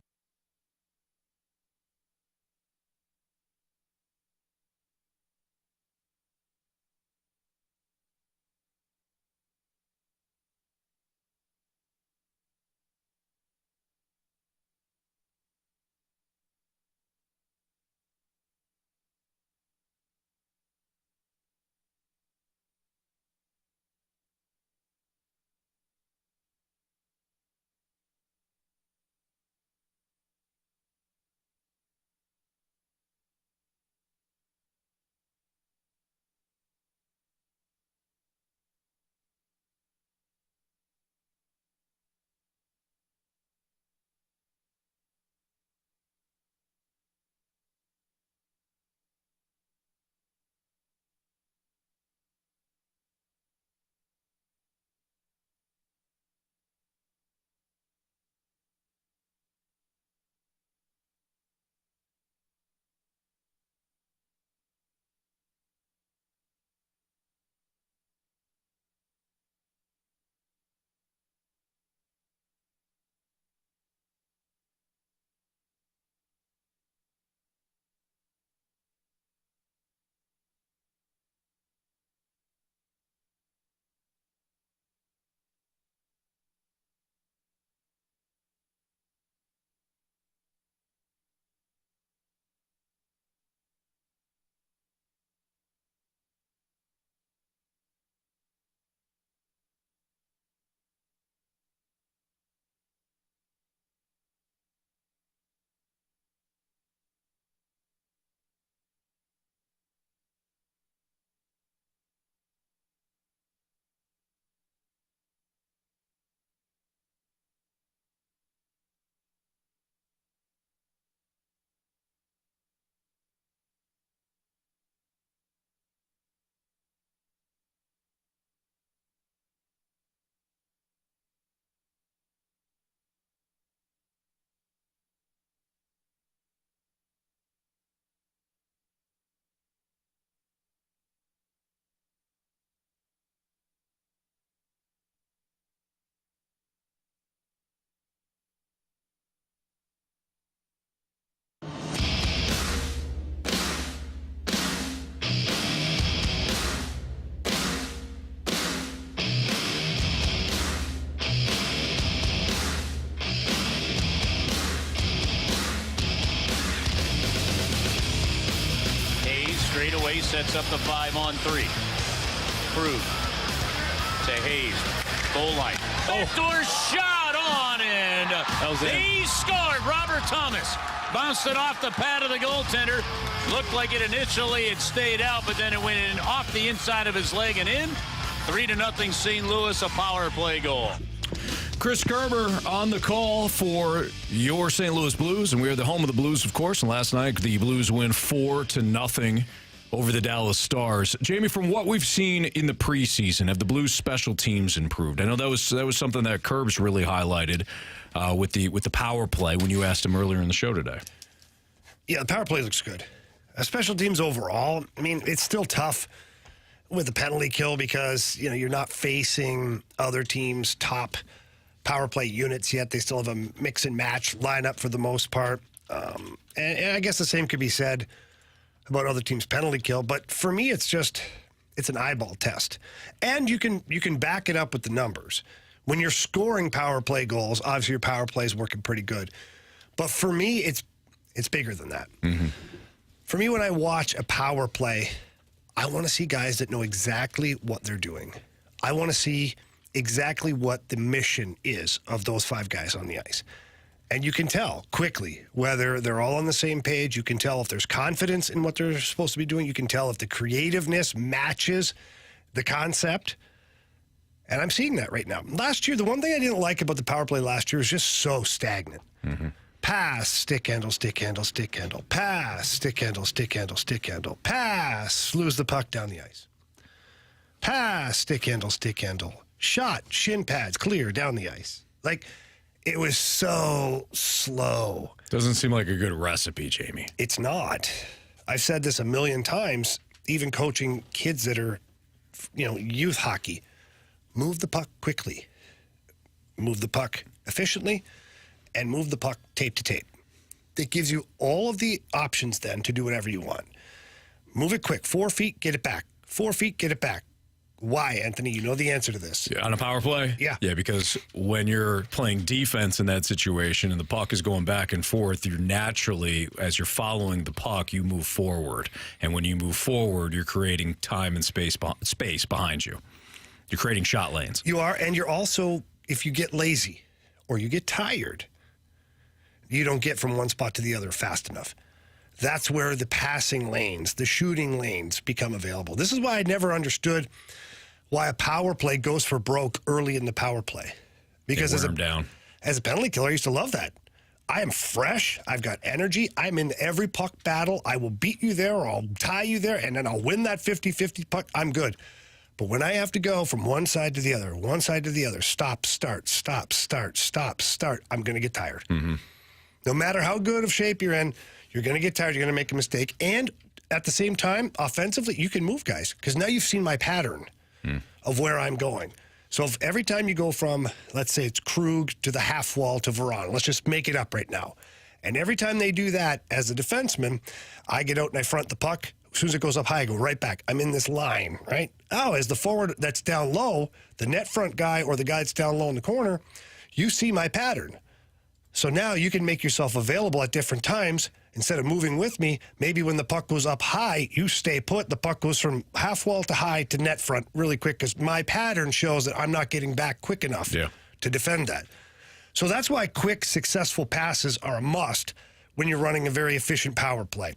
Straightaway sets up the 5-on-3. Krug to Hayes. Goal line. Backdoor shot on, and he scored. Robert Thomas bounced it off the pad of the goaltender. Looked like it initially had stayed out, but then it went in off the inside of his leg and in. 3-0 St. Louis, a power play goal. Chris Kerber on the call for your St. Louis Blues, and we are the home of the Blues, of course. And last night, the Blues win 4-0 over the Dallas Stars. Jamie, from what we've seen in the preseason, have the Blues' special teams improved? I know that was something that Kerbs really highlighted with the power play when you asked him earlier in the show today. Yeah, the power play looks good. Special teams overall, I mean, it's still tough with the penalty kill because you're not facing other teams' top power play units yet. They still have a mix and match lineup for the most part. And I guess the same could be said about other teams' penalty kill. But for me, it's an eyeball test. And you can back it up with the numbers. When you're scoring power play goals, obviously your power play is working pretty good. But for me, it's bigger than that. Mm-hmm. For me, when I watch a power play, I want to see guys that know exactly what they're doing. I want to see exactly what the mission is of those 5 guys on the ice. And you can tell quickly whether they're all on the same page. You can tell if there's confidence in what they're supposed to be doing. You can tell if the creativeness matches the concept. And I'm seeing that right now. Last year, the one thing I didn't like about the power play last year was just so stagnant. Mm-hmm. Pass, stick handle, stick handle, stick handle. Pass, stick handle, stick handle, stick handle. Pass, lose the puck down the ice. Pass, stick handle, stick handle. Shot, shin pads, clear down the ice. Like, it was so slow. Doesn't seem like a good recipe, Jamie. It's not. I've said this a million times, even coaching kids that are, youth hockey. Move the puck quickly. Move the puck efficiently, and move the puck tape to tape. It gives you all of the options then to do whatever you want. Move it quick. 4 feet, get it back. 4 feet, get it back. Why, Anthony? You know the answer to this. Yeah, on a power play? Yeah. Yeah, because when you're playing defense in that situation and the puck is going back and forth, you're naturally, as you're following the puck, you move forward. And when you move forward, you're creating time and space behind you. You're creating shot lanes. You are, and you're also, if you get lazy or you get tired, you don't get from one spot to the other fast enough. That's where the passing lanes, the shooting lanes become available. This is why I never understood why a power play goes for broke early in the power play. Because as a penalty killer, I used to love that. I am fresh. I've got energy. I'm in every puck battle. I will beat you there or I'll tie you there, and then I'll win that 50-50 puck. I'm good. But when I have to go from one side to the other, stop, start, stop, start, stop, start, I'm going to get tired. Mm-hmm. No matter how good of shape you're in, you're going to get tired. You're going to make a mistake. And at the same time, offensively, you can move guys because now you've seen my pattern of where I'm going. So if every time you go from, let's say it's Krug to the half wall to Veron, let's just make it up right now. And every time they do that as a defenseman, I get out and I front the puck. As soon as it goes up high, I go right back. I'm in this line, right? Oh, as the forward that's down low, the net front guy or the guy that's down low in the corner, you see my pattern. So now you can make yourself available at different times. Instead of moving with me, maybe when the puck goes up high, you stay put. The puck goes from half wall to high to net front really quick because my pattern shows that I'm not getting back quick enough to defend that. So that's why quick, successful passes are a must when you're running a very efficient power play.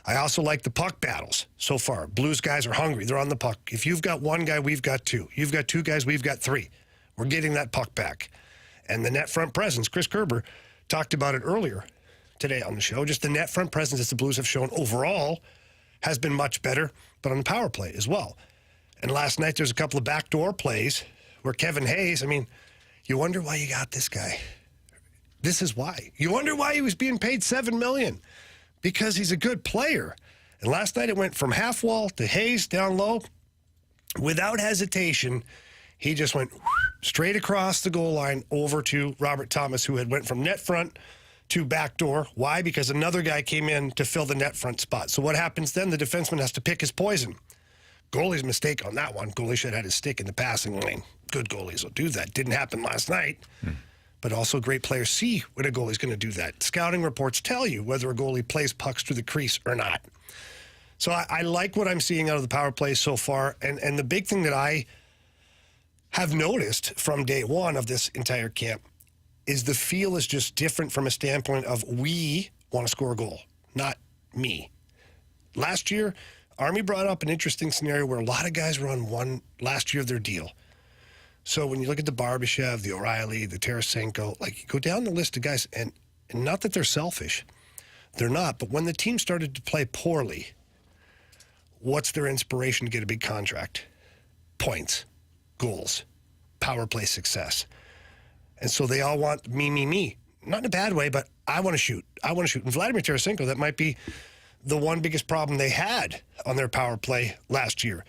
I also like the puck battles so far. Blues guys are hungry. They're on the puck. If you've got one guy, we've got two. You've got two guys, we've got three. We're getting that puck back. And the net front presence, Chris Kerber talked about it earlier today on the show. Just the net front presence that the Blues have shown overall has been much better, but on the power play as well. And last night there's a couple of backdoor plays where Kevin Hayes, you wonder why you got this guy. This is why. You wonder why he was being paid $7 million. Because he's a good player. And last night it went from half wall to Hayes down low. Without hesitation, he just went straight across the goal line over to Robert Thomas, who had went from net front to back door. Why? Because another guy came in to fill the net front spot. So what happens then? The defenseman has to pick his poison. Goalie's mistake on that one. Goalie should have had his stick in the passing lane. Good goalies will do that. Didn't happen last night. But also great players see when a goalie's going to do that. Scouting reports tell you whether a goalie plays pucks through the crease or not. So I like what I'm seeing out of the power play so far. And the big thing that I have noticed from day one of this entire camp is the feel is just different from a standpoint of we want to score a goal, not me. Last year, Army brought up an interesting scenario where a lot of guys were on one last year of their deal. So when you look at the Barbashev, the O'Reilly, the Tarasenko, you go down the list of guys, and not that they're selfish. They're not. But when the team started to play poorly, what's their inspiration to get a big contract? Points, goals, power play success. And so they all want me. Not in a bad way, but I want to shoot. And Vladimir Tarasenko, that might be the one biggest problem they had on their power play last year.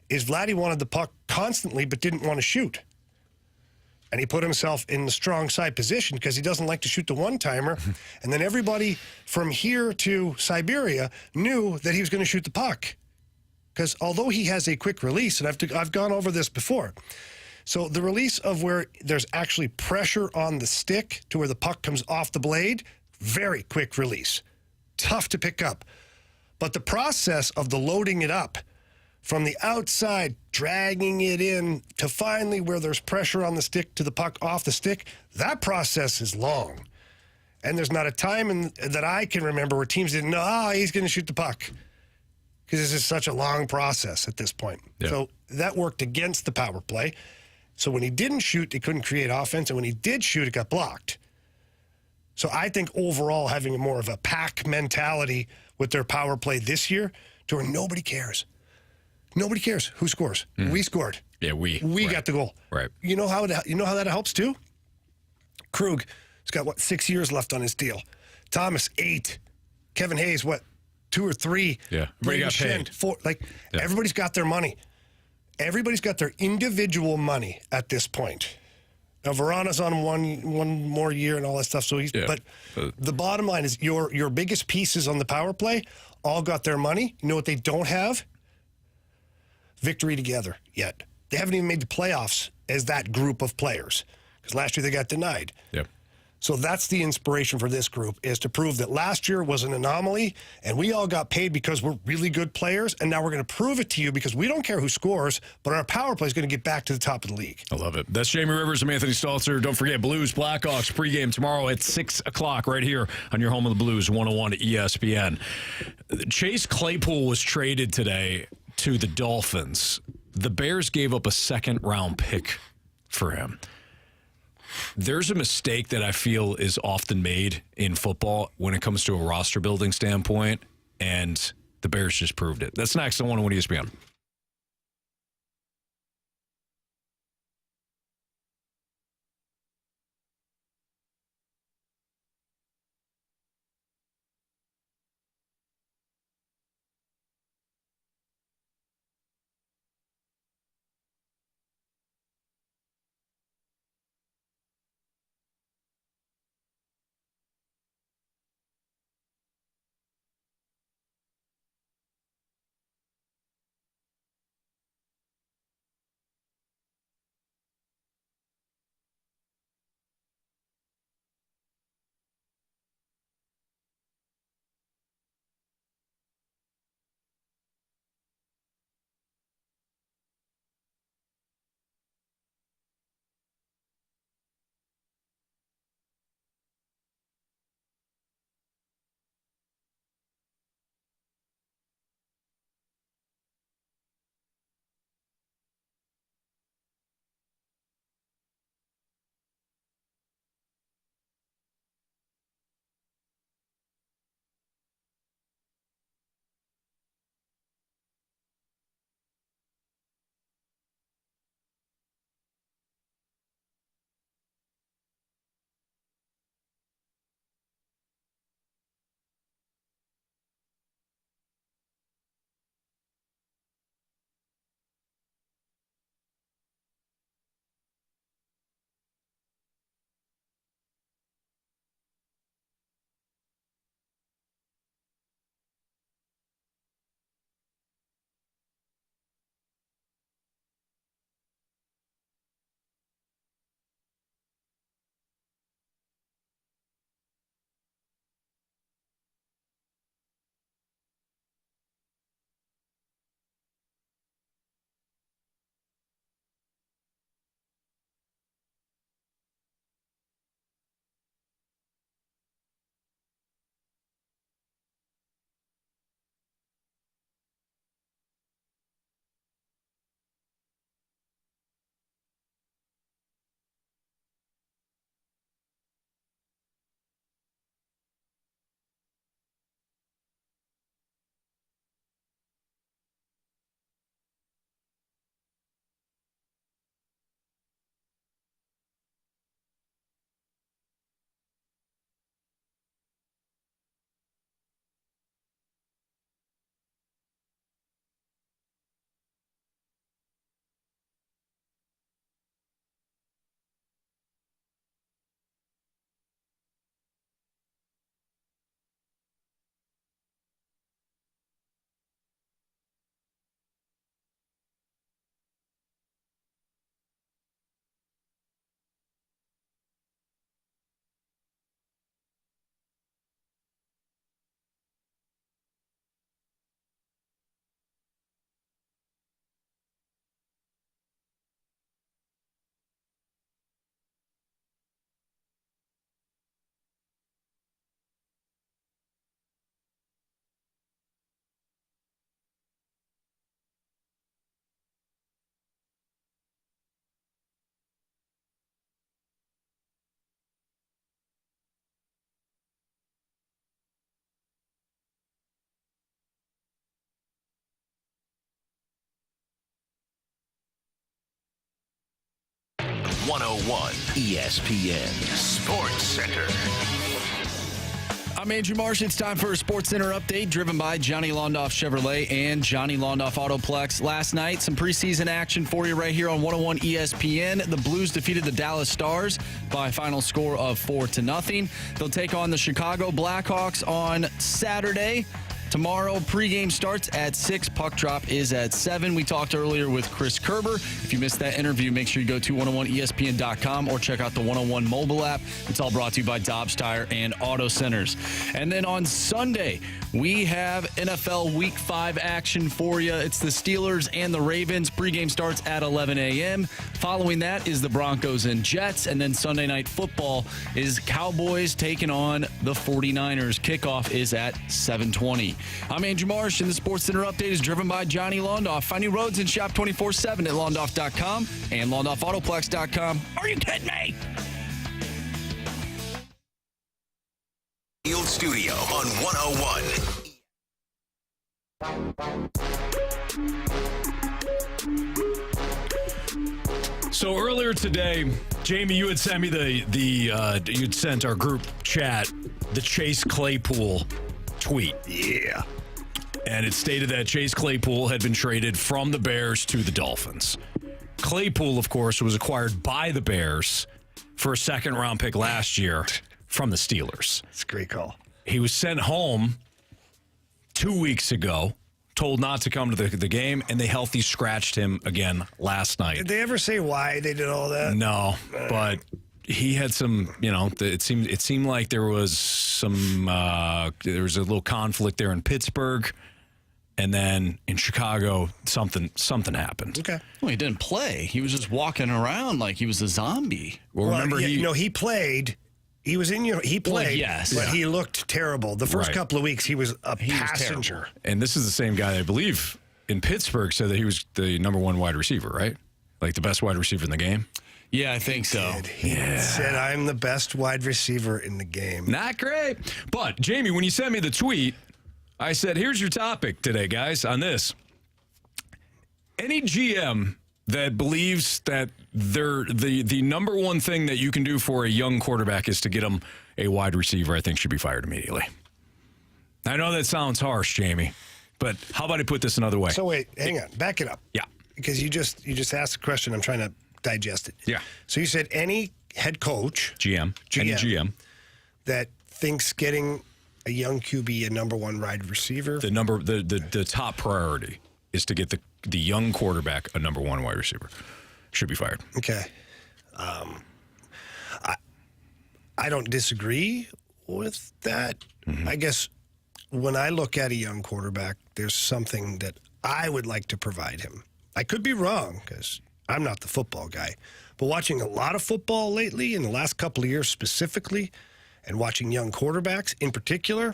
Is Vladdy wanted the puck constantly but didn't want to shoot. And he put himself in the strong side position because he doesn't like to shoot the one-timer. And then everybody from here to Siberia knew that he was going to shoot the puck. Because although he has a quick release, and I've gone over this before, so the release of where there's actually pressure on the stick to where the puck comes off the blade, very quick release. Tough to pick up. But the process of the loading it up from the outside, dragging it in to finally where there's pressure on the stick to the puck off the stick, that process is long. And there's not a time that I can remember where teams didn't know, he's going to shoot the puck. because this is such a long process at this point. Yeah. So that worked against the power play. So when he didn't shoot, he couldn't create offense. And when he did shoot, it got blocked. So I think overall having more of a pack mentality with their power play this year to where nobody cares. Nobody cares who scores. We scored. Yeah, we got the goal. Right. You know how that helps too? Krug has got 6 years left on his deal. Thomas 8. Kevin Hayes 2 or 3. Yeah. Everybody got paid. 4. Everybody's got their money. Everybody's got their individual money at this point. Now Verana's on one more year and all that stuff. So but the bottom line is your biggest pieces on the power play all got their money. You know what they don't have? Victory together yet. They haven't even made the playoffs as that group of players because last year they got denied. Yep. So that's the inspiration for this group, is to prove that last year was an anomaly and we all got paid because we're really good players, and now we're going to prove it to you because we don't care who scores, but our power play is going to get back to the top of the league. I love it. That's Jamie Rivers. I'm Anthony Stalter. Don't forget, Blues Blackhawks pregame tomorrow at 6 o'clock right here on your home of the Blues, 101 ESPN. Chase Claypool was traded today to the Dolphins. The Bears gave up a second-round pick for him. There's a mistake that I feel is often made in football when it comes to a roster building standpoint, and the Bears just proved it. That's next on 101 ESPN. 101 ESPN Sports Center. I'm Andrew Marsh. It's time for a Sports Center update driven by Johnny Londoff Chevrolet and Johnny Londoff Autoplex. Last night, some preseason action for you right here on 101 ESPN. The Blues defeated the Dallas Stars by a final score of 4-0. They'll take on the Chicago Blackhawks on Saturday. Tomorrow, pregame starts at 6. Puck drop is at 7. We talked earlier with Chris Kerber. If you missed that interview, make sure you go to 101ESPN.com or check out the 101 mobile app. It's all brought to you by Dobbs Tire and Auto Centers. And then on Sunday, we have NFL Week 5 action for you. It's the Steelers and the Ravens. Pregame starts at 11 a.m. Following that is the Broncos and Jets. And then Sunday Night Football is Cowboys taking on the 49ers. Kickoff is at 7:20. I'm Andrew Marsh, and the Sports Center update is driven by Johnny Londoff. Find new roads and shop 24/7 at londoff.com and londoffautoplex.com. Are you kidding me? Field Studio on 101. So earlier today, Jamie, you had sent me you'd sent our group chat the Chase Claypool tweet. Yeah. And it stated that Chase Claypool had been traded from the Bears to the Dolphins. Claypool, of course, was acquired by the Bears for a second-round pick last year from the Steelers. It's a great call. He was sent home 2 weeks ago, told not to come to the game, and they healthy scratched him again last night. Did they ever say why they did all that? No, but he had some, it seemed like there was a little conflict there in Pittsburgh, and then in Chicago, something happened. Okay. Well, he didn't play. He was just walking around like he was a zombie. Well, remember he played. He was he played, well, yes, but he looked terrible. The first couple of weeks, he was a passenger. And this is the same guy, I believe, in Pittsburgh said that he was the number one wide receiver, right? Like the best wide receiver in the game. Yeah, I think so. He said, I'm the best wide receiver in the game. Not great. But, Jamie, when you sent me the tweet, I said, here's your topic today, guys, on this. Any GM that believes that the number one thing that you can do for a young quarterback is to get him a wide receiver, I think should be fired immediately. I know that sounds harsh, Jamie, but how about I put this another way? So, wait, hang on. Back it up. Yeah. Because you just asked a question. I'm trying to digest it. Yeah. So you said any head coach, any GM that thinks getting a young QB a number one wide receiver, the top priority is to get the young quarterback a number one wide receiver, should be fired. Okay. I don't disagree with that. Mm-hmm. I guess when I look at a young quarterback, there's something that I would like to provide him. I could be wrong because I'm not the football guy, but watching a lot of football lately in the last couple of years specifically, and watching young quarterbacks in particular,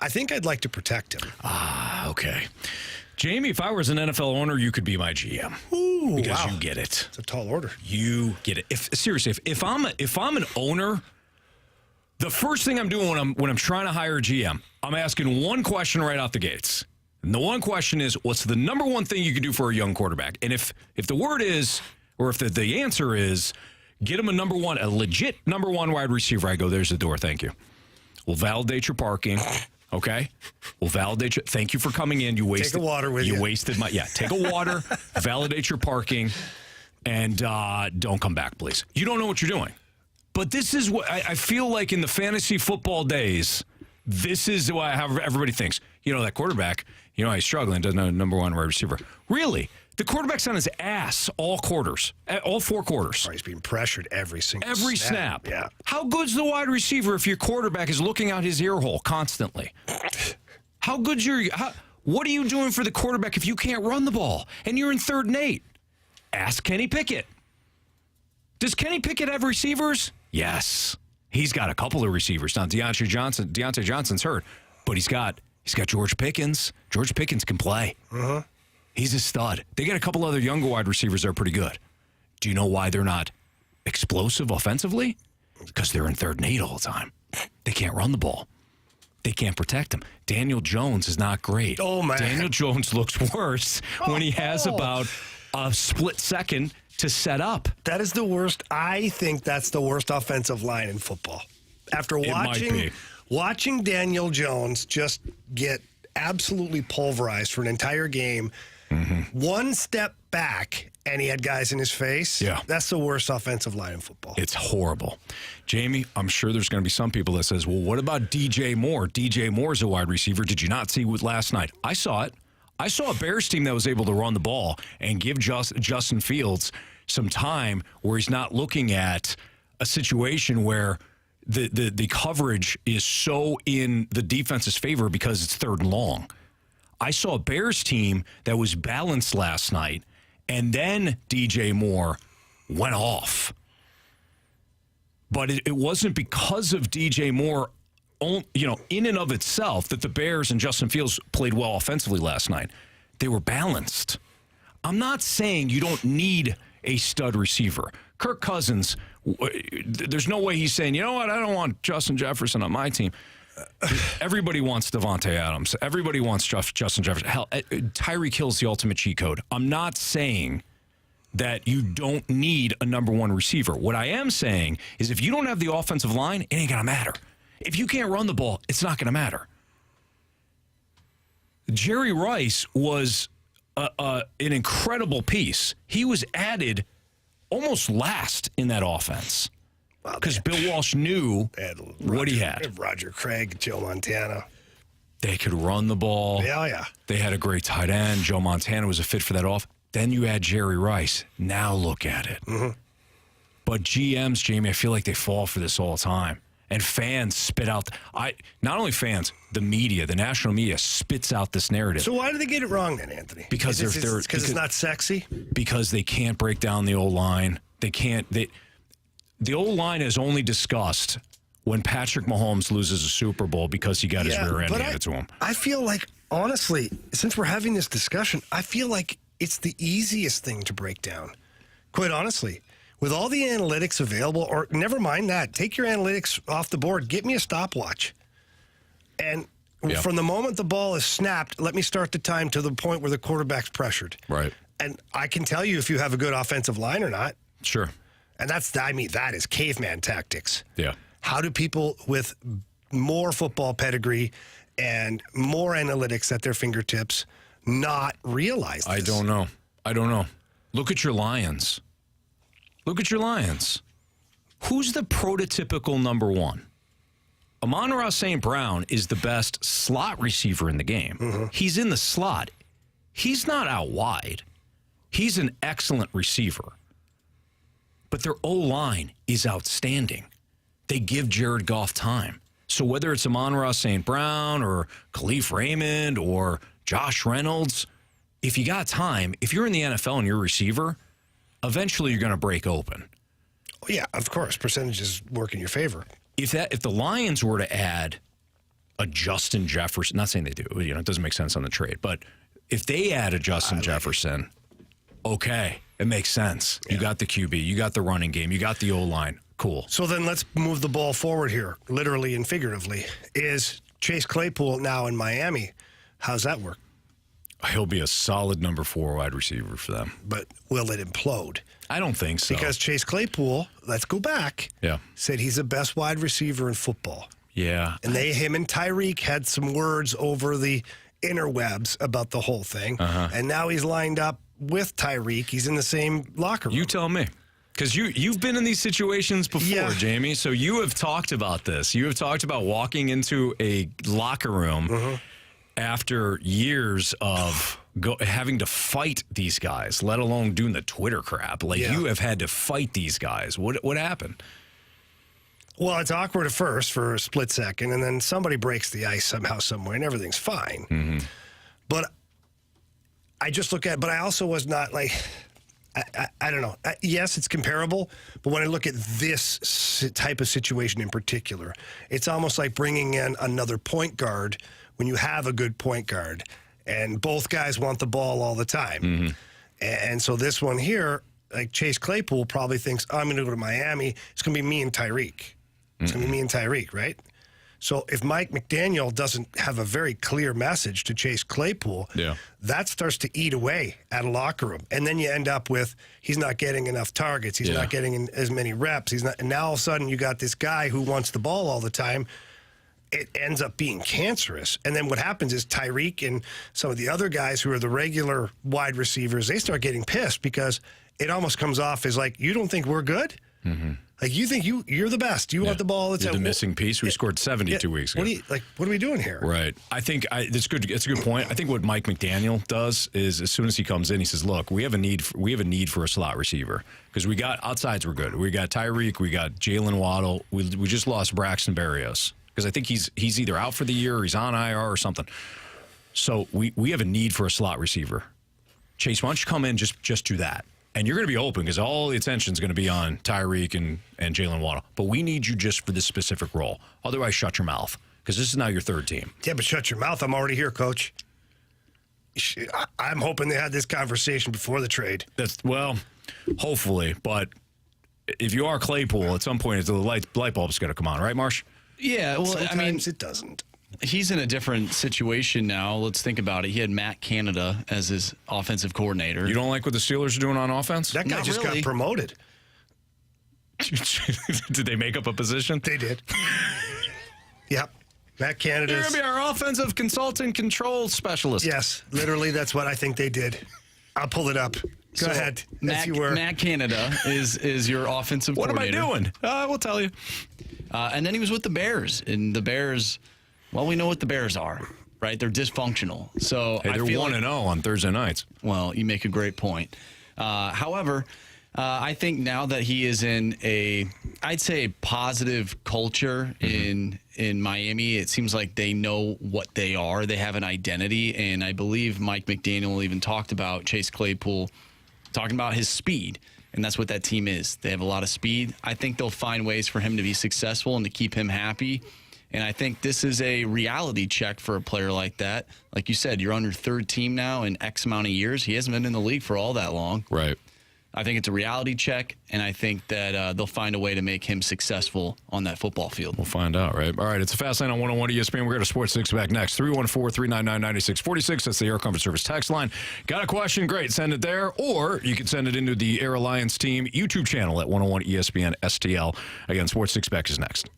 I think I'd like to protect him. Ah, okay. Jamie, if I was an NFL owner, you could be my GM. Ooh, because wow. you get it. It's a tall order. You get it. Seriously, if I'm an owner, the first thing I'm doing when I'm trying to hire a GM, I'm asking one question right out the gates. And the one question is, what's the number one thing you can do for a young quarterback? And if the word is, or if the answer is, get him a legit number one wide receiver, I go, there's the door, thank you. We'll validate your parking, okay? We'll validate you. Thank you for coming in. You wasted. Take a water with you. You wasted my, take a water, validate your parking, and don't come back, please. You don't know what you're doing. But this is what I feel like in the fantasy football days, this is what everybody thinks. That quarterback, he's struggling, doesn't have a number one wide receiver. Really? The quarterback's on his ass all quarters, all 4 quarters. Oh, he's being pressured every single snap. Yeah. How good's the wide receiver if your quarterback is looking out his ear hole constantly? How good's what are you doing for the quarterback if you can't run the ball and you're in 3rd and 8? Ask Kenny Pickett. Does Kenny Pickett have receivers? Yes. He's got a couple of receivers. Now, Deontay Johnson's hurt, but he's got George Pickens. George Pickens can play. Uh-huh. He's a stud. They got a couple other younger wide receivers that are pretty good. Do you know why they're not explosive offensively? Because they're in 3rd and 8 all the time. They can't run the ball. They can't protect him. Daniel Jones is not great. Oh, man. Daniel Jones looks worse when he has about a split second to set up. That is the worst. I think that's the worst offensive line in football. After watching Daniel Jones just get absolutely pulverized for an entire game, one step back, and he had guys in his face. Yeah. That's the worst offensive line in football. It's horrible. Jamie, I'm sure there's going to be some people that says, well, what about DJ Moore? DJ Moore's a wide receiver. Did you not see what last night? I saw it. I saw a Bears team that was able to run the ball and give Justin Fields some time where he's not looking at a situation where the coverage is so in the defense's favor because it's 3rd and long. I saw a Bears team that was balanced last night, and then DJ Moore went off. But it wasn't because of DJ Moore, in and of itself, that the Bears and Justin Fields played well offensively last night. They were balanced. I'm not saying you don't need a stud receiver. Kirk Cousins, there's no way he's saying, you know what, I don't want Justin Jefferson on my team. Everybody wants Devontae Adams. Everybody wants Justin Jefferson. Hell, Tyreek Hill's the ultimate cheat code. I'm not saying that you don't need a number 1 receiver. What I am saying is if you don't have the offensive line, it ain't going to matter. If you can't run the ball, it's not going to matter. Jerry Rice was an incredible piece. He was added almost last in that offense because Bill Walsh knew what he had. Roger Craig, Joe Montana. They could run the ball. Yeah. They had a great tight end. Joe Montana was a fit for that off. Then you add Jerry Rice. Now look at it. But GMs, Jamie, I feel like they fall for this all the time. And fans spit out. Not only fans, the media, the national media spits out this narrative. So why do they get it wrong then, Anthony? Because it's not sexy. Because they can't break down the O-line. They can't. The O-line is only discussed when Patrick Mahomes loses a Super Bowl because he got his rear end handed to him. I feel like, honestly, since we're having this discussion, I feel like it's the easiest thing to break down. Quite honestly. With all the analytics available, or never mind that, take your analytics off the board. Get me a stopwatch. And from the moment the ball is snapped, let me start the time to the point where the quarterback's pressured. Right. And I can tell you if you have a good offensive line or not. Sure. And that is caveman tactics. Yeah. How do people with more football pedigree and more analytics at their fingertips not realize this? I don't know. Look at your Lions. Who's the prototypical number 1? Amon-Ra St. Brown is the best slot receiver in the game. He's in the slot. He's not out wide. He's an excellent receiver. But their O-line is outstanding. They give Jared Goff time. So whether it's Amon-Ra St. Brown or Khalif Raymond or Josh Reynolds, if you got time, if you're in the NFL and you're a receiver, eventually you're going to break open. Oh, yeah, of course. Percentages work in your favor. If the Lions were to add a Justin Jefferson, not saying they do, it doesn't make sense on the trade, but if they add a Justin Jefferson, okay, it makes sense. Yeah. You got the QB, you got the running game, you got the O-line. Cool. So then let's move the ball forward here, literally and figuratively. Is Chase Claypool now in Miami? How's that work? He'll be a solid number 4 wide receiver for them. But will it implode? I don't think so. Because Chase Claypool, let's go back, said he's the best wide receiver in football. Yeah. And him and Tyreek had some words over the interwebs about the whole thing. And now he's lined up with Tyreek. He's in the same locker room. You tell me. Because you've been in these situations before, Jamie. So you have talked about this. You have talked about walking into a locker room after years of having to fight these guys, let alone doing the Twitter crap. You have had to fight these guys. What happened? Well, it's awkward at first for a split second, and then somebody breaks the ice somehow, somewhere, and everything's fine. But I just look at, but I also was not like, I don't know. Yes, it's comparable, but when I look at this type of situation in particular, it's almost like bringing in another point guard when you have a good point guard, and both guys want the ball all the time. And so this one here, like Chase Claypool probably thinks, I'm going to go to Miami. It's going to be me and Tyreek. It's going to be me and Tyreek, right? So if Mike McDaniel doesn't have a very clear message to Chase Claypool, that starts to eat away at a locker room. And then you end up with he's not getting enough targets. He's not getting as many reps. And now all of a sudden you got this guy who wants the ball all the time. It ends up being cancerous. And then what happens is Tyreek and some of the other guys who are the regular wide receivers, they start getting pissed because it almost comes off as like, you don't think we're good? Mm-hmm. Like, you think you're the best. You want the ball. It's the missing piece. We scored 70 2 weeks ago. What are we doing here? Right. I think that's good. It's a good point. I think what Mike McDaniel does is as soon as he comes in, he says, look, we have a need for a slot receiver because we got outsides were good. We got Tyreek. We got Jalen Waddle. We just lost Braxton Berrios because I think he's either out for the year or he's on IR or something. So we have a need for a slot receiver. Chase, why don't you come in just do that? And you're going to be open because all the attention is going to be on Tyreek and Jalen Waddle. But we need you just for this specific role. Otherwise, shut your mouth because this is now your third team. Yeah, but shut your mouth. I'm already here, Coach. I'm hoping they had this conversation before the trade. Hopefully. But if you are Claypool, at some point, the light bulb's going to come on, right, Marsh? Yeah, well, sometimes it doesn't. He's in a different situation now. Let's think about it. He had Matt Canada as his offensive coordinator. You don't like what the Steelers are doing on offense? That guy just got promoted. Did they make up a position? They did. Yep. Matt Canada. You're going to be our offensive consultant control specialist. Yes, literally, that's what I think they did. I'll pull it up. Go ahead. Matt Canada is your offensive coordinator. What am I doing? We'll tell you. And then he was with the Bears. And the Bears, well, we know what the Bears are, right? They're dysfunctional. So they're 1-0 on Thursday nights. Well, you make a great point. However, I think now that he is in I'd say positive culture in Miami, it seems like they know what they are. They have an identity. And I believe Mike McDaniel even talked about Chase Claypool, talking about his speed. And that's what that team is. They have a lot of speed. I think they'll find ways for him to be successful and to keep him happy. And I think this is a reality check for a player like that. Like you said, you're on your third team now in X amount of years. He hasn't been in the league for all that long. Right. I think it's a reality check, and I think that they'll find a way to make him successful on that football field. We'll find out, right? All right, it's a Fast Lane on 101 ESPN. We're going to Sports Six back next. 314-399-9646. That's the Air Comfort Service text line. Got a question? Great. Send it there, or you can send it into the Air Alliance team YouTube channel at 101 ESPN STL. Again, Sports Six back is next.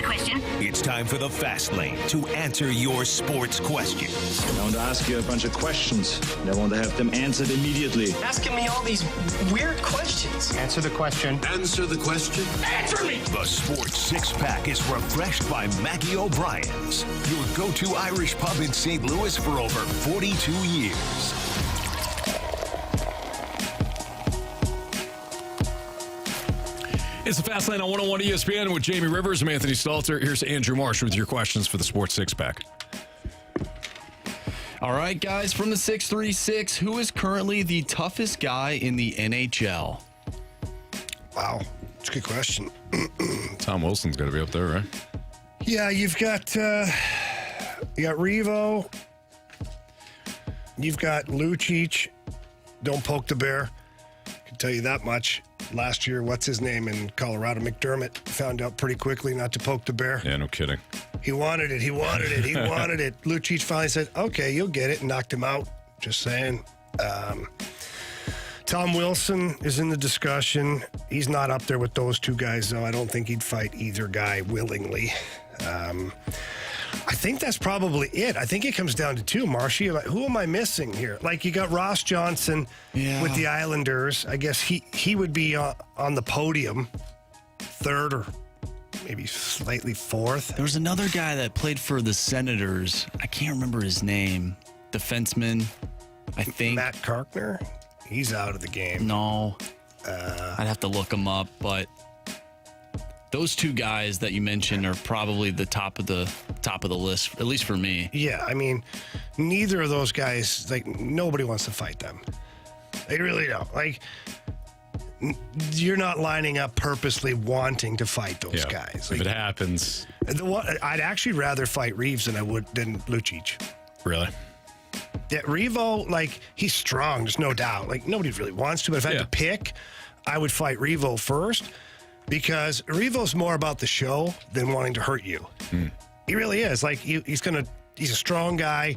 the question. It's time for the Fast Lane to answer your sports questions. I want to ask you a bunch of questions, and I want to have them answered immediately. Asking me all these weird questions. Answer the question. Answer the question. Answer me! The Sports Six-Pack is refreshed by Maggie O'Brien's, your go-to Irish pub in St. Louis for over 42 years. It's the Fast Lane on 101 ESPN with Jamie Rivers. I'm Anthony Stalter. Here's Andrew Marsh with your questions for the Sports Six-Pack. All right, guys, from the 636, who is currently the toughest guy in the NHL? Wow, that's a good question. Tom Wilson's got to be up there, right? Yeah, you've got Revo. You've got Lucic. Don't poke the bear. I can tell you that much. Last year, what's his name in Colorado? McDermott found out pretty quickly not to poke the bear. Yeah, no kidding. He wanted it. He wanted it. He wanted it. Lucic finally said, okay, you'll get it, and knocked him out. Just saying. Tom Wilson is in the discussion. He's not up there with those two guys, though. I don't think he'd fight either guy willingly. I think that's probably it. I think it comes down to two, Marshy. Like, who am I missing here? Like, you got Ross Johnson with the Islanders. I guess he would be on the podium, third or maybe slightly fourth. There was another guy that played for the Senators. I can't remember his name. Defenseman, I think. Matt Karkner? He's out of the game. No. I'd have to look him up, but those two guys that you mentioned are probably the top of the list, at least for me. Yeah, I mean, neither of those guys, like, nobody wants to fight them. They really don't. Like, you're not lining up purposely wanting to fight those guys. Like, if it happens. I'd actually rather fight Reeves than Lucic. Really? Yeah, Revo, like, he's strong, there's no doubt. Like, nobody really wants to, but if I had to pick, I would fight Revo first. Because Revo's more about the show than wanting to hurt you. He really is. Like, he's a strong guy.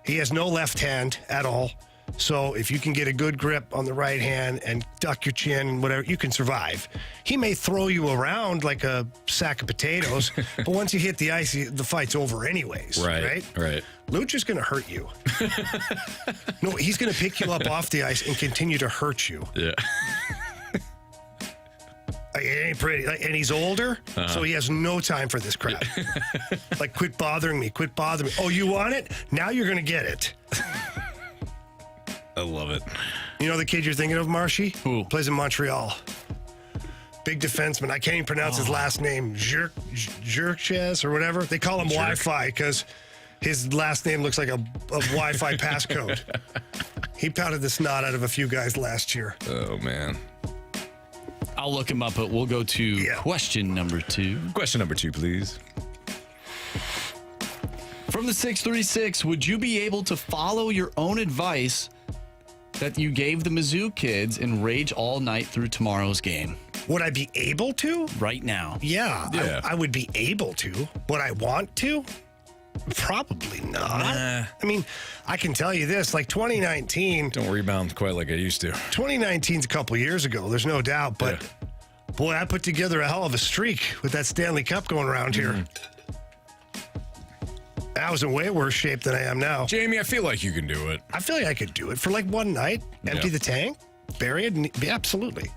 He has no left hand at all. So if you can get a good grip on the right hand and duck your chin and whatever, you can survive. He may throw you around like a sack of potatoes, but once you hit the ice, the fight's over anyways. Right. Luch is going to hurt you. No, he's going to pick you up off the ice and continue to hurt you. Yeah. It ain't pretty. And he's older, so he has no time for this crap. Like, quit bothering me. Quit bothering me. Oh, you want it? Now you're going to get it. I love it. You know the kid you're thinking of, Marshy? Who? Plays in Montreal. Big defenseman. I can't even pronounce his last name. Jerkches or whatever. They call him Wi-Fi because his last name looks like a Wi-Fi passcode. He pounded the snot out of a few guys last year. Oh, man. I'll look him up, but we'll go to question number 2. Question number 2, please. From the 636, would you be able to follow your own advice that you gave the Mizzou kids and rage all night through tomorrow's game? Would I be able to? Right now. Yeah. I would be able to. Would I want to? Probably not. I mean, I can tell you this, like 2019. Don't rebound quite like I used to. 2019's a couple years ago, there's no doubt. But, boy, I put together a hell of a streak with that Stanley Cup going around here. I was in way worse shape than I am now. Jamie, I feel like you can do it. I feel like I could do it for like one night. Empty the tank, bury it. Absolutely.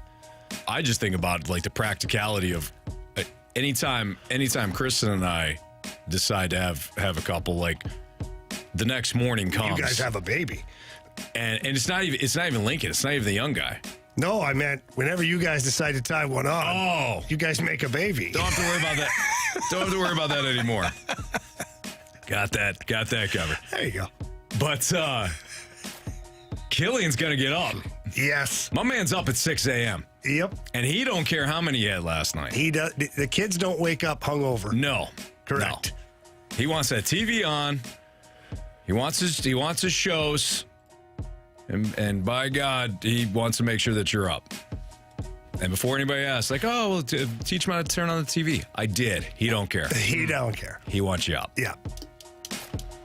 I just think about, like, the practicality of anytime Kristen and I decide to have a couple, like, the next morning comes. You guys have a baby. And it's not even Lincoln. It's not even the young guy. No, I meant whenever you guys decide to tie one on, you guys make a baby. Don't have to worry about that. Don't have to worry about that anymore. Got that covered. There you go. But Killian's going to get up. Yes. My man's up at 6 a.m. Yep. And he don't care how many he had last night. He does. The kids don't wake up hungover. No. Correct. No. He wants that TV on. He wants his shows. And by God, he wants to make sure that you're up. And before anybody asks, like, oh, well, teach him how to turn on the TV. I did. He don't care. He don't care. He wants you up. Yeah.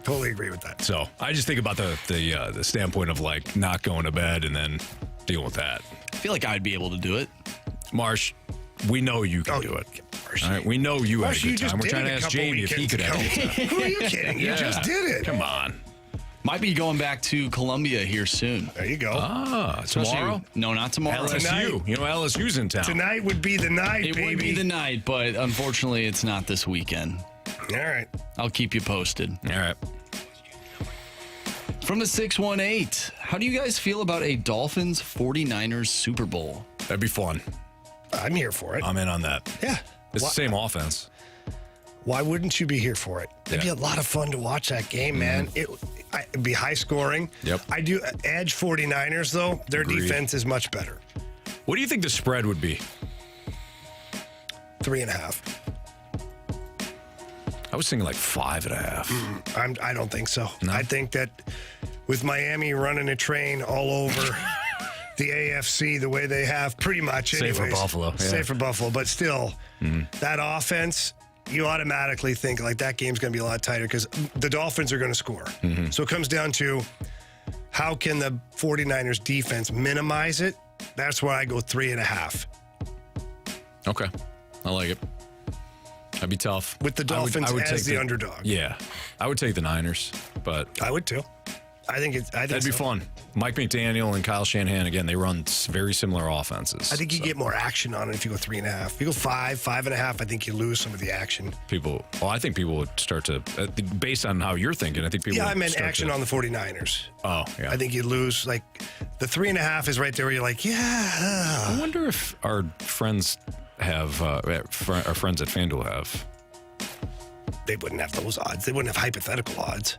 Totally agree with that. So I just think about the standpoint of, like, not going to bed and then dealing with that. I feel like I'd be able to do it. Marsh, we know you can do it. All right, we know you had a Marshy, you good time. just We're did trying it to a ask couple Jamie if he could have a good time. Who are you kidding? You just did it. Come on. Might be going back to Columbia here soon. There you go. Tomorrow? No, not tomorrow. LSU. You know LSU's in town. Tonight would be the night, It baby. would be the night, but unfortunately, it's not this weekend. All right. I'll keep you posted. All right. From the 618, how do you guys feel about a Dolphins 49ers Super Bowl? That'd be fun. I'm here for it. I'm in on that. Yeah. It's the same offense. Why wouldn't you be here for it? It'd be a lot of fun to watch that game, man. It'd be high scoring. Yep. I do edge 49ers, though. Their Agreed. defense is much better. What do you think the spread would be? 3.5. I was thinking like 5.5. I don't think so. No? I think that with Miami running a train all over the AFC the way they have pretty much anyways. Save for Buffalo. Yeah. Save for Buffalo. But still, that offense, you automatically think like that game's going to be a lot tighter because the Dolphins are going to score. So it comes down to how can the 49ers defense minimize it? That's why I go 3.5. Okay. I like it. That'd be tough. With the Dolphins I would as take the underdog. Yeah. I would take the Niners, but I would too. I think that'd be fun. Mike McDaniel and Kyle Shanahan, again, they run very similar offenses. I think you get more action on it if you go 3.5. If you go 5.5, I think you lose some of the action. I think people would start to, based on how you're thinking, I think people would I meant start action to, on the 49ers. Oh, yeah. I think you lose, like, the 3.5 is right there where you're like, I wonder if our friends have, our friends at FanDuel have. They wouldn't have those odds. They wouldn't have hypothetical odds.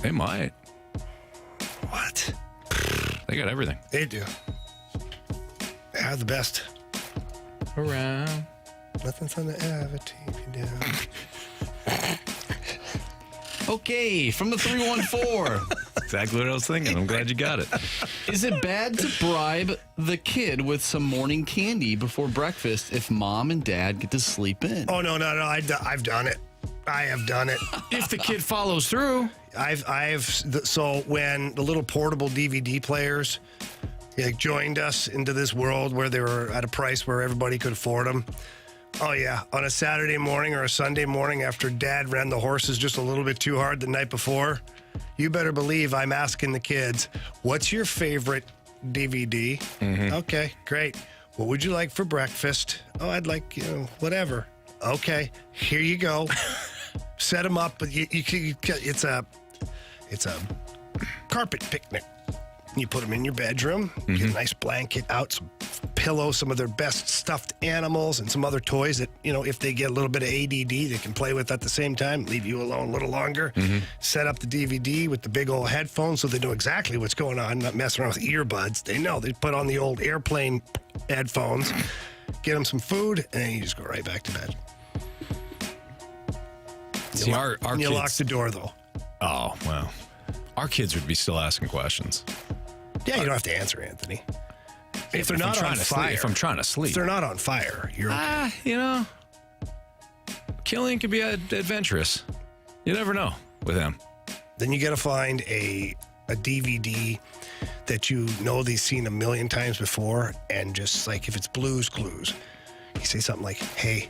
They might. What? They got everything. They do. They are the best. Around. Nothing's on the ever tape you down. Okay, from the 314. Exactly what I was thinking. I'm glad you got it. Is it bad to bribe the kid with some morning candy before breakfast if mom and dad get to sleep in? Oh, no. I've done it. I have done it. If the kid follows through. So when the little portable DVD players joined us into this world where they were at a price where everybody could afford them. Oh, yeah. On a Saturday morning or a Sunday morning after dad ran the horses just a little bit too hard the night before, you better believe I'm asking the kids, what's your favorite DVD? Okay, great. What would you like for breakfast? Oh, I'd like, whatever. Okay, here you go. Set them up. It's a carpet picnic. You put them in your bedroom, get a nice blanket out, some pillows, some of their best stuffed animals, and some other toys that, if they get a little bit of ADD, they can play with at the same time, leave you alone a little longer. Set up the DVD with the big old headphones so they know exactly what's going on, not messing around with earbuds. They know. They put on the old airplane headphones, get them some food, and then you just go right back to bed. See, our you kids, lock the door, though. Oh, well. Our kids would be still asking questions. Yeah, you don't have to answer, Anthony. If they're not on fire. If I'm trying to sleep. If they're not on fire, you're okay. Killian could be adventurous. You never know with him. Then you got to find a DVD that they've seen a million times before, and just like if it's Blue's Clues, you say something like, hey,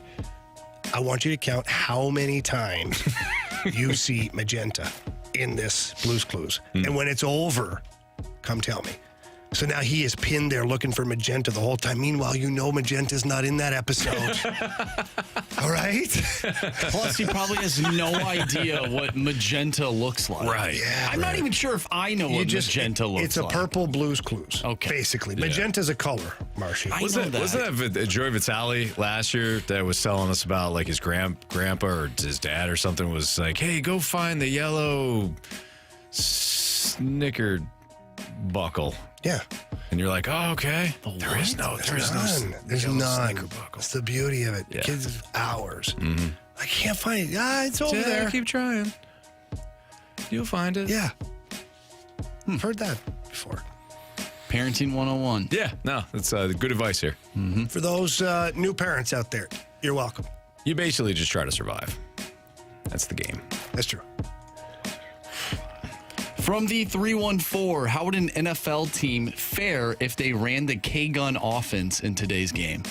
I want you to count how many times you see magenta in this Blue's Clues. And when it's over, come tell me. So now he is pinned there looking for magenta the whole time. Meanwhile, magenta's not in that episode. All right? Plus, he probably has no idea what magenta looks like. Right. Yeah, I'm not even sure if I know what magenta looks like. It's a purple Blue's Clues. Okay. Basically. Magenta's a color, Marshy. Wasn't that Joey Vitale last year that was telling us about like his grandpa or his dad or something was like, hey, go find the yellow snicker buckle. Yeah. And you're like, oh, okay. There's none. none. There's none. That's the beauty of it. Yeah. Kids have hours. I can't find it. It's over there. Keep trying. You'll find it. Yeah. Heard that before. Parenting 101. Yeah, no, that's good advice here. For those new parents out there, you're welcome. You basically just try to survive. That's the game. That's true. From the 314, how would an NFL team fare if they ran the K-gun offense in today's game?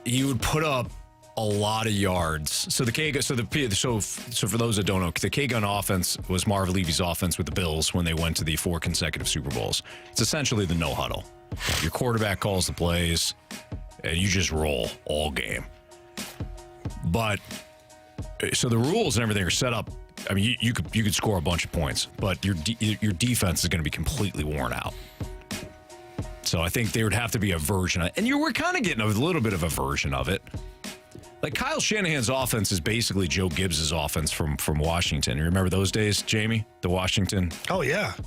he would put up a lot of yards. So the K, so for those that don't know, the K-gun offense was Marv Levy's offense with the Bills when they went to the 4 consecutive Super Bowls. It's essentially the no huddle. Your quarterback calls the plays, and you just roll all game. But so the rules and everything are set up. I mean, you could score a bunch of points, but your defense is going to be completely worn out. So I think there would have to be a version of it. And you were kind of getting a little bit of a version of it. Like Kyle Shanahan's offense is basically Joe Gibbs' offense from Washington. You remember those days, Jamie? The Washington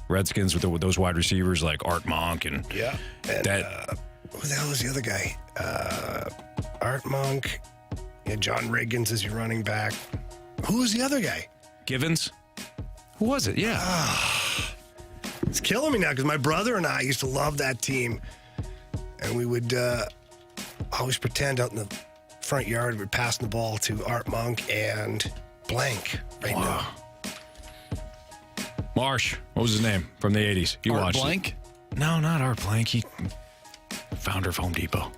Redskins with those wide receivers like Art Monk and who the hell is the other guy? Art Monk. Yeah, John Riggins is your running back. Who was the other guy? Givens? Who was it? Yeah. It's killing me now because my brother and I used to love that team. And we would always pretend out in the front yard we're passing the ball to Art Monk and blank right now. Marsh. What was his name from the 80s? You Art watched Blank? It. No, not Art Blank. He founder of Home Depot.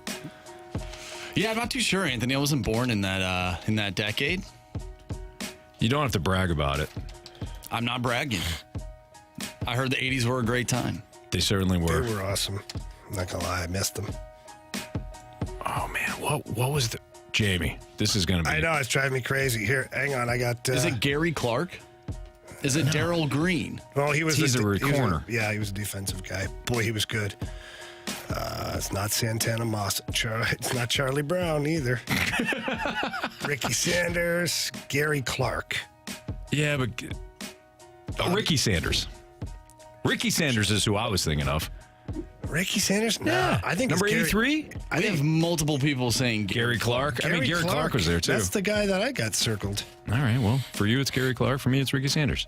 Yeah, I'm not too sure, Anthony. I wasn't born in that decade. You don't have to brag about it. I'm not bragging. I heard the 80s were a great time. They certainly were. They were awesome. I'm not going to lie. I missed them. Oh, man. What was the... Jamie, this is going to be... I know. It's driving me crazy. Here, hang on. I got... Is it Gary Clark? Is it Darryl Green? Well, he was... He's a corner. He was a defensive guy. Boy, he was good. It's not Santana Moss. It's not Charlie Brown either. Ricky Sanders, Gary Clark. Yeah, but... Ricky Sanders. Ricky Sanders is who I was thinking of. Ricky Sanders? No, Yeah. I think Number it's 83? We have multiple people saying Gary Clark. Gary Clark was there, too. That's the guy that I got circled. All right, well, for you, it's Gary Clark. For me, it's Ricky Sanders.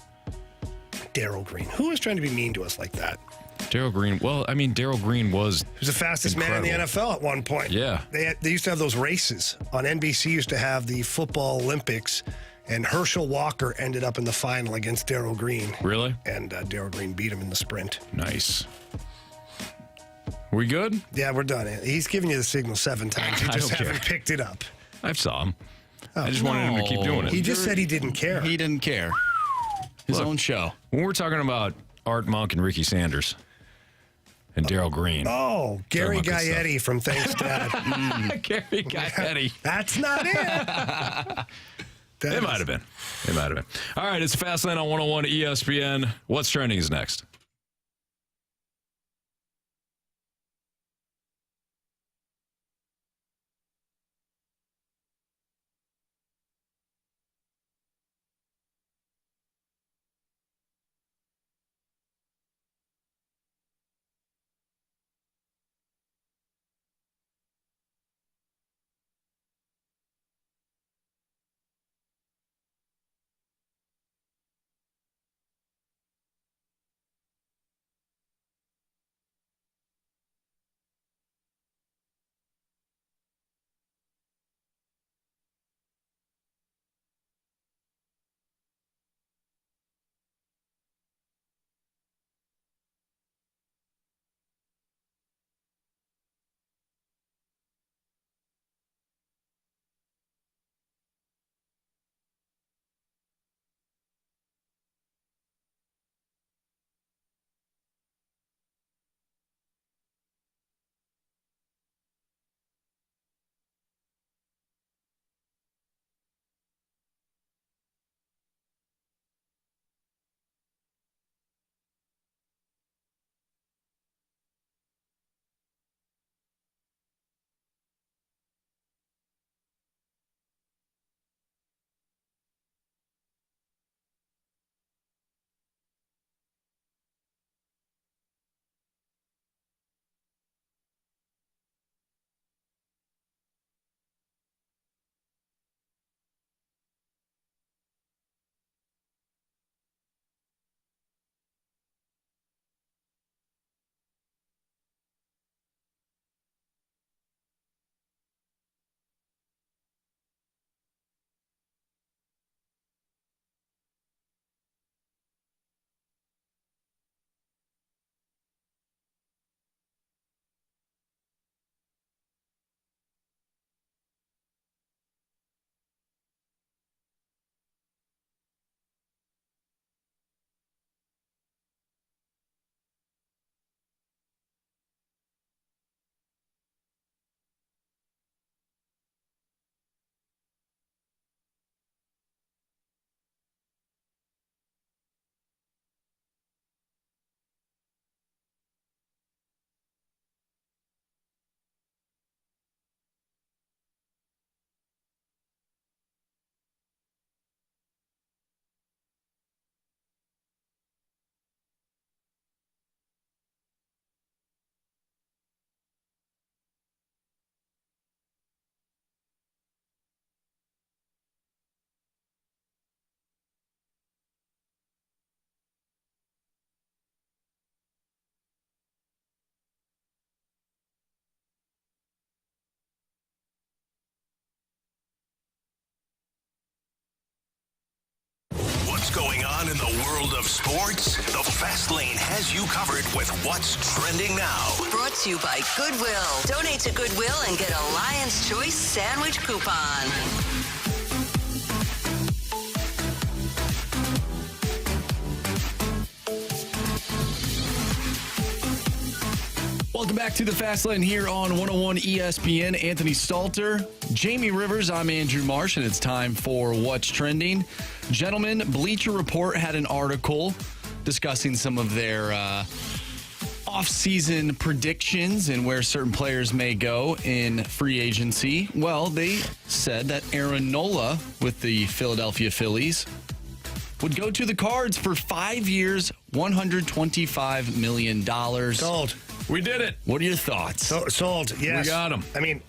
Darryl Green. Who was trying to be mean to us like that? Darryl Green. Well, I mean, Darryl Green was... He was the fastest man in the NFL at one point. Yeah. They used to have those races. On NBC used to have the football Olympics, and Herschel Walker ended up in the final against Darryl Green. Really? And Darryl Green beat him in the sprint. Nice. We good? Yeah, we're done. He's giving you the signal 7 times. You just haven't picked it up. I saw him. I just wanted him to keep doing it. He just said he didn't care. He didn't care. His own show. When we're talking about Art Monk and Ricky Sanders and Darryl Green. Oh, Gary Gaetti from Thanks, Dad. Gary Gaetti. That's not it. It might have been. It might have been. All right, it's Fastlane on 101 ESPN. What's trending is next. on in the world of sports? The Fast Lane has you covered with what's trending now. Brought to you by Goodwill. Donate to Goodwill and get a Lion's Choice sandwich coupon. Welcome back to the Fast Lane here on 101 ESPN. Anthony Stalter, Jamie Rivers, I'm Andrew Marsh, and it's time for What's Trending. Gentlemen, Bleacher Report had an article discussing some of their off-season predictions and where certain players may go in free agency. Well, they said that Aaron Nola with the Philadelphia Phillies would go to the Cards for 5 years, $125 million. Sold. We did it. What are your thoughts? Sold, yes. We got him. I mean,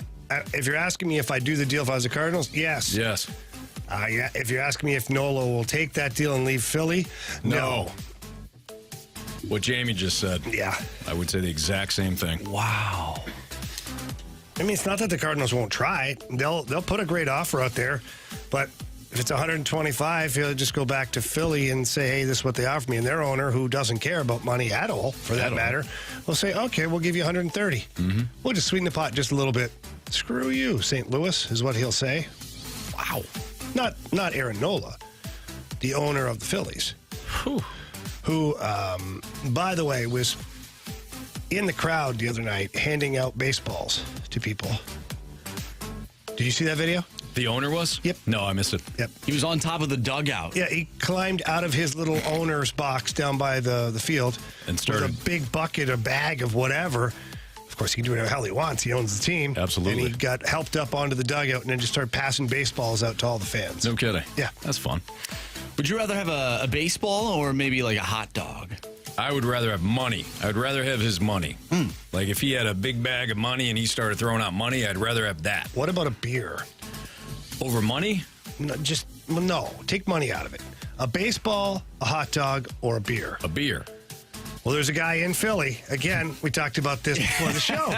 if you're asking me if I do the deal if I was the Cardinals, yes. Yes. Yeah. If you're asking me if Nola will take that deal and leave Philly, no. What Jamie just said. Yeah. I would say the exact same thing. Wow. I mean, it's not that the Cardinals won't try. They'll put a great offer out there, but if it's 125, he'll just go back to Philly and say, hey, this is what they offered me. And their owner, who doesn't care about money at all, for that matter, will say, okay, we'll give you 130. Mm-hmm. We'll just sweeten the pot just a little bit. Screw you, St. Louis, is what he'll say. Wow. Not Aaron Nola, the owner of the Phillies, who, by the way, was in the crowd the other night handing out baseballs to people. Did you see that video? The owner was? Yep. No, I missed it. Yep. He was on top of the dugout. Yeah, he climbed out of his little owner's box down by the field and started with a big bucket, a bag of whatever. Of course, he can do whatever the hell he wants. He owns the team. Absolutely. And he got helped up onto the dugout and then just started passing baseballs out to all the fans. No kidding. Yeah. That's fun. Would you rather have a baseball or maybe like a hot dog? I would rather have money. I'd rather have his money. Like if he had a big bag of money and he started throwing out money, I'd rather have that. What about a beer? Over money? No, take money out of it. A baseball, a hot dog, or a beer? A beer. Well, there's a guy in Philly. Again, we talked about this before the show.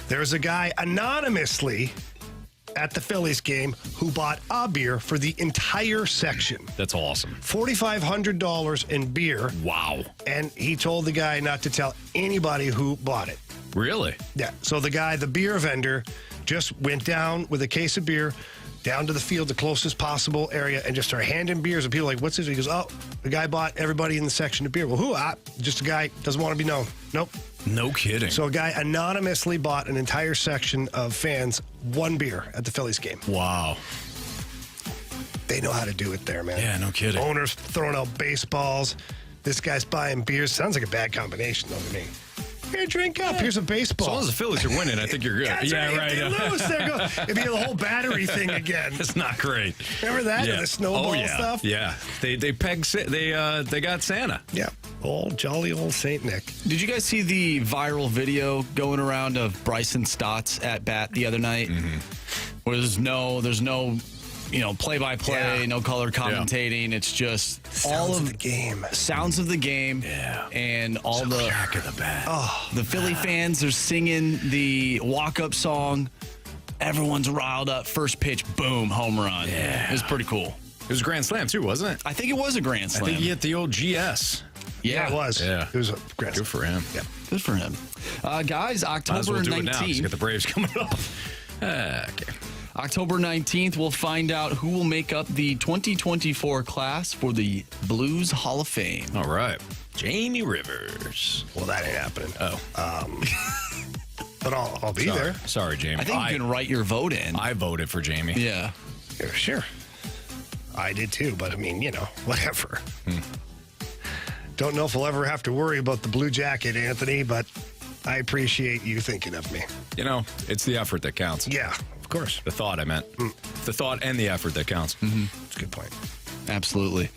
There's a guy anonymously at the Phillies game who bought a beer for the entire section. That's awesome. $4,500 in beer. Wow. And he told the guy not to tell anybody who bought it. Really? Yeah. So the beer vendor, just went down with a case of beer, down to the field, the closest possible area, and just started handing beers. And people are like, what's this? He goes, oh, the guy bought everybody in the section of beer. Well, who? Just a guy, doesn't want to be known. Nope. No kidding. So a guy anonymously bought an entire section of fans one beer at the Phillies game. Wow. They know how to do it there, man. Yeah, no kidding. Owners throwing out baseballs. This guy's buying beers. Sounds like a bad combination, though, to me. Here, drink up. Here's a baseball. As long as the Phillies are winning, I think you're good. Yeah, right. If they lose, there goes. It'd be the whole battery thing again. It's not great. Remember that? Yeah. The snowball stuff? Yeah. They got Santa. Yeah. Jolly old Saint Nick. Did you guys see the viral video going around of Bryson Stott's at bat the other night? Mm-hmm. Where there's no play-by-play, no color commentating. It's just sounds of the game. Sounds of the game. Yeah. And all the crack of the bat. Oh, the Philly fans are singing the walk-up song. Everyone's riled up. First pitch, boom, home run. Yeah. It was pretty cool. It was a grand slam, too, wasn't it? I think it was a grand slam. I think he hit the old GS. Yeah, it was. Yeah. It was a grand Good for him. Yeah. Good for him. Guys, October 19th. Now. He's got the Braves coming up. Okay. October 19th, we'll find out who will make up the 2024 class for the Blues Hall of Fame. All right. Jamie Rivers. Well, that ain't happening. Oh. But I'll be there. Sorry, Jamie. I think you can write your vote in. I voted for Jamie. Yeah. Sure. I did too, but I mean, whatever. Don't know if we'll ever have to worry about the blue jacket, Anthony, but I appreciate you thinking of me. It's the effort that counts. Yeah, of course. The thought, I meant. The thought and the effort that counts. Mm-hmm. That's a good point. Absolutely.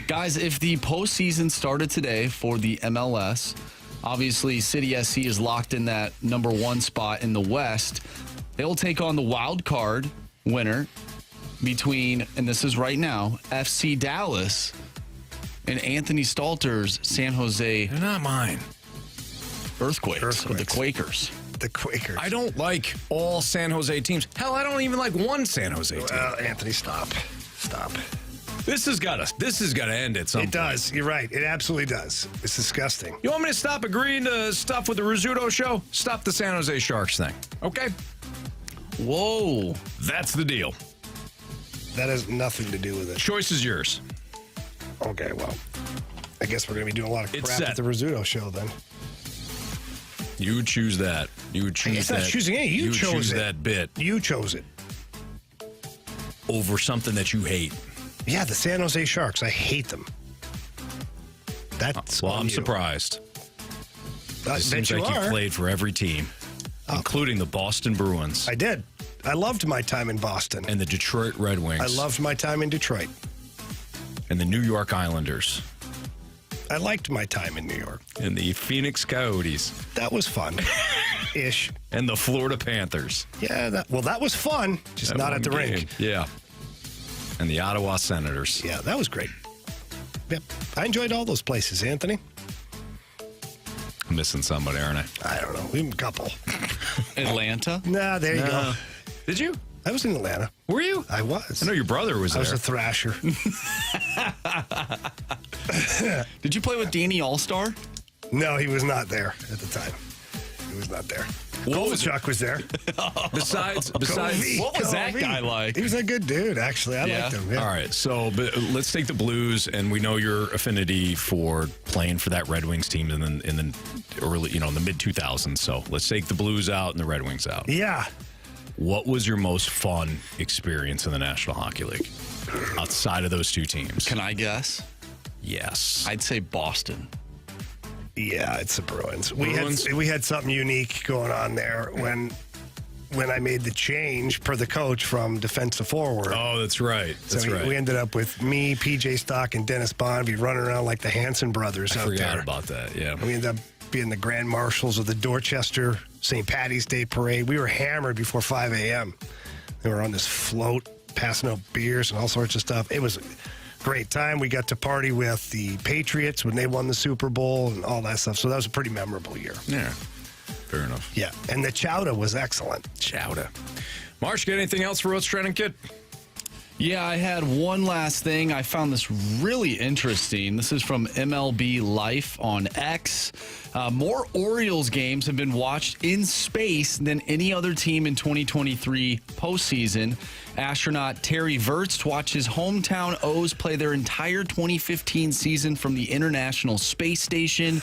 Guys, if the postseason started today for the MLS, obviously City SC is locked in that number one spot in the West. They will take on the wild card winner between, and this is right now, FC Dallas and Anthony Stalter's San Jose. They're not mine. Earthquakes. Or the Quakers. The Quakers. I don't like all San Jose teams. Hell, I don't even like one San Jose team. Well, Anthony, stop. This has got to end at some point. It does. You're right. It absolutely does. It's disgusting. You want me to stop agreeing to stuff with the Rizzuto show? Stop the San Jose Sharks thing. Okay? Whoa. That's the deal. That has nothing to do with it. Choice is yours. Okay, well, I guess we're going to be doing a lot of It's crap set. at the Rizzuto show then. You would choose that. You would choose It's that. not choosing it. You would chose choose it. that bit You chose it. over something that you hate. Yeah, the San Jose Sharks. I hate them. That's Well, on I'm you. surprised. I It seems bet you like you are. played for every team, including the Boston Bruins I did. I loved my time in Boston. and the Detroit Red Wings. I loved my time in Detroit. and the New York Islanders I liked my time in New York. and the Phoenix Coyotes That was fun. Ish. and the Florida Panthers. Yeah, that was fun. Just That not one at the game. rink. Yeah. And the Ottawa Senators. Yeah, that was great. Yep. I enjoyed all those places, Anthony. I'm missing somebody, aren't I? I don't know. Even a couple. Atlanta? Nah, there you go. Did you? I was in Atlanta. Were you? I was. I know your brother was I there. was a thrasher. Did you play with Danny All-Star? No, he was not there at the time. He was not there. Kovalchuk was there. Besides, Kobe. What was that Kobe. guy like? He was a good dude, actually. I liked him. Yeah. All right, so but let's take the Blues, and we know your affinity for playing for that Red Wings team in the early, in the mid 2000s. So let's take the Blues out and the Red Wings out. Yeah. What was your most fun experience in the National Hockey League outside of those two teams? Can I guess? Yes, I'd say Boston. Yeah, it's the Bruins. Bruins? We had something unique going on there when I made the change per the coach from defense to forward. Oh, that's right. That's so right. we ended up with me, PJ Stock, and Dennis Bondby running around like the Hanson brothers I out forgot there. about that. Yeah. We ended up being the grand marshals of the Dorchester St. Patty's Day Parade. We were hammered before 5 a.m. They were on this float, passing out beers and all sorts of stuff. It was a great time. We got to party with the Patriots when they won the Super Bowl and all that stuff. So that was a pretty memorable year. Yeah. Fair enough. Yeah. And the chowder was excellent. Chowder. Marsh, got anything else for What's Trending, kid? Yeah, I had one last thing. I found this really interesting. This is from MLB Life on X. More Orioles games have been watched in space than any other team in 2023 postseason. Astronaut Terry Virts watched his hometown O's play their entire 2015 season from the International Space Station.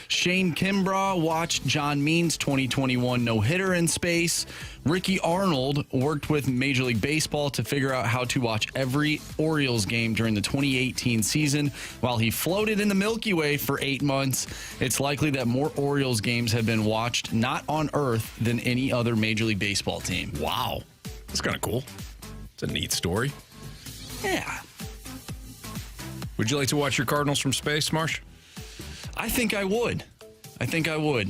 Shane Kimbrough watched John Means' 2021 no-hitter in space. Ricky Arnold worked with Major League Baseball to figure out how to watch every Orioles game during the 2018 season. While he floated in the Milky Way for 8 months, it's likely that more Orioles games have been watched not on Earth than any other Major League Baseball team. Wow. That's kind of cool. It's a neat story. Yeah. Would you like to watch your Cardinals from space, Marsh? I think I would.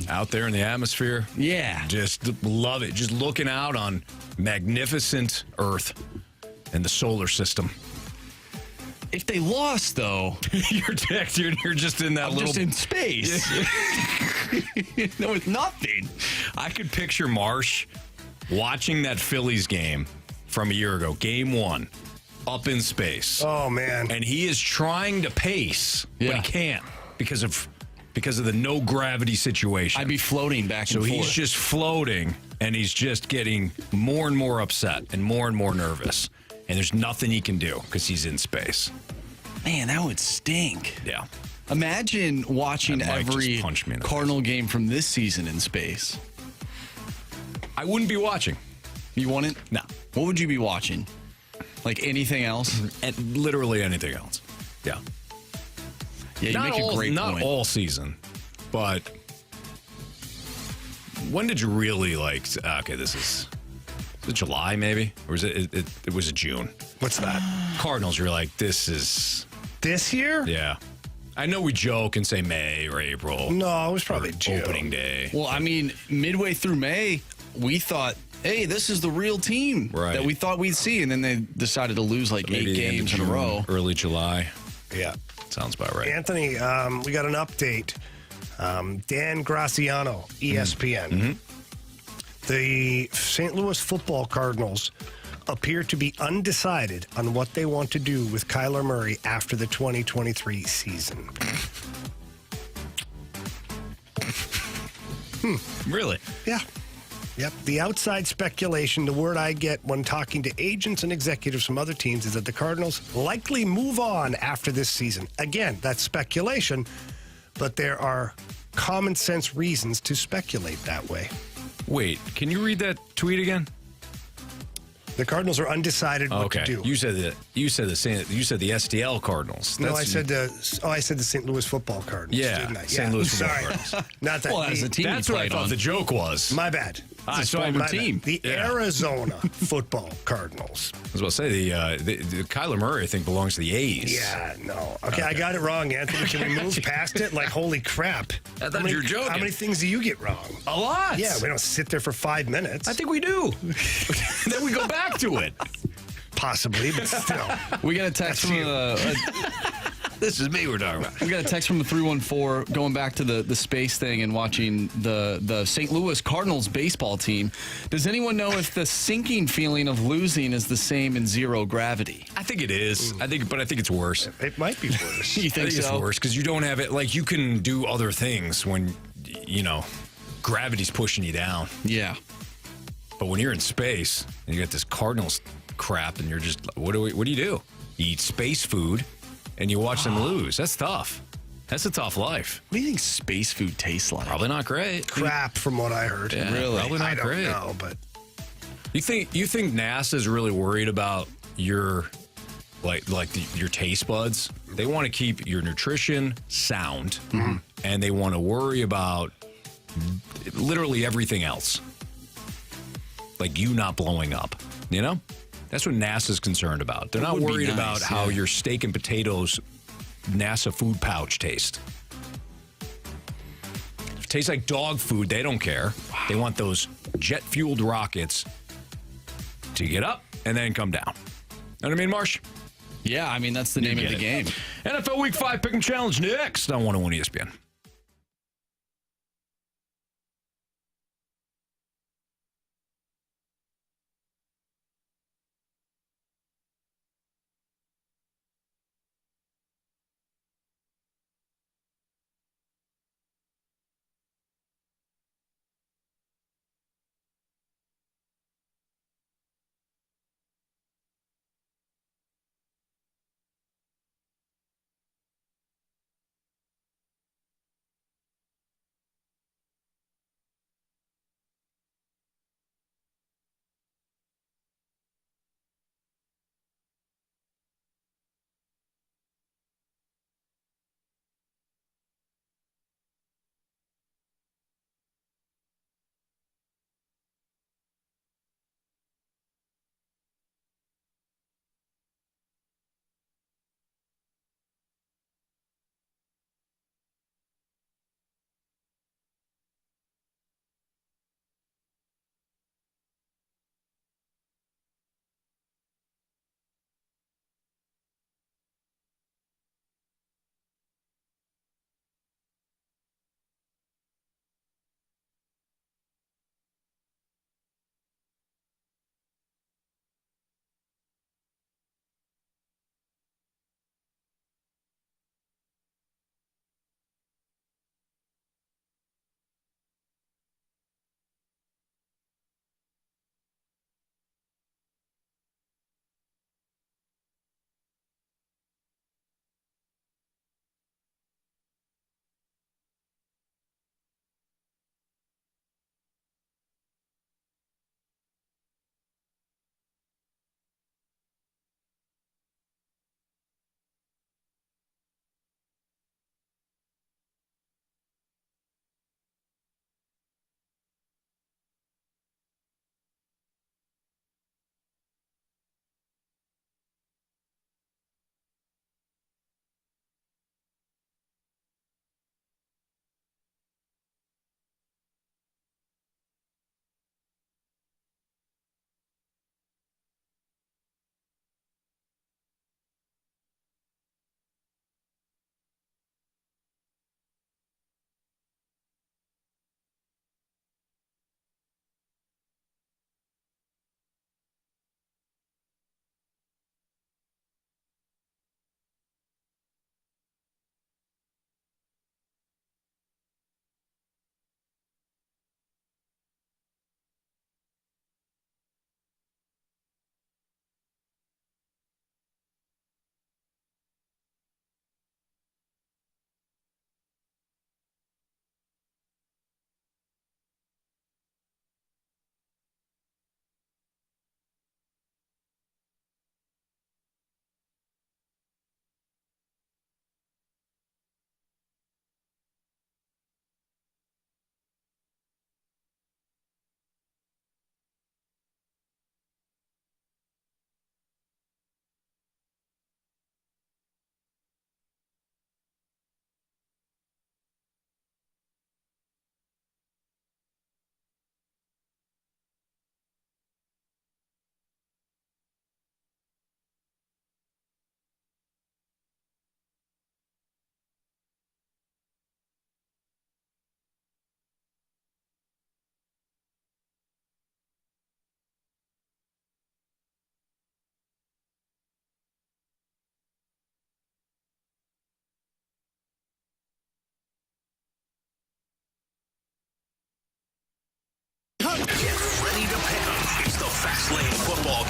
Out there in the atmosphere? Yeah. Just love it. Just looking out on magnificent Earth and the solar system. If they lost, though, you're just in that I'm little... just in space. No, it's nothing. I could picture Marsh watching that Phillies game from a year ago, game 1, up in space. Oh, man. And he is trying to pace, but Yeah. he can't because of the no gravity situation. I'd be floating back and So forth. he's just floating, and he's just getting more and more upset and more nervous. And there's nothing he can do because he's in space. Man, that would stink. Yeah. Imagine watching That might every just punch me in the Cardinal game from this season in space. I wouldn't be watching. You wouldn't? No. What would you be watching? Like anything else? And literally anything else. Yeah. Yeah, you make a great not point. all season, but when did you really okay, this is it July maybe? Or was it was June? What's that? Cardinals, you're like, this is... This year? Yeah. I know we joke and say May or April. No, it was probably June. Opening day. Well, I mean, midway through May, we thought, hey, this is the real team that we thought we'd see. And then they decided to lose like Maybe 8 the end of games in a June, row. Early July. Yeah. Sounds about right. Anthony, we got an update. Dan Graciano, ESPN. Mm-hmm. The St. Louis football Cardinals appear to be undecided on what they want to do with Kyler Murray after the 2023 season. Really? Yeah. Yep. The outside speculation, the word I get when talking to agents and executives from other teams, is that the Cardinals likely move on after this season. Again, that's speculation, but there are common sense reasons to speculate that way. Wait, can you read that tweet again? The Cardinals are undecided what to do. You said the STL Cardinals. No, I said the St. Louis Football Cardinals. Yeah, didn't I? St. Louis Football Sorry. Cardinals. Not that. Well, as a team, That's what I thought the joke was. My bad. It's a stronger My team. bad. The Arizona Football Cardinals. I was about to say the Kyler Murray, I think, belongs to the A's. Yeah, no. Okay, I got it wrong, Anthony. Can we move past it? Like, holy crap. I thought you were joking. How many things do you get wrong? A lot. Yeah, we don't sit there for 5 minutes. I think we do. Then we go back to it. Possibly, but still. We got a text from This is me we're talking about. We got a text from the 314 going back to the space thing and watching the St. Louis Cardinals baseball team. Does anyone know if the sinking feeling of losing is the same in zero gravity? I think it is. I think it's worse. It might be worse. You think I think so? it's worse because you don't have it. Like, you can do other things when, gravity's pushing you down. Yeah. But when you're in space and you got this Cardinals crap and you're just, what do you do? You eat space food and you watch them lose. That's tough. That's a tough life. What do you think space food tastes like? Probably not great. Crap, from what I heard. Yeah, really? Probably not great. I don't know, but You think NASA's really worried about your your taste buds? They want to keep your nutrition sound, and they want to worry about literally everything else, like you not blowing up. You know, that's what NASA's concerned about. They're not worried about how your steak and potatoes NASA food pouch taste. If it tastes like dog food, they don't care. Wow. They want those jet-fueled rockets to get up and then come down. Know what I mean, Marsh? Yeah, I mean, that's the name of the game. NFL Week 5 Pick'em Challenge next on 101 ESPN.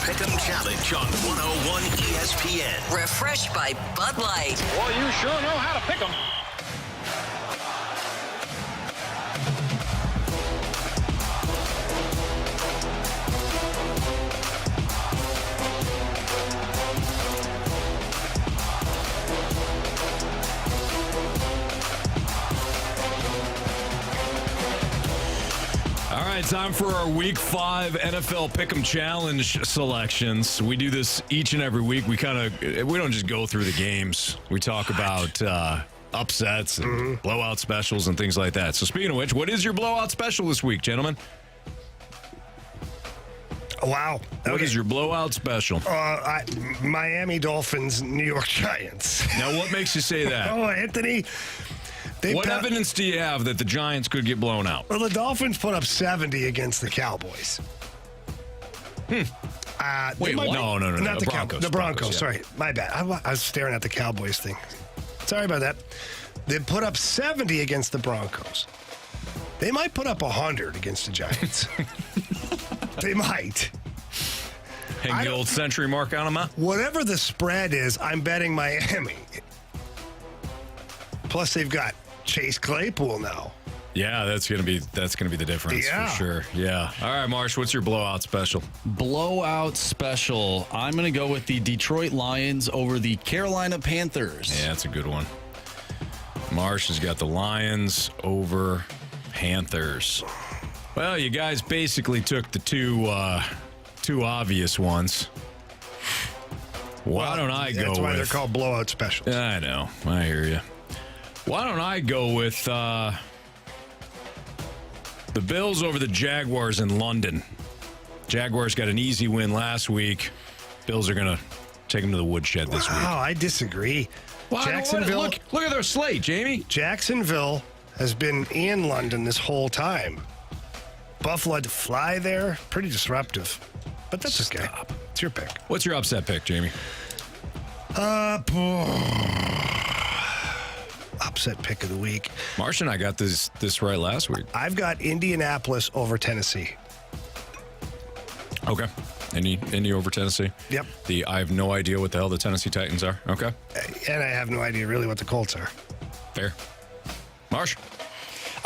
Pick'em Challenge on 101 ESPN. Refreshed by Bud Light. Well, you sure know how to pick them. All right, time for our Week 5 NFL Pick'em Challenge selections. We do this each and every week. We don't just go through the games. We talk about upsets and blowout specials and things like that. So speaking of which, what is your blowout special this week, gentlemen? Wow. What is your blowout special? Miami Dolphins, New York Giants. Now, what makes you say that? Oh, Anthony. What evidence do you have that the Giants could get blown out? Well, the Dolphins put up 70 against the Cowboys. Wait, what? No. Not the Broncos. The Broncos, yeah. sorry. My bad. I was staring at the Cowboys thing. Sorry about that. They put up 70 against the Broncos. They might put up 100 against the Giants. They might. Hang the old century mark on them, huh? Whatever the spread is, I'm betting Miami. Plus, they've got Chase Claypool now. Yeah, that's gonna be the difference for sure. Yeah. All right, Marsh, what's your blowout special? Blowout special. I'm going to go with the Detroit Lions over the Carolina Panthers. Yeah, that's a good one. Marsh has got the Lions over Panthers. Well, you guys basically took the two obvious ones. Why don't I go with... That's why they're called blowout specials. I know. I hear you. Why don't I go with the Bills over the Jaguars in London? Jaguars got an easy win last week. Bills are going to take them to the woodshed this week. Wow, I disagree. Jacksonville. Look at their slate, Jamie. Jacksonville has been in London this whole time. Buffalo had to fly there. Pretty disruptive. But that's okay. It's your pick. What's your upset pick, Jamie? Upset pick of the week. Marsh and I got this right last week. I've got Indianapolis over Tennessee. Okay. Indy over Tennessee? Yep. I have no idea what the hell the Tennessee Titans are. Okay. And I have no idea really what the Colts are. Fair. Marsh?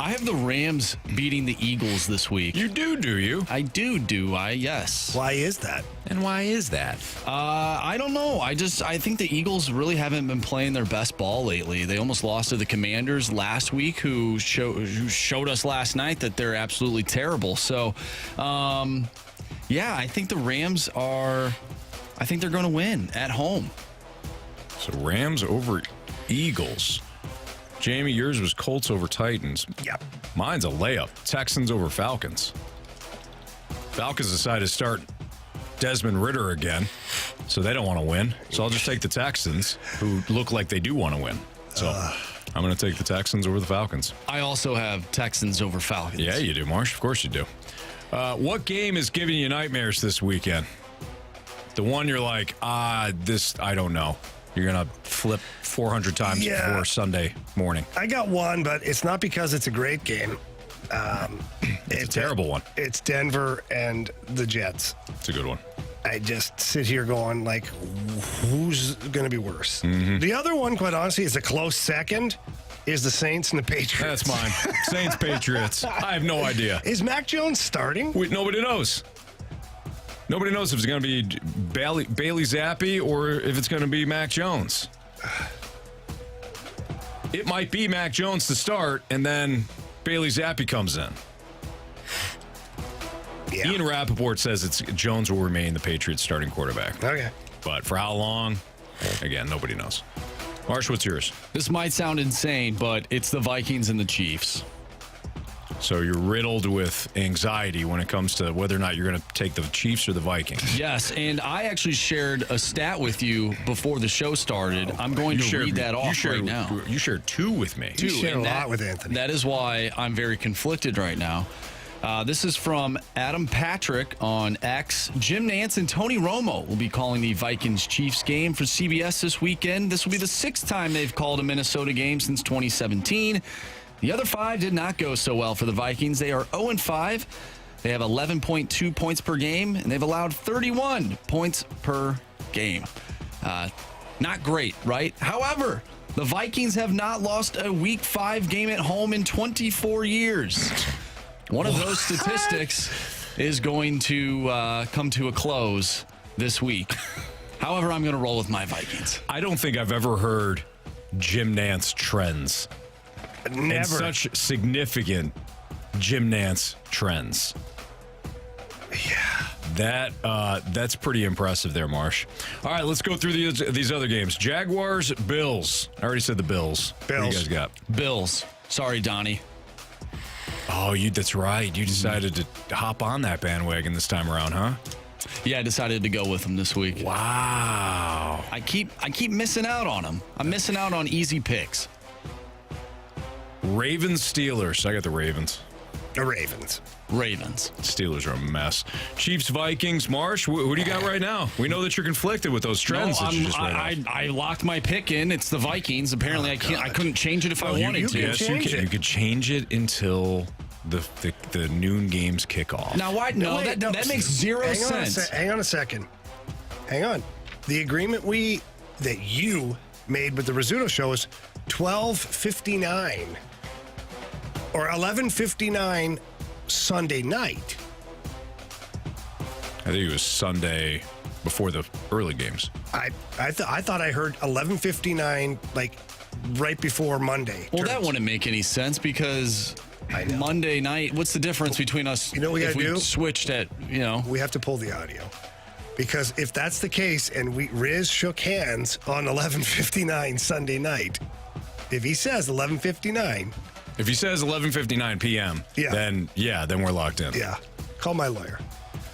I have the Rams beating the Eagles this week. You do you? I do I? Yes. Why is that? And why is that? I don't know. I think the Eagles really haven't been playing their best ball lately. They almost lost to the Commanders last week, who showed us last night that they're absolutely terrible. So, I think the Rams are. I think they're going to win at home. So Rams over Eagles. Jamie, yours was Colts over Titans. Yep. Mine's a layup. Texans over Falcons. Falcons decided to start Desmond Ridder again, so they don't want to win. So I'll just take the Texans, who look like they do want to win. So I'm going to take the Texans over the Falcons. I also have Texans over Falcons. Yeah, you do, Marsh. Of course you do. What game is giving you nightmares this weekend? The one you're like, this, I don't know. You're going to flip 400 times before Sunday morning. I got one, but it's not because it's a great game. It's a terrible one. It's Denver and the Jets. It's a good one. I just sit here going, like, who's going to be worse? Mm-hmm. The other one, quite honestly, is a close second, is the Saints and the Patriots. That's mine. Saints, Patriots. I have no idea. Is Mac Jones starting? Nobody knows. Nobody knows if it's going to be Bailey Zappi or if it's going to be Mac Jones. It might be Mac Jones to start, and then Bailey Zappi comes in. Yeah. Ian Rappaport says Jones will remain the Patriots' starting quarterback. Okay. But for how long? Again, nobody knows. Marsh, what's yours? This might sound insane, but it's the Vikings and the Chiefs. So you're riddled with anxiety when it comes to whether or not you're going to take the Chiefs or the Vikings. Yes, and I actually shared a stat with you before the show started. I'm going to read that off right now. You shared two with me. You shared a lot with Anthony. That is why I'm very conflicted right now. This is from Adam Patrick on X. Jim Nantz and Tony Romo will be calling the Vikings-Chiefs game for CBS this weekend. This will be the 6th time they've called a Minnesota game since 2017. The other 5 did not go so well for the Vikings. They are 0-5. They have 11.2 points per game, and they've allowed 31 points per game. Not great, right? However, the Vikings have not lost a Week 5 game at home in 24 years. One of those statistics is going to come to a close this week. However, I'm going to roll with my Vikings. I don't think I've ever heard Jim Nantz trends. Never. And such significant Jim Nantz trends. Yeah. That's pretty impressive there, Marsh. All right, let's go through these other games. Jaguars, Bills. I already said the Bills. What do you guys got? Bills. Sorry, Donnie. Oh, that's right. You decided to hop on that bandwagon this time around, huh? Yeah, I decided to go with them this week. Wow. I keep missing out on them. I'm missing out on easy picks. Ravens, Steelers. I got the Ravens. The Ravens. Steelers are a mess. Chiefs, Vikings. Marsh, who do you got right now? We know that you're conflicted with those trends that you just read off. I locked my pick in. It's the Vikings. Apparently, I couldn't change it if I wanted to. Yes, you could change it until the noon games kick off. Now, why? No, that makes zero sense. Hang on a second. Hang on. The agreement that you made with the Rizzuto show is 12:59 or 11:59 Sunday night. I think it was Sunday before the early games. I thought I heard 11:59 like right before Monday. Well, that wouldn't make any sense because Monday night. What's the difference between us? You know what we if gotta we do? Switched at We have to pull the audio. Because if that's the case and Riz shook hands on 11:59 Sunday night, if he says 11:59. If he says 11:59 p.m., then we're locked in. Yeah. Call my lawyer.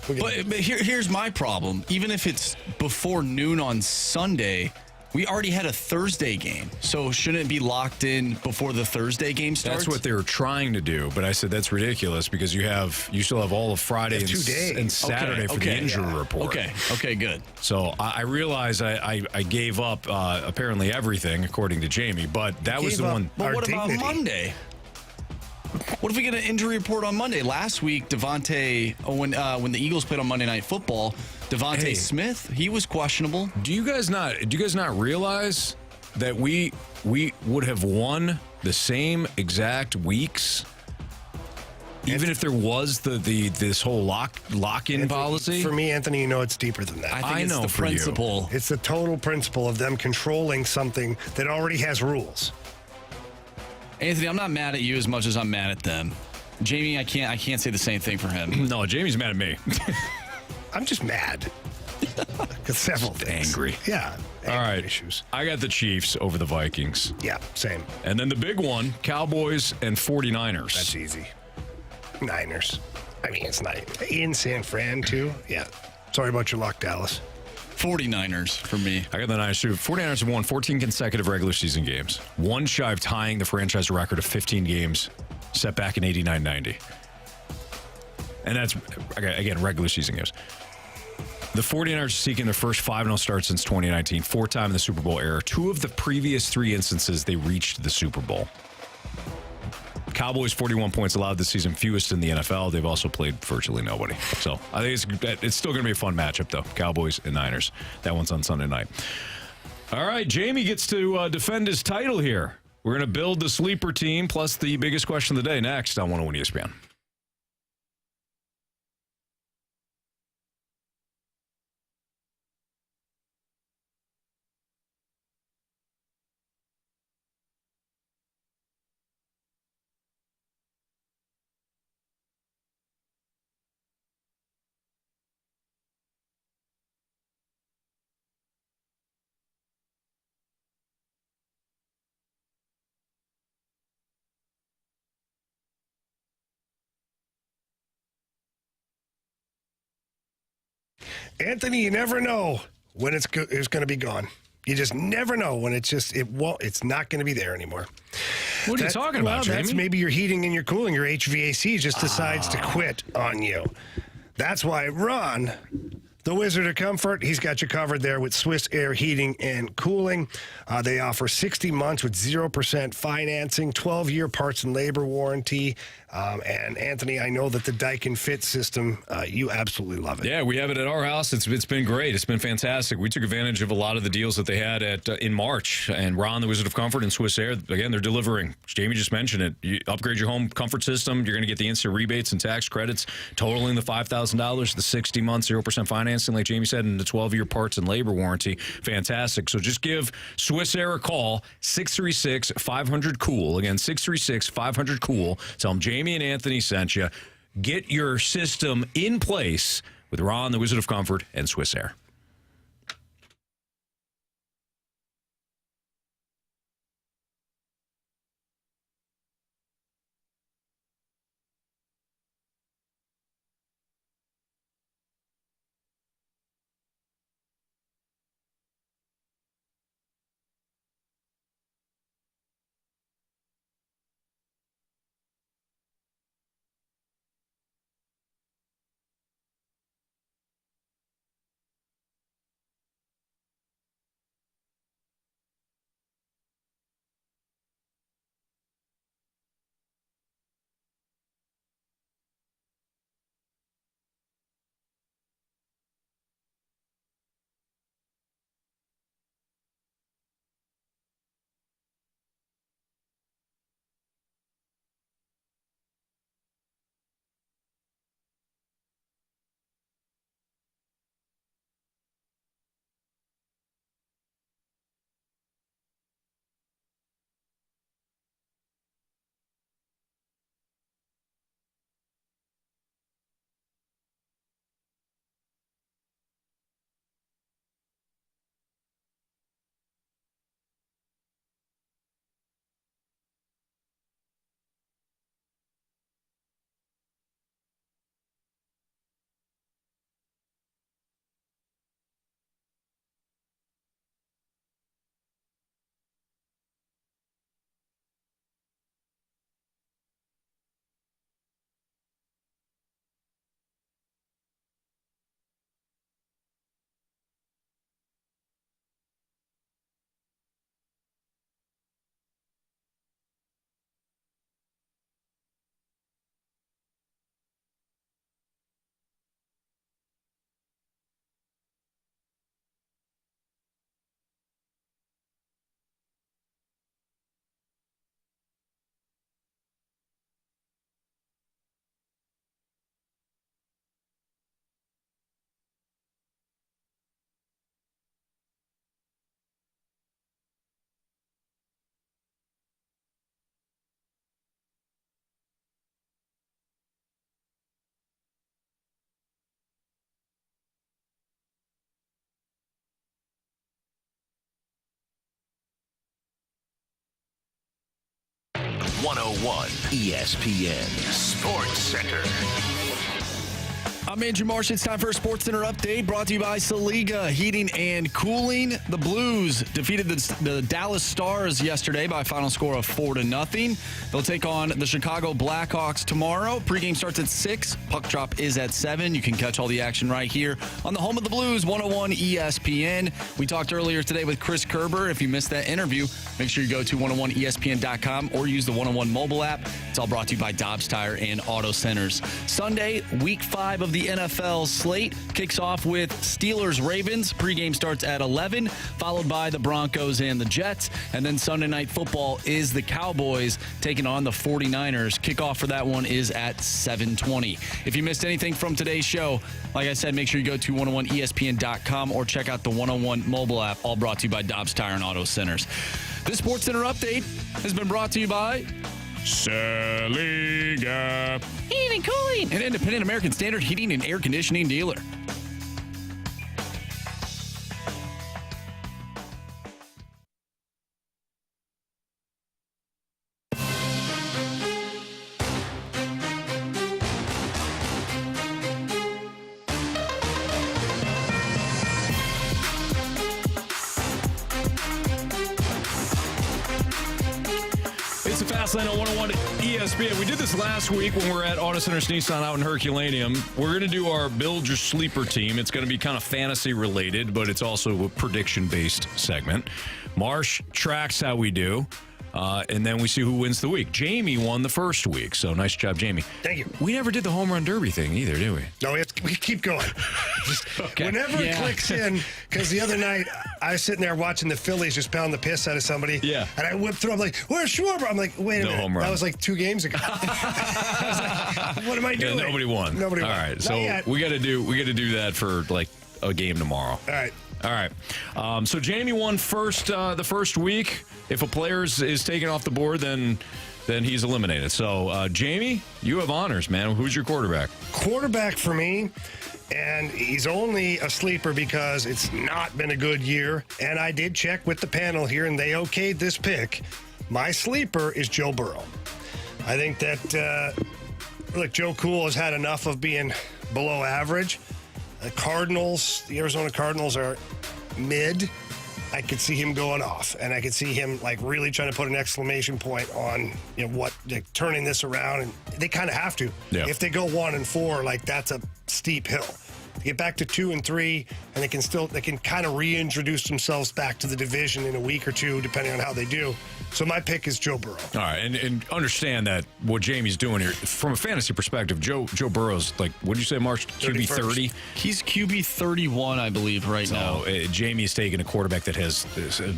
But here's my problem. Even if it's before noon on Sunday, we already had a Thursday game. So shouldn't it be locked in before the Thursday game starts? That's what they were trying to do, but I said that's ridiculous because you still have all of Friday and Saturday for the injury report. Okay, good. So I realize I gave up apparently everything according to Jamie, but that was the one. But what about Monday? What if we get an injury report on Monday? Last week, Devontae, when the Eagles played on Monday Night Football, Devontae Smith, he was questionable. Do you guys not realize that we would have won the same exact weeks, even if there was this whole lock-in policy? For me, Anthony, it's deeper than that. I think it's the principle. It's the total principle of them controlling something that already has rules. Anthony, I'm not mad at you as much as I'm mad at them. Jamie, I can't say the same thing for him. No, Jamie's mad at me. I'm just mad. Several things. Angry. Yeah. All right. Issues. I got the Chiefs over the Vikings. Yeah, same. And then the big one, Cowboys and 49ers. That's easy. Niners. I mean, it's not in San Fran, too. Yeah. Sorry about your luck, Dallas. 49ers for me. I got the Niners too. 49ers have won 14 consecutive regular season games. One shy of tying the franchise record of 15 games set back in 89-90. And that's, again, regular season games. The 49ers are seeking their first 5-0 start since 2019, four-time in the Super Bowl era. 2 of the previous 3 instances they reached the Super Bowl. Cowboys 41 points allowed this season, fewest in the NFL. They've also played virtually nobody. So I think it's still going to be a fun matchup, though. Cowboys and Niners. That one's on Sunday night. All right, Jamie gets to defend his title here. We're going to build the sleeper team plus the biggest question of the day next on 101 ESPN. Anthony, you never know when it's going to be gone. You just never know when it's not going to be there anymore. What are you talking about, Jamie? That's maybe your heating and your cooling, your HVAC just decides to quit on you. That's why Ron, the Wizard of Comfort, he's got you covered there with Swiss Air Heating and Cooling. They offer 60 months with 0% financing, 12-year parts and labor warranty. And Anthony, I know that the Daikin Fit system, you absolutely love it. Yeah, we have it at our house. It's been great. It's been fantastic. We took advantage of a lot of the deals that they had in March. And Ron, the Wizard of Comfort, and Swiss Air, again, they're delivering. Jamie just mentioned it. You upgrade your home comfort system, you're going to get the instant rebates and tax credits totaling the $5,000, the 60 months, 0% financing, like Jamie said, and the 12-year parts and labor warranty. Fantastic. So just give Swiss Air a call, 636-500-COOL. Again, 636-500-COOL. Tell them Jamie and Anthony sent you. Get your system in place with Ron, the Wizard of Comfort, and Swiss Air. ESPN Sports Center. I'm Andrew Marsh. It's time for a Sports Center update brought to you by Saliga Heating and Cooling. The Blues defeated the Dallas Stars yesterday by a final score of 4-0. They'll take on the Chicago Blackhawks tomorrow. Pregame starts at 6. Puck drop is at 7. You can catch all the action right here on the home of the Blues, 101 ESPN. We talked earlier today with Chris Kerber. If you missed that interview, make sure you go to 101ESPN.com or use the 101 mobile app. It's all brought to you by Dobbs Tire and Auto Centers. Sunday, week 5 of the NFL slate kicks off with Steelers-Ravens. Pregame starts at 11, followed by the Broncos and the Jets. And then Sunday Night Football is the Cowboys taking on the 49ers. Kickoff for that one is at 7:20. If you missed anything from today's show, like I said, make sure you go to 101ESPN.com or check out the 101 mobile app, all brought to you by Dobbs Tire and Auto Centers. This Sports Center update has been brought to you by Saliga Heating and Cooling, an independent American Standard heating and air conditioning dealer. Lane on 101 ESPN. We did this last week when we were at Auto Centers Nissan out in Herculaneum. We're going to do our Build Your Sleeper team. It's going to be kind of fantasy related, but it's also a prediction based segment. Marsh tracks how we do. And then we see who wins the week. Jamie won the first week, so nice job, Jamie. Thank you. We never did the home run derby thing either, did we? No, we keep going. Whenever it clicks in, because the other night I was sitting there watching the Phillies just pound the piss out of somebody. Yeah. And I whipped through. I'm like, where's Schwarber? I'm like, wait a minute. Home run. That was like 2 games ago. I was like, what am I doing? Yeah, nobody won. Nobody won. All right, Not so yet. we got to do that for like a game tomorrow. All right. So Jamie won the first week. If a player is taken off the board, then he's eliminated. So Jamie, you have honors, man. Who's your quarterback? Quarterback for me, and he's only a sleeper because it's not been a good year. And I did check with the panel here, and they okayed this pick. My sleeper is Joe Burrow. I think that, look, Joe Cool has had enough of being below average. The Arizona Cardinals are mid. I could see him going off, and I could see him like really trying to put an exclamation point on turning this around, and they kind of have to. Yeah. If they go 1-4, like that's a steep hill. To get back to 2-3, and they can kind of reintroduce themselves back to the division in a week or two, depending on how they do. So my pick is Joe Burrow. All right, and understand that what Jamie's doing here, from a fantasy perspective, Joe Burrow's like, what did you say, Marsh? QB 30? He's QB 31, I believe, right now. Jamie's taking a quarterback that has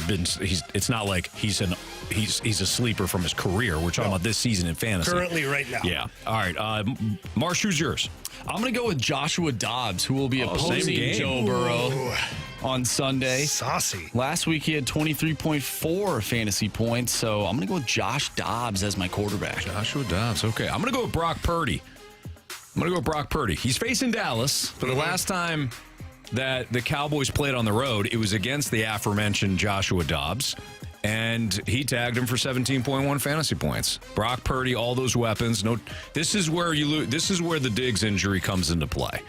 been. It's not like he's a sleeper from his career. We're talking about this season in fantasy. Currently, right now. Yeah. All right, Marsh, who's yours? I'm going to go with Joshua Dobbs, who will be opposing Joe Burrow on Sunday. Saucy. Last week he had 23.4 fantasy points, so I'm going to go with Josh Dobbs as my quarterback. Joshua Dobbs. Okay. I'm going to go with Brock Purdy. He's facing Dallas. For the last time that the Cowboys played on the road, it was against the aforementioned Joshua Dobbs. And he tagged him for 17.1 fantasy points. Brock Purdy, all those weapons. This is where you lose. This is where the Diggs injury comes into play.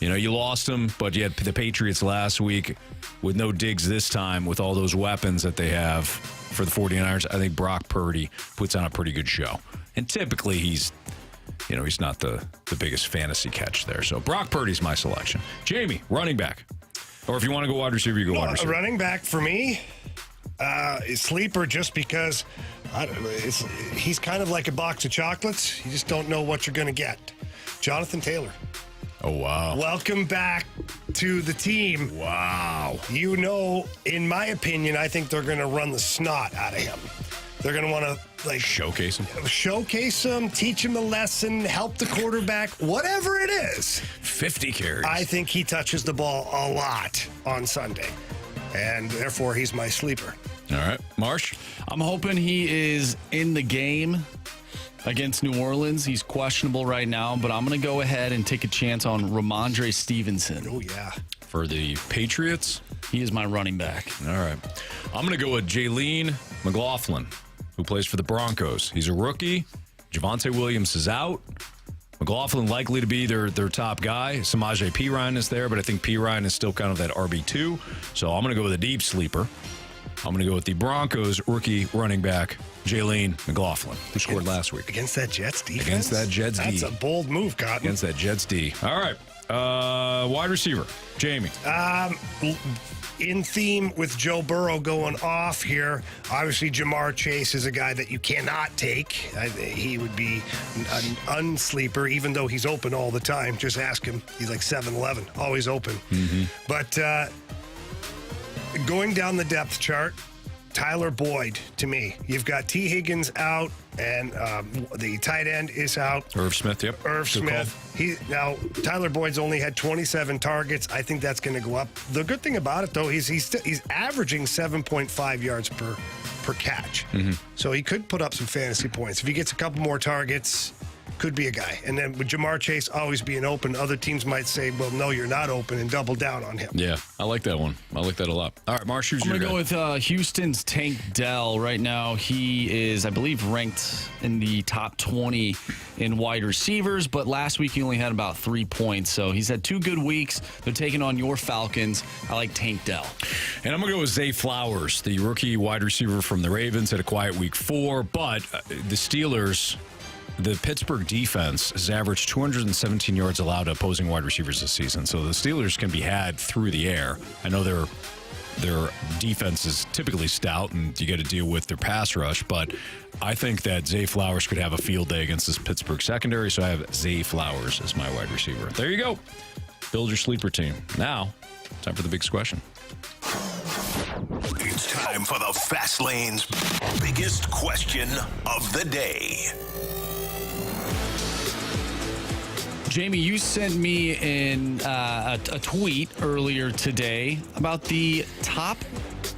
You lost him, but you had the Patriots last week with no Diggs this time, with all those weapons that they have for the 49ers. I think Brock Purdy puts on a pretty good show. And typically he's not the biggest fantasy catch there. So Brock Purdy's my selection. Jamie, running back. Or if you want to go wide receiver, you go wide receiver. Running back for me. Sleeper just because he's kind of like a box of chocolates. You just don't know what you're going to get. Jonathan Taylor. Oh, wow. Welcome back to the team. Wow. In my opinion, I think they're going to run the snot out of him. They're going to want to showcase him, teach him a lesson, help the quarterback, whatever it is. 50 carries. I think he touches the ball a lot on Sunday, and therefore he's my sleeper. All right. Marsh? I'm hoping he is in the game against New Orleans. He's questionable right now, but I'm going to go ahead and take a chance on Ramondre Stevenson. Oh, yeah. For the Patriots? He is my running back. All right. I'm going to go with Jalen McLaughlin, who plays for the Broncos. He's a rookie. Javonte Williams is out. McLaughlin likely to be their top guy. Samaje Perine is there, but I think Perine is still kind of that RB2. So I'm going to go with a deep sleeper. I'm going to go with the Broncos rookie running back, Jalen McLaughlin, who scored last week. Against that Jets defense? That's a bold move, Cotton. Against that Jets D. All right. Wide receiver, Jamie. In theme with Joe Burrow going off here, obviously Jamar Chase is a guy that you cannot take. He would be an unsleeper, even though he's open all the time. Just ask him. He's like 7-11, always open. Mm-hmm. But going down the depth chart, Tyler Boyd to me. You've got T. Higgins out, and the tight end is out. Irv Smith, yep. Irv Smith. Now, Tyler Boyd's only had 27 targets. I think that's going to go up. The good thing about it, though, he's averaging 7.5 yards per catch. Mm-hmm. So he could put up some fantasy points. If he gets a couple more targets, could be a guy. And then with Jamar Chase always being open, other teams might say, well, no, you're not open, and double down on him. Yeah, I like that one. I like that a lot. All right, Marsh, who's I'm your going to guy? go with Houston's Tank Dell. Right now, he is, I believe, ranked in the top 20 in wide receivers, but last week he only had about 3 points. So he's had 2 good weeks. They're taking on your Falcons. I like Tank Dell. And I'm going to go with Zay Flowers, the rookie wide receiver from the Ravens, had a quiet week 4, but the Steelers the Pittsburgh defense has averaged 217 yards allowed to opposing wide receivers this season. So the Steelers can be had through the air. I know their defense is typically stout, and you got to deal with their pass rush. But I think that Zay Flowers could have a field day against this Pittsburgh secondary. So I have Zay Flowers as my wide receiver. There you go. Build your sleeper team. Now, time for the big question. It's time for the Fast Lane's biggest question of the day. Jamie, you sent me a tweet earlier today about the top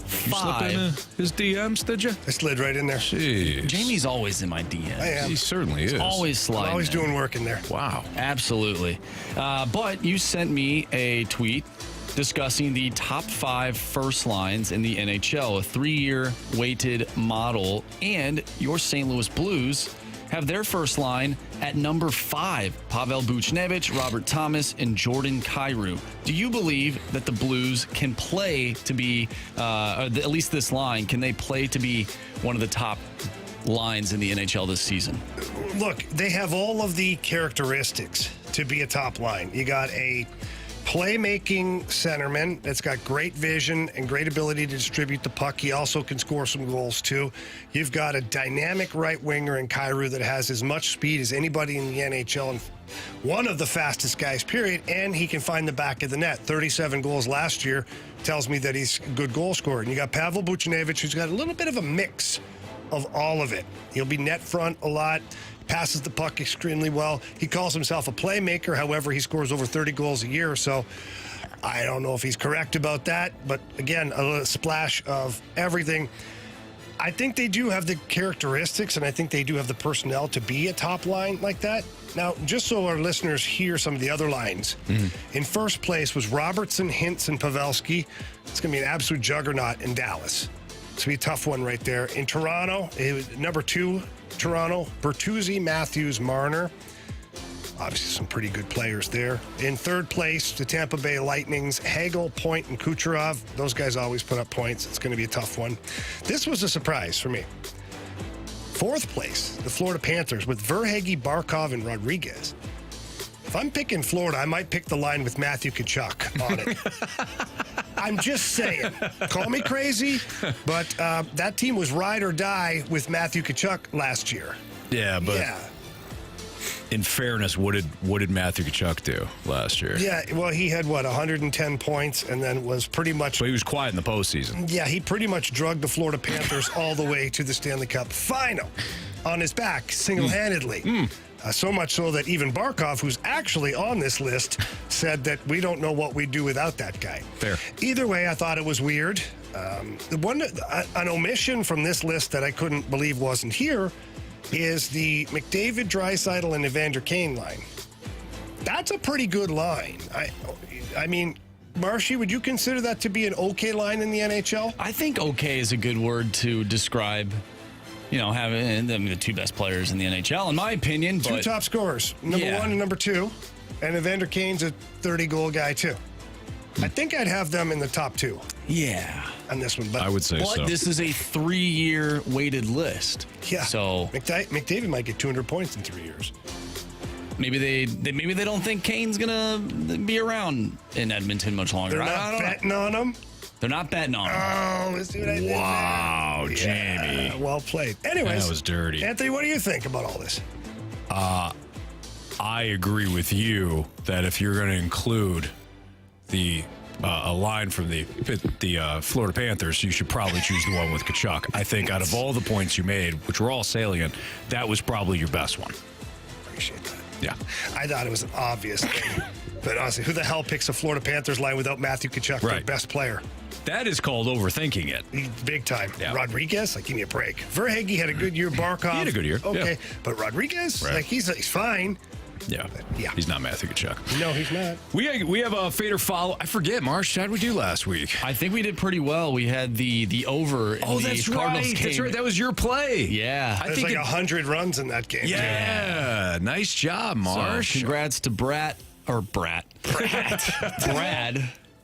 five. You slipped in his DMs, did you? I slid right in there. Jeez. Jamie's always in my DMs. I am. He certainly is. Always sliding. Always doing work in there. Wow. Absolutely. But you sent me a tweet discussing the top 5 first lines in the NHL, a 3-year weighted model, and your St. Louis Blues have their first line at number 5, Pavel Buchnevich, Robert Thomas, and Jordan Kyrou. Do you believe that the Blues can play to be, or at least this line, can they play to be one of the top lines in the NHL this season? Look, they have all of the characteristics to be a top line. You got a playmaking centerman that's got great vision and great ability to distribute the puck. He also can score some goals too. You've got a dynamic right winger in Kyrou that has as much speed as anybody in the NHL and one of the fastest guys, period, and he can find the back of the net. 37 goals last year tells me that he's a good goal scorer. And you got Pavel Buchnevich, who's got a little bit of a mix of all of it. He'll be net front a lot, passes the puck extremely well. He calls himself a playmaker. However, he scores over 30 goals a year. So I don't know if he's correct about that. But again, a splash of everything. I think they do have the characteristics, and I think they do have the personnel to be a top line like that. Now, just so our listeners hear some of the other lines, in first place was Robertson, Hintz, and Pavelski. It's going to be an absolute juggernaut in Dallas. It's going to be a tough one right there. In Toronto, it was number 2, Toronto, Bertuzzi, Matthews, Marner. Obviously, some pretty good players there. In third place, the Tampa Bay Lightnings, Hagel, Point, and Kucherov. Those guys always put up points. It's going to be a tough one. This was a surprise for me. Fourth place, the Florida Panthers with Verhaeghe, Barkov, and Rodriguez. If I'm picking Florida, I might pick the line with Matthew Tkachuk on it. I'm just saying. Call me crazy, but that team was ride or die with Matthew Tkachuk last year. Yeah, but in fairness, what did Matthew Tkachuk do last year? Yeah, well, he had, 110 points and then was pretty much... But he was quiet in the postseason. Yeah, he pretty much drugged the Florida Panthers all the way to the Stanley Cup final on his back, single-handedly. So much so that even Barkov, who's actually on this list, said that we don't know what we'd do without that guy. Fair. Either way, I thought it was weird. An omission from this list that I couldn't believe wasn't here is the McDavid, Draisaitl, and Evander Kane line. That's a pretty good line. I mean, Marshy, would you consider that to be an okay line in the NHL? I think okay is a good word to describe, having the 2 best players in the NHL, in my opinion. 2 top scorers, number 1 and number 2, and Evander Kane's a 30-goal guy, too. I think I'd have them in the top 2. Yeah. On this one. But I would say so. But this is a 3-year weighted list. Yeah. So McDavid might get 200 points in 3 years. Maybe they don't think Kane's gonna be around in Edmonton much longer. They're not betting on him. They're not betting on him. Oh, let's see what I did. Wow, there. Jamie. Yeah, well played. Anyways, that was dirty. Anthony, what do you think about all this? I agree with you that if you're going to include a line from the Florida Panthers, you should probably choose the one with Tkachuk. I think out of all the points you made, which were all salient, that was probably your best one. Appreciate that. Yeah. I thought it was an obvious thing. But honestly, who the hell picks a Florida Panthers line without Matthew Tkachuk, their best player? That is called overthinking it. Big time. Yeah. Rodriguez, give me a break. Verhaeghe had a good year. Barkov. He had a good year. Okay. Yeah. But Rodriguez, he's fine. Yeah. He's not Matthew Tkachuk. No, he's not. We have a fade or follow. I forget, Marsh. How did we do last week? I think we did pretty well. We had the over. Oh, that's right. That's right. That was your play. Yeah. There's like 100 runs in that game. Yeah. Nice job, Marsh. So congrats to Brad. Brad.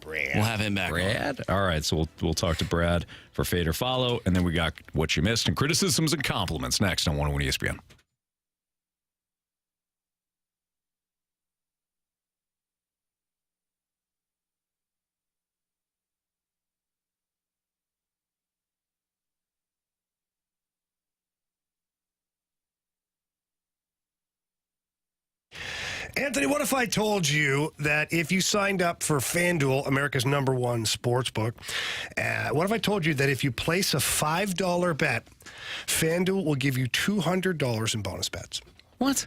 We'll have him back. Brad? All right, so we'll talk to Brad for Fade or Follow, and then we got what you missed and criticisms and compliments next on 101 ESPN. Anthony, what if I told you that if you signed up for FanDuel, America's #1 sports book, what if I told you that if you place a $5 bet, FanDuel will give you $200 in bonus bets? What?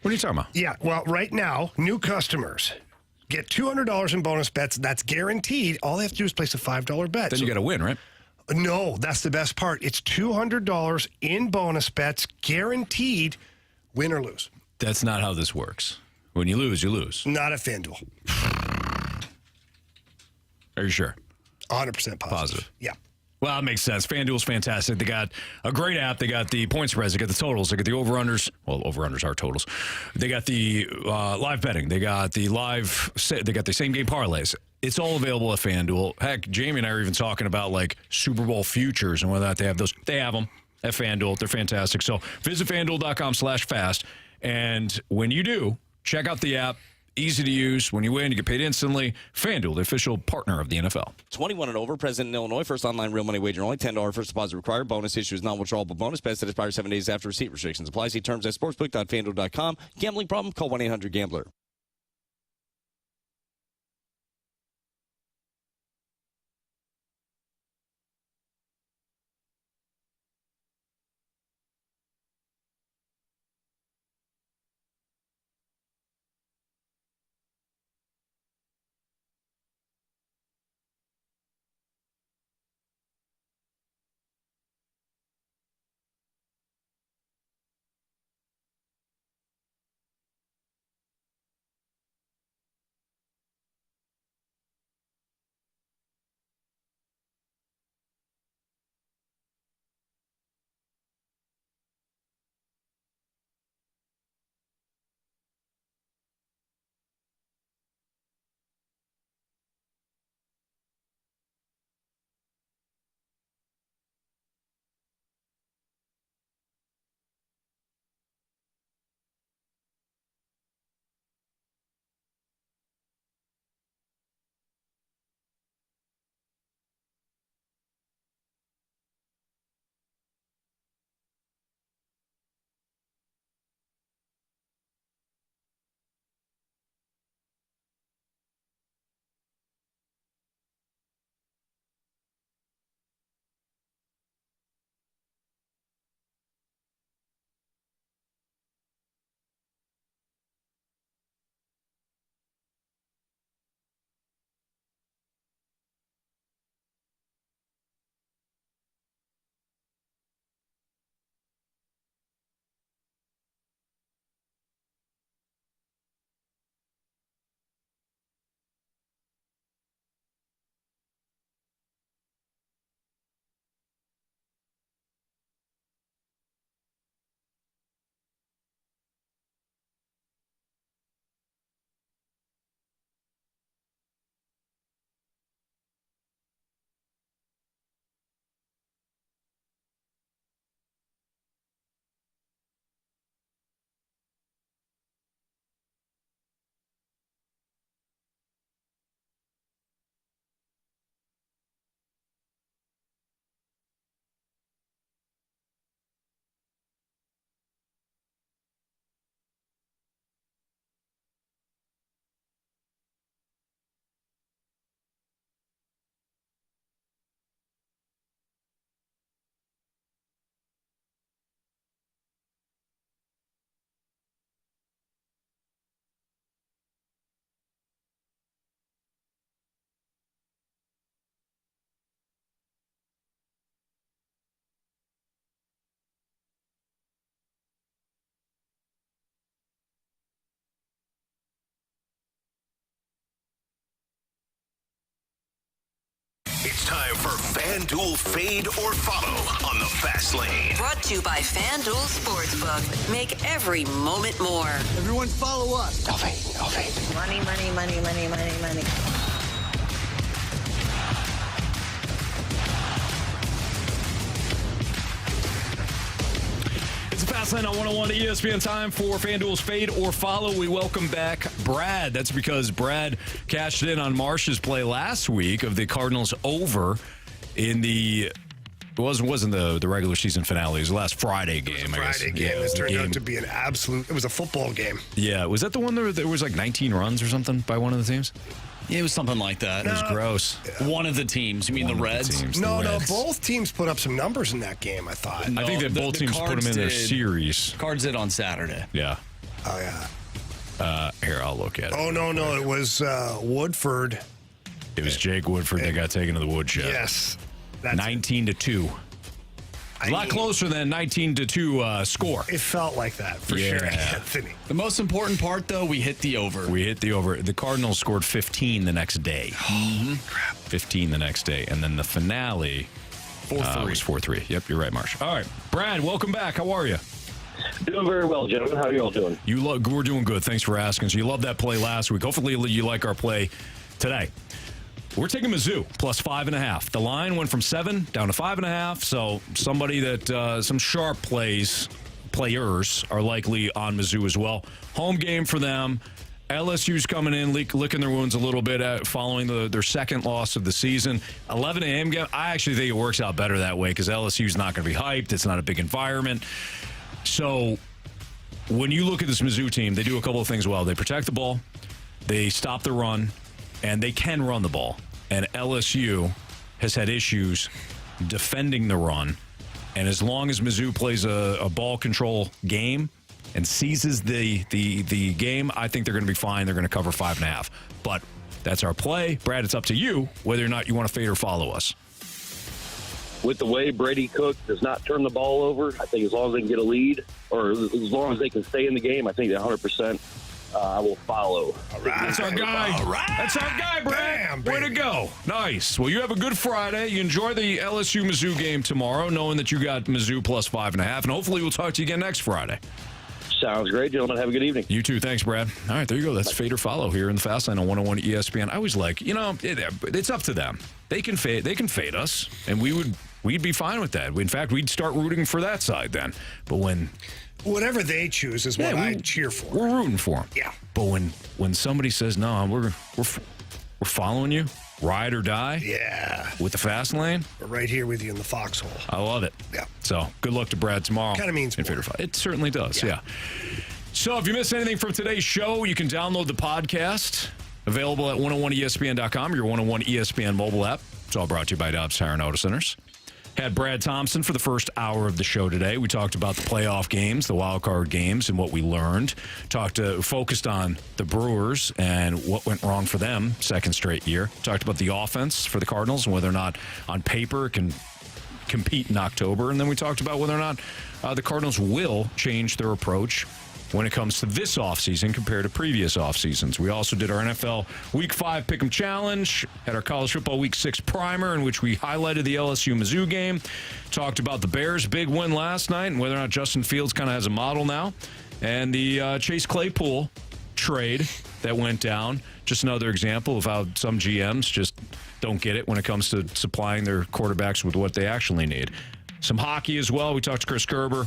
What are you talking about? Yeah, well, right now, new customers get $200 in bonus bets. That's guaranteed. All they have to do is place a $5 bet. Then you got to win, right? No, that's the best part. It's $200 in bonus bets, guaranteed, win or lose. That's not how this works. When you lose, you lose. Not at FanDuel. Are you sure? 100% positive. Yeah. Well, that makes sense. FanDuel's fantastic. They got a great app. They got the point spreads. They got the totals. They got the over-unders. Well, over-unders are totals. They got the live betting. They got the they got the same-game parlays. It's all available at FanDuel. Heck, Jamie and I are even talking about, like, Super Bowl futures and whether or not they have those. They have them at FanDuel. They're fantastic. So visit FanDuel.com/fast. And when you do, check out the app. Easy to use. When you win, you get paid instantly. FanDuel, the official partner of the NFL. 21 and over, present in Illinois. First online real money wager only. $10 first deposit required. Bonus issue is non-withdrawable bonus. Best that expires 7 days after receipt. Restrictions apply. See terms at sportsbook.fanduel.com. Gambling problem? Call 1-800-GAMBLER. It's time for FanDuel Fade or Follow on the Fast Lane. Brought to you by FanDuel Sportsbook. Make every moment more. Everyone follow us. I'll fade. Money, money, money, money, money, money. It's a Fast Lane on 101 ESPN. Time for FanDuel's Fade or Follow. We welcome back Brad. That's because Brad cashed in on Marsh's play last week of the Cardinals over in the wasn't the regular season finale. It was the last Friday game. Friday game. Yeah, it turned out to be an absolute. It was a football game. Yeah, was that the one there was like 19 runs or something by one of the teams? Yeah, it was something like that. It was gross. One of the teams. You mean the Reds? No, both teams put up some numbers in that game, I thought. I think that both teams put them in their series. Cards did on Saturday. Yeah. Oh, yeah. Here, I'll look at it. Oh, no. It was Woodford. It was Jake Woodford that got taken to the woodshed. Yes. 19-2. A lot closer than 19-2 score. It felt like that, for sure, Anthony. The most important part, though, we hit the over. The Cardinals scored 15 the next day. Crap. 15 the next day. And then the finale 4-3. was 4-3. Yep, you're right, Marsh. All right. Brad, welcome back. How are you? Doing very well, gentlemen. How are you all doing? We're doing good. Thanks for asking. So you loved that play last week. Hopefully you like our play today. We're taking Mizzou plus 5.5. The line went from 7 down to 5.5. So somebody that some sharp players are likely on Mizzou as well. Home game for them. LSU's coming in, licking their wounds a little bit following their second loss of the season. 11 a.m. game. I actually think it works out better that way because LSU's not going to be hyped. It's not a big environment. So when you look at this Mizzou team, they do a couple of things well. They protect the ball, they stop the run, and they can run the ball. And LSU has had issues defending the run. And as long as Mizzou plays a ball control game and seizes the game, I think they're going to be fine. They're going to cover 5.5. But that's our play. Brad, it's up to you whether or not you want to fade or follow us. With the way Brady Cook does not turn the ball over, I think as long as they can get a lead, or as long as they can stay in the game, I think that 100% I will follow. All right. That's our guy. All right. That's our guy, Brad. Way to go. Nice. Well, you have a good Friday. You enjoy the LSU-Mizzou game tomorrow, knowing that you got Mizzou plus 5.5, and hopefully we'll talk to you again next Friday. Sounds great, gentlemen. Have a good evening. You too. Thanks, Brad. All right, there you go. That's fade or follow here in the Fast Lane on 101 ESPN. I always like, it's up to them. They can fade us, and we'd be fine with that. In fact, we'd start rooting for that side then. But whatever they choose is what I cheer for. We're rooting for them. Yeah. But when somebody says, no, we're following you, ride or die. Yeah. With the Fast Lane. We're right here with you in the foxhole. I love it. Yeah. So good luck to Brad tomorrow. Kind of means more. It certainly does. Yeah. So if you missed anything from today's show, you can download the podcast. Available at 101ESPN.com, your 101 ESPN mobile app. It's all brought to you by Dobbs Tire and Auto Centers. Had Brad Thompson for the first hour of the show today. We talked about the playoff games, the wild card games, and what we learned. Focused on the Brewers and what went wrong for them second straight year. Talked about the offense for the Cardinals and whether or not on paper it can compete in October. And then we talked about whether or not the Cardinals will change their approach when it comes to this offseason compared to previous offseasons. We also did our NFL Week 5 Pick'em Challenge, had our College Football Week 6 primer in which we highlighted the LSU-Mizzou game, talked about the Bears' big win last night and whether or not Justin Fields kind of has a model now, and the Chase Claypool trade that went down. Just another example of how some GMs just don't get it when it comes to supplying their quarterbacks with what they actually need. Some hockey as well. We talked to Chris Kerber.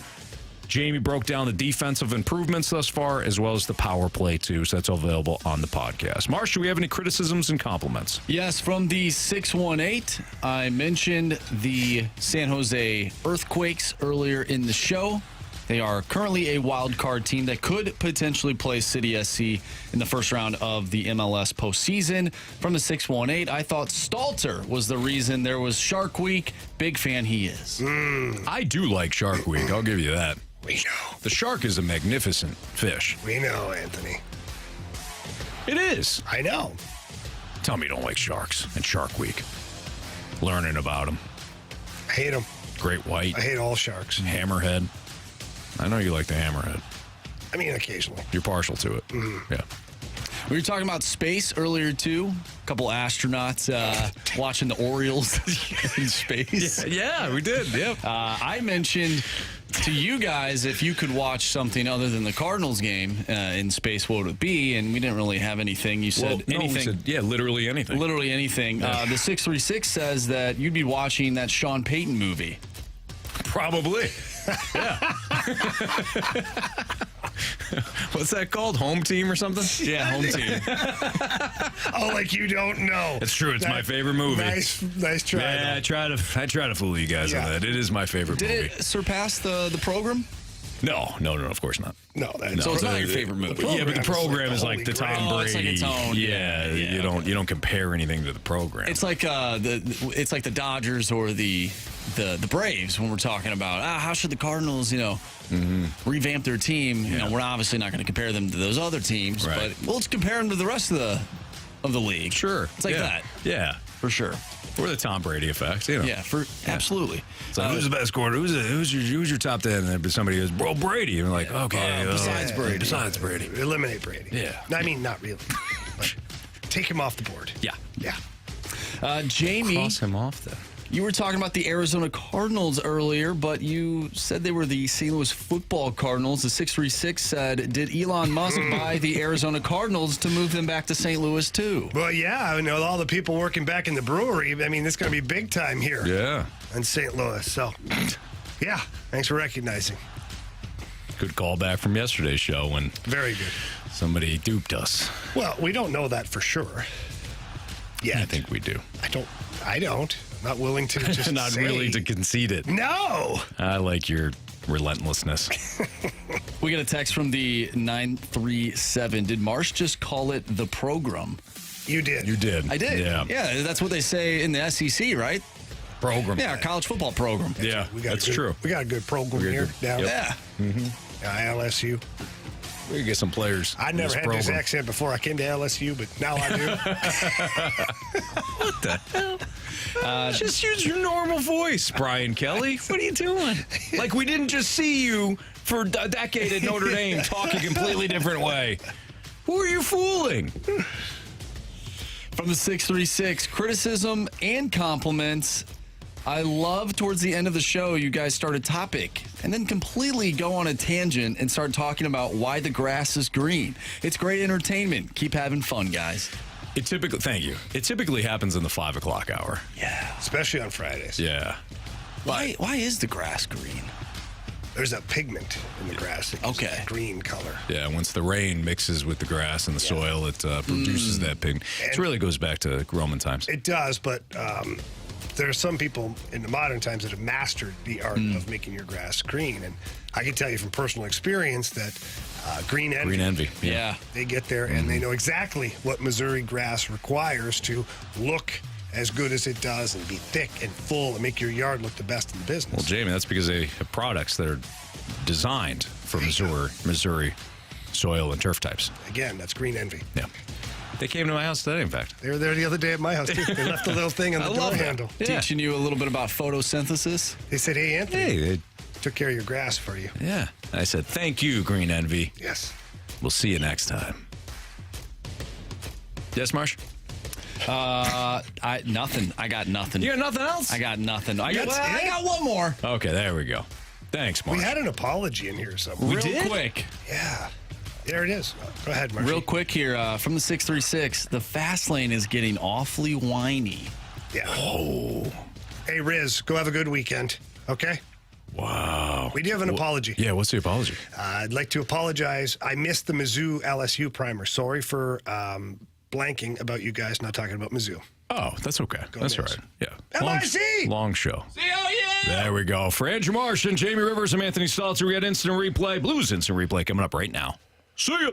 Jamie broke down the defensive improvements thus far, as well as the power play, too. So that's all available on the podcast. Marsh, do we have any criticisms and compliments? Yes, from the 618, I mentioned the San Jose Earthquakes earlier in the show. They are currently a wild card team that could potentially play City SC in the first round of the MLS postseason. From the 618, I thought Stalter was the reason there was Shark Week. Big fan he is. I do like Shark Week. I'll give you that. We know. The shark is a magnificent fish. We know, Anthony. It is. I know. Tell me you don't like sharks and Shark Week. Learning about them. I hate them. Great white. I hate all sharks. Hammerhead. I know you like the hammerhead. I mean, occasionally. You're partial to it. Yeah. We were talking about space earlier, too. A couple astronauts watching the Orioles in space. Yeah, we did. Yep. I mentioned to you guys, if you could watch something other than the Cardinals game in space, what would it be? And we didn't really have anything. You said anything. We said, literally anything. Literally anything. The 636 says that you'd be watching that Sean Payton movie. Probably. Yeah. What's that called? Home team or something? Yeah, home team. Oh, like you don't know. It's true. It's my favorite movie. Nice try. Yeah, I try to fool you guys on that. It is my favorite movie. Did it surpass the program? No, of course not. No, so it's not your favorite movie. Yeah, but the program is like the Tom Brady. It's like its own. Yeah, you don't compare anything to the program. It's like the Dodgers or the Braves when we're talking about how should the Cardinals revamp their team. You know, we're obviously not going to compare them to those other teams, but let's compare them to the rest of the league. Sure, it's like that. Yeah, for sure. Or the Tom Brady effect, Yeah, absolutely. So who's the best quarter? Who's your top 10? And somebody goes, bro, Brady. And we're like, okay. Besides Brady. Besides Brady. Eliminate Brady. Yeah. I mean, not really. But take him off the board. Yeah. Jamie. Cross him off then. You were talking about the Arizona Cardinals earlier, but you said they were the St. Louis football Cardinals. The 636 said, did Elon Musk buy the Arizona Cardinals to move them back to St. Louis, too? Well, yeah. I know all the people working back in the brewery. I mean, it's going to be big time here. Yeah. In St. Louis. So, yeah. Thanks for recognizing. Good callback from yesterday's show when very good. Somebody duped us. Well, we don't know that for sure. Yeah. I think we do. I don't. Not willing to just Not willing to concede it. No. I like your relentlessness. We got a text from the 937. Did Marsh just call it the program? You did. You did. I did. Yeah. Yeah, that's what they say in the SEC, right? Program. Yeah, our college football program. Yeah, that's true. We got a good program here. Yeah. LSU. We could get some players. I never had this accent before I came to LSU, but now I do. What the hell? Just use your normal voice, Brian Kelly. What are you doing? Like we didn't just see you for a decade at Notre Dame talk a completely different way. Who are you fooling? From the 636, criticism and compliments. I love towards the end of the show, you guys start a topic and then completely go on a tangent and start talking about why the grass is green. It's great entertainment. Keep having fun, guys. Thank you. It typically happens in the 5 o'clock hour. Yeah. Especially on Fridays. Yeah. Why is the grass green? There's a pigment in the grass. That gives it a green color. Yeah, once the rain mixes with the grass and the soil, it produces that pigment. It really goes back to Roman times. It does, but there are some people in the modern times that have mastered the art of making your grass green. And I can tell you from personal experience that green envy. Yeah. They get there and they know exactly what Missouri grass requires to look as good as it does and be thick and full and make your yard look the best in the business. Well, Jamie, that's because they have products that are designed for Missouri soil and turf types. Again, that's green envy. Yeah. They came to my house today, in fact. They were there the other day at my house, too. They left a little thing on the door handle. Yeah. Teaching you a little bit about photosynthesis. They said, hey, Anthony, they took care of your grass for you. Yeah. I said, thank you, Green Envy. Yes. We'll see you next time. Yes, Marsh? Nothing. I got nothing. You got nothing else? I got nothing. I got one more. Okay, there we go. Thanks, Marsh. We had an apology in here somewhere. Real quick. Yeah. There it is. Go ahead, Marsh. Real quick here from the 636. The fast lane is getting awfully whiny. Yeah. Oh. Hey, Riz, go have a good weekend. Okay? Wow. We do have an apology. Yeah, what's the apology? I'd like to apologize. I missed the Mizzou LSU primer. Sorry for blanking about you guys not talking about Mizzou. Oh, that's okay. That's all right. Yeah. MIC! Long show. There we go. For Andrew Marsh and Jamie Rivers, I'm Anthony Stalter. We got instant replay. Blues instant replay coming up right now. See ya.